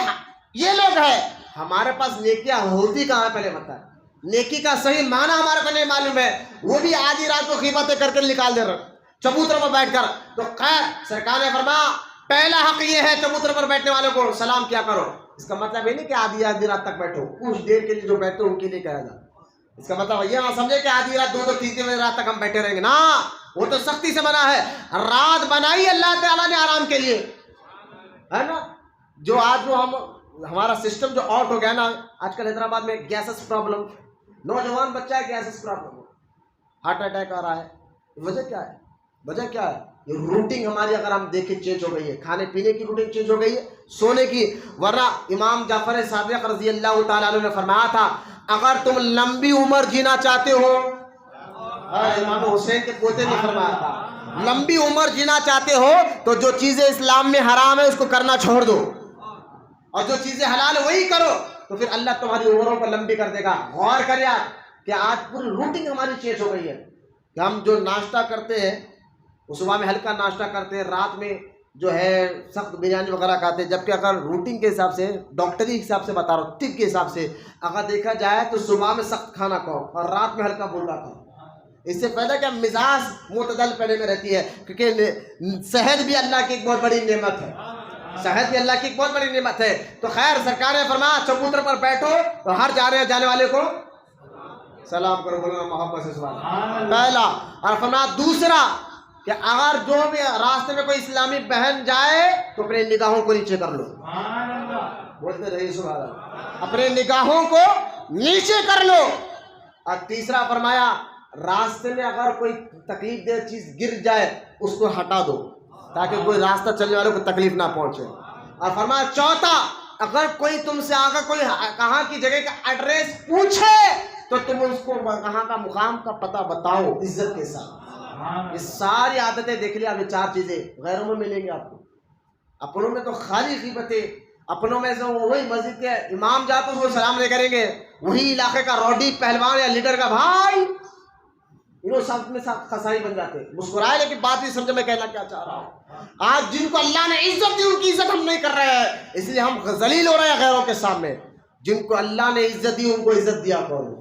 یہ لوگ ہے، ہمارے پاس نیکیاں ہوتی کہاں ہے پہلے بتا. نیکی کا صحیح معنی ہمارے کو نہیں معلوم ہے، وہ بھی آدھی رات کو غیبتیں کر کے نکال دے رہے چبوتروں پر بیٹھ کر. تو خیر سرکار نے فرمایا پہلا حق یہ ہے چبوتروں پر بیٹھنے والوں کو سلام کیا کرو. اس کا مطلب یہ نہیں کہ آدھی رات تک بیٹھو، کچھ دیر کے لیے جو بیٹھو ان کے لیے کہا جائے. اس کا مطلب یہ نہ سمجھے کہ آدھی رات 2 3 بجے رات تک ہم بیٹھے رہیں گے نا، وہ تو سختی سے منع ہے. رات بنائی اللہ تعالیٰ نے آرام کے لیے، ہے نا. جو آج ہمارا سسٹم جو آؤٹ ہو گیا نا، آج کل حیدرآباد میں گیسز پرابلم، نوجوان بچہ ہے گیسز پرابلم، ہارٹ اٹیک آ رہا ہے. وجہ کیا ہے؟ وجہ کیا ہے؟ یہ روٹین ہماری اگر ہم دیکھیں چینج ہو گئی ہے، کھانے پینے کی روٹین چینج ہو گئی ہے، سونے کی. ورنہ امام جعفر صادق رضی اللہ تعالیٰ عنہ نے فرمایا تھا اگر تم لمبی عمر جینا چاہتے ہو، امام حسین کے پوتے نے فرمایا تھا لمبی عمر جینا چاہتے ہو تو جو چیزیں اسلام میں حرام ہے اس کو کرنا چھوڑ دو، اور جو چیزیں حلال ہے وہی کرو، تو پھر اللہ تمہاری عمروں کو لمبی کر دے گا. غور کر یار کہ آج پوری روٹین ہماری چینج ہو گئی ہے کہ ہم جو ناشتہ کرتے ہیں وہ صبح میں ہلکا ناشتہ کرتے ہیں، رات میں جو ہے سخت بریانی وغیرہ کھاتے ہیں، جبکہ اگر روٹین کے حساب سے، ڈاکٹری کے حساب سے بتا رہا ہوں، طب کے حساب سے اگر دیکھا جائے تو صبح میں سخت کھانا کھاؤ اور رات میں ہلکا پھلکا کھاؤ. اس سے پہلے کہ مزاج معتدل پہلے میں رہتی ہے، کیونکہ صحت بھی اللہ کی ایک بہت بڑی نعمت ہے. صحت بھی اللہ کی ایک بہت بڑی نعمت ہے. تو خیر سرکار نے فرمایا چبوتر پر بیٹھو اور ہر جانے والے کو سلام کرو. بولو محبت سے سبحان اللہ. پہلا. اور فرمایا دوسرا کہ اگر جو بھی راستے میں کوئی اسلامی بہن جائے تو اپنے نگاہوں کو نیچے کر لو. بولتے رہیے سبحان اللہ. اپنے نگاہوں کو نیچے کر لو. اور تیسرا فرمایا راستے میں اگر کوئی تکلیف دہ چیز گر جائے اس کو ہٹا دو تاکہ کوئی راستہ چلنے والوں کو تکلیف نہ پہنچے. اور فرمایا چوتھا اگر کوئی تم سے آگے کوئی کہاں کی جگہ کا ایڈریس پوچھے تو تم اس کو کہاں کا مقام کا پتہ بتاؤ عزت کے ساتھ. یہ ساری عادتیں دیکھ لیں. اب یہ چار چیزیں غیروں میں ملیں گی آپ کو. اپنوں میں تو خالی غیبتیں. اپنوں میں سے وہی مسجد کے امام جاتے اس کو سلام نہیں کریں گے، وہی علاقے کا روڈی پہلوان یا لیڈر کا بھائی، انہوں سب میں سب خسائی بن جاتے. مسکرائے لیکن بات بھی سمجھے میں کہنا کیا چاہ رہا ہوں. آج جن کو اللہ نے عزت دی ان کی عزت ہم نہیں کر رہے ہیں، اس لیے ہم ذلیل ہو رہے ہیں غیروں کے سامنے. جن کو اللہ نے عزت دی ان کو عزت دیا کرو،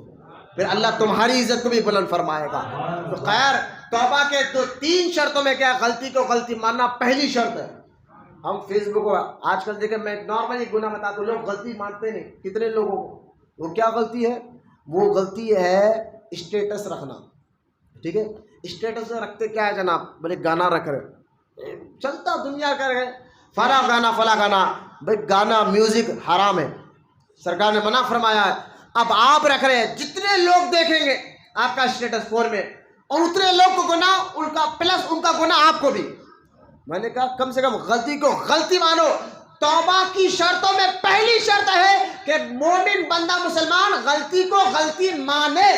پھر اللہ تمہاری عزت کو بھی بلند فرمائے گا. تو خیر توبہ کے تو 3 شرطوں میں کیا؟ غلطی کو غلطی ماننا پہلی شرط ہے. ہم فیس بک کو آج کل دیکھیں، میں نارملی گناہ بتاتا ہوں، لوگ غلطی مانتے نہیں. کتنے لوگوں کو وہ کیا غلطی ہے؟ وہ غلطی ہے اسٹیٹس رکھنا. ٹھیک ہے، اسٹیٹس رکھتے کیا ہے جناب؟ بولے گانا رکھ رہے، چلتا دنیا کر رہے فلاں گانا فلاں گانا. بھائی گانا میوزک حرام ہے، سرکار نے منع فرمایا ہے. اب آپ رکھ رہے ہیں، جتنے لوگ دیکھیں گے آپ کا اسٹیٹس فون میں اور اتنے لوگ کو گناہ ان کا پلس ان کا گناہ آپ کو بھی. میں نے کہا کم سے کم غلطی کو غلطی مانو. توبہ کی شرطوں میں پہلی شرط ہے کہ مومن بندہ مسلمان غلطی کو غلطی مانے.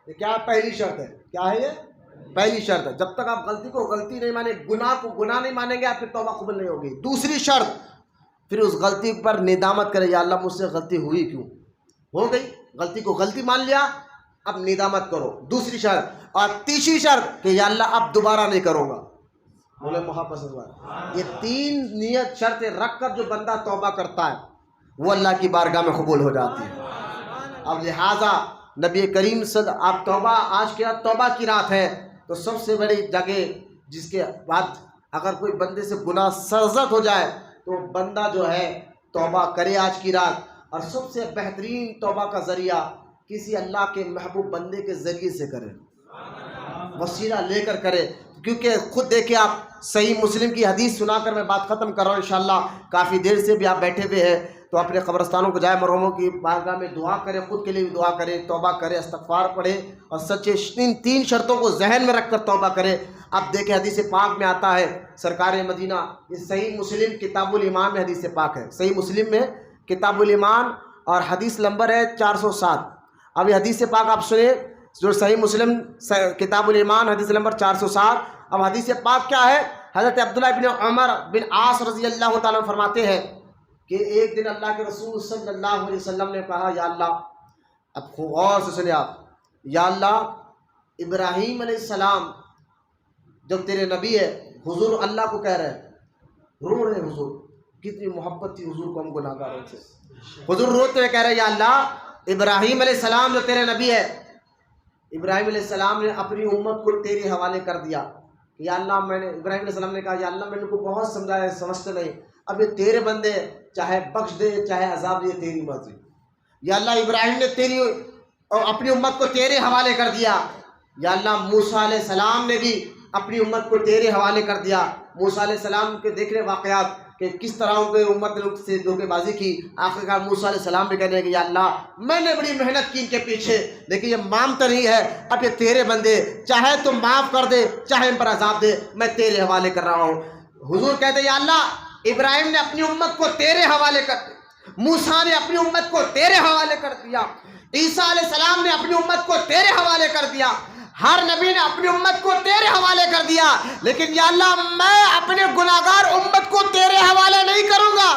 یہ کیا پہلی شرط ہے؟ کیا ہے یہ پہلی شرط ہے. جب تک آپ غلطی کو غلطی نہیں مانیں، گناہ کو گناہ نہیں مانیں گے، آپ پھر توبہ قبول نہیں ہوگی. دوسری شرط پھر اس غلطی پر ندامت کرے، یا اللہ مجھ سے غلطی ہوئی کیوں؟ ہو گئی غلطی کو غلطی مان لیا، اب ندامت کرو. دوسری شرط. اور تیسری شرط کہ یا اللہ اب دوبارہ نہیں کروں گا. بولے محبت سے. یہ 3 نیت شرطیں رکھ کر جو بندہ توبہ کرتا ہے وہ اللہ کی بارگاہ میں قبول ہو جاتی ہے. اب لہٰذا نبی کریم آپ توبہ، آج کیا توبہ کی رات ہے، تو سب سے بڑی جگہ جس کے بعد اگر کوئی بندے سے گناہ سرزد ہو جائے تو بندہ جو ہے توبہ کرے آج کی رات. اور سب سے بہترین توبہ کا ذریعہ کسی اللہ کے محبوب بندے کے ذریعے سے کرے، وسیلہ لے کر کرے. کیونکہ خود دیکھیں آپ، صحیح مسلم کی حدیث سنا کر میں بات ختم کر رہا ہوں انشاءاللہ. کافی دیر سے بھی آپ بیٹھے ہوئے ہیں تو اپنے قبرستانوں کو جائے، مرحوموں کی بارگاہ میں دعا کرے، خود کے لیے بھی دعا کرے، توبہ کرے، استغفار پڑھے اور سچے 3 شرطوں کو ذہن میں رکھ کر توبہ کرے. اب دیکھیں حدیث پاک میں آتا ہے سرکار مدینہ، یہ صحیح مسلم کتاب الایمان میں حدیث پاک ہے. صحیح مسلم میں کتاب الایمان اور حدیث نمبر ہے 407. اب یہ حدیث پاک آپ سنیں، جو صحیح مسلم کتاب الایمان حدیث نمبر 407. اب حدیث پاک کیا ہے؟ حضرت عبداللہ بن عمر بن عاص رضی اللہ تعالیٰ فرماتے ہیں کہ ایک دن اللہ کے رسول صلی اللہ علیہ وسلم نے کہا، یا اللہ، اب غور سے سنیں آپ، یا اللہ ابراہیم علیہ السلام جب تیرے نبی ہے، حضور اللہ کو کہہ رہے ہیں، رو رہے حضور، کتنی محبت تھی حضور کو ہم گناہگاروں سے. حضور روتے ہوئے کہہ رہے ہیں، یا اللہ ابراہیم علیہ السلام جو تیرے نبی ہے، ابراہیم علیہ السلام نے اپنی امت کو تیرے حوالے کر دیا. یا اللہ میں نے، ابراہیم علیہ السلام نے کہا، یا اللہ میں نے کو بہت سمجھایا، سمجھتے نہیں، اب یہ تیرے بندے، چاہے بخش دے چاہے عذاب دے، تیری مرضی. یا اللہ ابراہیم نے تیری اور اپنی امت کو تیرے حوالے کر دیا. یا اللہ موسیٰ علیہ السلام نے بھی اپنی امت کو تیرے حوالے کر دیا. موسیٰ علیہ السلام کے دیکھ رہے واقعات کہ کس طرح ان کے امت نے سے دھوکے بازی کی. آخرکار موسیٰ علیہ السلام بھی کہنے لگے، یا اللہ میں نے بڑی محنت کی ان کے پیچھے، لیکن یہ مانتا نہیں ہے. اب یہ تیرے بندے، چاہے تم معاف کر دے چاہے ان پر عذاب دے، میں تیرے حوالے کر رہا ہوں. حضور کہتے ہیں، یا اللہ ابراہیم نے اپنی امت کو تیرے حوالے کر دیا، موسیٰ نے اپنی امت کو تیرے حوالے کر دیا، عیسیٰ علیہ السلام نے اپنی امت کو تیرے حوالے کر دیا، ہر نبی نے اپنی امت کو تیرے حوالے کر دیا. لیکن یا اللہ میں اپنے گناہگار امت کو تیرے حوالے نہیں کروں گا.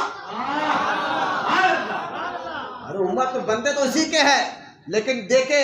ارے امت تو بندے تو اسی کے ہیں، لیکن دیکھیں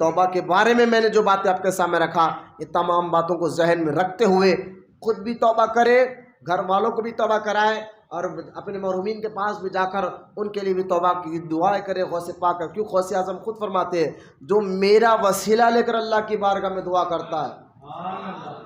توبہ کے بارے میں نے جو باتیں آپ کے سامنے رکھا، یہ تمام باتوں کو ذہن میں رکھتے ہوئے خود بھی توبہ کرے، گھر والوں کو بھی توبہ کرائے، اور اپنے مرحومین کے پاس بھی جا کر ان کے لیے بھی توبہ کی دعائیں کرے غوث پاک کا، کیوں غوث اعظم خود فرماتے ہیں جو میرا وسیلہ لے کر اللہ کی بارگاہ میں دعا کرتا ہے،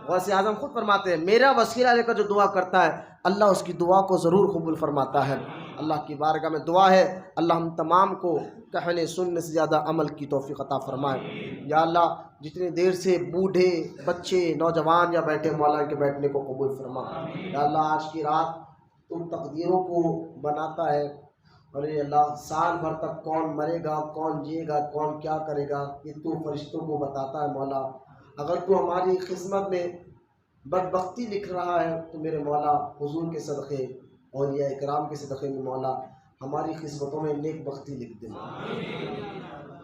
غوث اعظم خود فرماتے ہیں میرا وسیلہ لے کر جو دعا کرتا ہے اللہ اس کی دعا کو ضرور قبول فرماتا ہے۔ اللہ کی بارگاہ میں دعا ہے اللہ ہم تمام کو کہنے سننے سے زیادہ عمل کی توفیق عطا فرمائے۔ یا اللہ جتنی دیر سے بوڑھے بچے نوجوان یا بیٹھے مولا کے بیٹھنے کو قبول فرما۔ یا اللہ آج کی رات تم تقدیروں کو بناتا ہے، اور یہ اللہ سال بھر تک کون مرے گا کون جیے گا کون کیا کرے گا یہ تو فرشتوں کو بتاتا ہے مولا۔ اگر تو ہماری خدمت میں بدبختی لکھ رہا ہے تو میرے مولا حضور کے صدقے اولیاء اکرام کے صدقے میں مولا ہماری قسمتوں میں نیک بختی لکھ دے،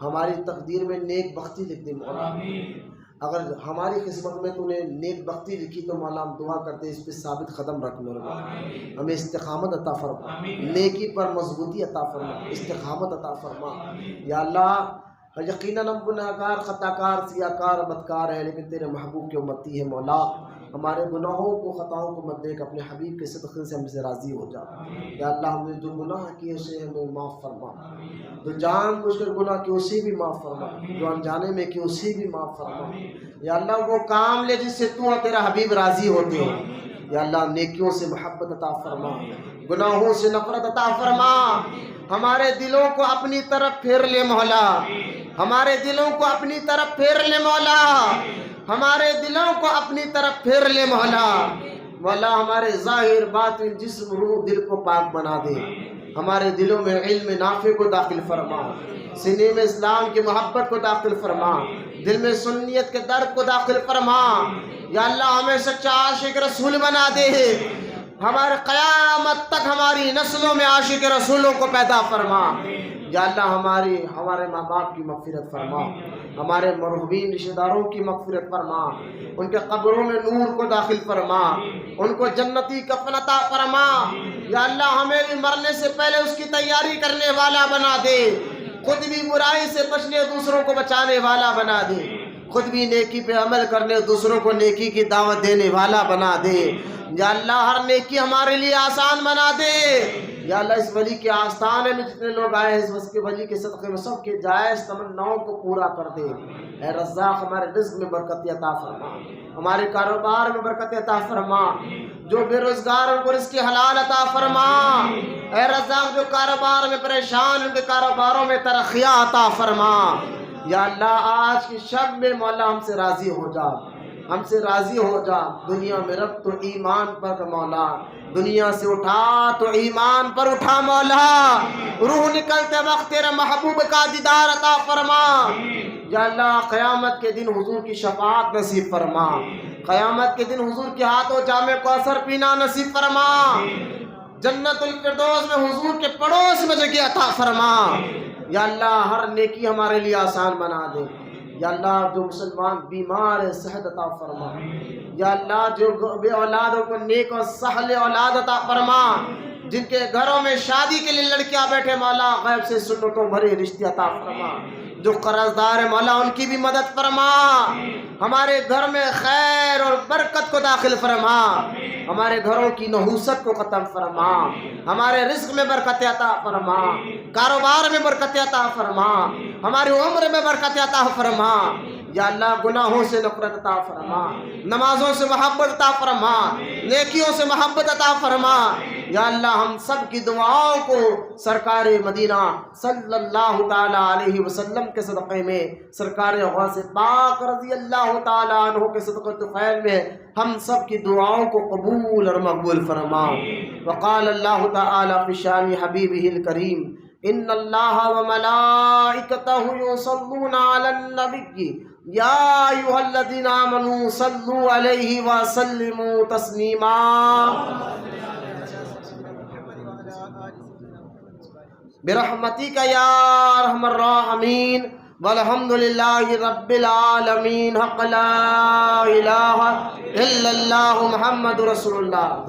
ہماری تقدیر میں نیک بختی لکھ دے مولا۔ اگر ہماری قسمت میں تو نے نیک بختی لکھی تو مولا ہم دعا کرتے اس پہ ثابت قدم رکھ میرے مولا، ہمیں استقامت عطا فرما، نیکی پر مضبوطی عطا فرما، استقامت عطا فرما۔ یا اللہ یقیناً ہم گناہ گار خطا کار سیاہ کار بدکار ہے لیکن تیرے محبوب کی امتی ہے مولا، ہمارے گناہوں کو خطاؤں کو مت دیکھ، اپنے حبیب کے صدقے سے ہم سے راضی ہو جا۔ یا اللہ ہم نے جو گناہ کیے اسے ہمیں معاف فرما، جو جان بوجھ کر گناہ کیے اسے بھی معاف فرما، جو انجانے میں کیے اسے بھی معاف فرما۔ یا اللہ وہ کام لے جس سے تو اور تیرا حبیب راضی ہوتے ہو۔ یا اللہ نیکیوں سے محبت عطا فرما، گناہوں سے نفرت عطا فرما، ہمارے دلوں کو اپنی طرف پھیر لے مولا، ہمارے دلوں کو اپنی طرف پھیر لے مولا، ہمارے دلوں کو اپنی طرف پھیر لے مولا۔ مولا ہمارے ظاہر باطن جسم روح دل کو پاک بنا دے، ہمارے دلوں میں علم نافع کو داخل فرما، سینے میں اسلام کی محبت کو داخل فرما، دل میں سنیت کے درد کو داخل فرما۔ یا اللہ ہمیں سچا عاشق رسول بنا دے، ہمارے قیامت تک ہماری نسلوں میں عاشق رسولوں کو پیدا فرما۔ یا اللہ ہمارے ماں باپ کی مغفرت فرما، ہمارے مرحومین رشتہ داروں کی مغفرت فرما، ان کے قبروں میں نور کو داخل فرما، ان کو جنتی کفن عطا فرما۔ یا اللہ ہمیں بھی مرنے سے پہلے اس کی تیاری کرنے والا بنا دے، خود بھی برائی سے بچنے دوسروں کو بچانے والا بنا دے، خود بھی نیکی پہ عمل کرنے دوسروں کو نیکی کی دعوت دینے والا بنا دے۔ یا اللہ ہر نیکی ہمارے لیے آسان بنا دے۔ یا اللہ اس ولی کے آستانے میں جتنے لوگ آئے ہیں اس کے ولی کے صدقے میں سب کے جائز تمناؤں کو پورا کر دے۔ اے رزاق ہمارے رزق میں برکت عطا فرما، ہمارے کاروبار میں برکت عطا فرما، جو بے روزگار ان کو رزق حلال عطا فرما۔ اے رزاق جو کاروبار میں پریشان ان کے کاروباروں میں ترقیاں عطا فرما۔ یا اللہ آج کی شب میں مولا ہم سے راضی ہو جا، ہم سے راضی ہو جا، دنیا میں رب تو ایمان پر مولا، دنیا سے اٹھا تو ایمان پر اٹھا مولا، روح نکلتے وقت تیرے محبوب کا دیدار عطا فرما۔ یا اللہ قیامت کے دن حضور کی شفاعت نصیب فرما، قیامت کے دن حضور کے ہاتھوں جام کوثر پینا نصیب فرما، جنت الفردوس میں حضور کے پڑوس میں جگہ عطا فرما۔ یا اللہ ہر نیکی ہمارے لیے آسان بنا دے۔ یا اللہ جو مسلمان بیمار ہے صحت عطا فرما۔ یا اللہ جو بے اولادوں کو نیک اور صالح اولاد عطا فرما، جن کے گھروں میں شادی کے لیے لڑکیاں بیٹھے مولا غیب سے سنتوں بھرے رشتے عطا فرما، جو قرض دار ہے مولا ان کی بھی مدد فرما، ہمارے گھر میں خیر اور برکت کو داخل فرما، ہمارے گھروں کی نحوست کو ختم فرما، ہمارے رزق میں برکت عطا فرما، کاروبار میں برکت عطا فرما، ہماری عمر میں برکت عطا فرما۔ یا اللہ گناہوں سے نفرت عطا فرما، نمازوں سے محبت عطا فرما، نیکیوں سے محبت عطا فرما۔ یا اللہ ہم سب کی دعاؤں کو سرکار مدینہ صلی اللہ تعالیٰ علیہ وسلم کے صدقے میں، سرکار غوث پاک رضی اللہ تعالیٰ عنہ کے صدقہ طفیل میں ہم سب کی دعاؤں کو قبول اور مقبول فرما۔ وقال اللہ تعالیٰ فی شان حبیبہ الکریم ان اللہ وملائکتہ یصلون علی النبی یا ایھا الذین آمنوا صلوا علیہ وسلموا تسلیما۔ برحمتک یا ارحم الراحمین والحمد للہ رب العالمین، حق لا الہ الا اللہ محمد رسول اللہ۔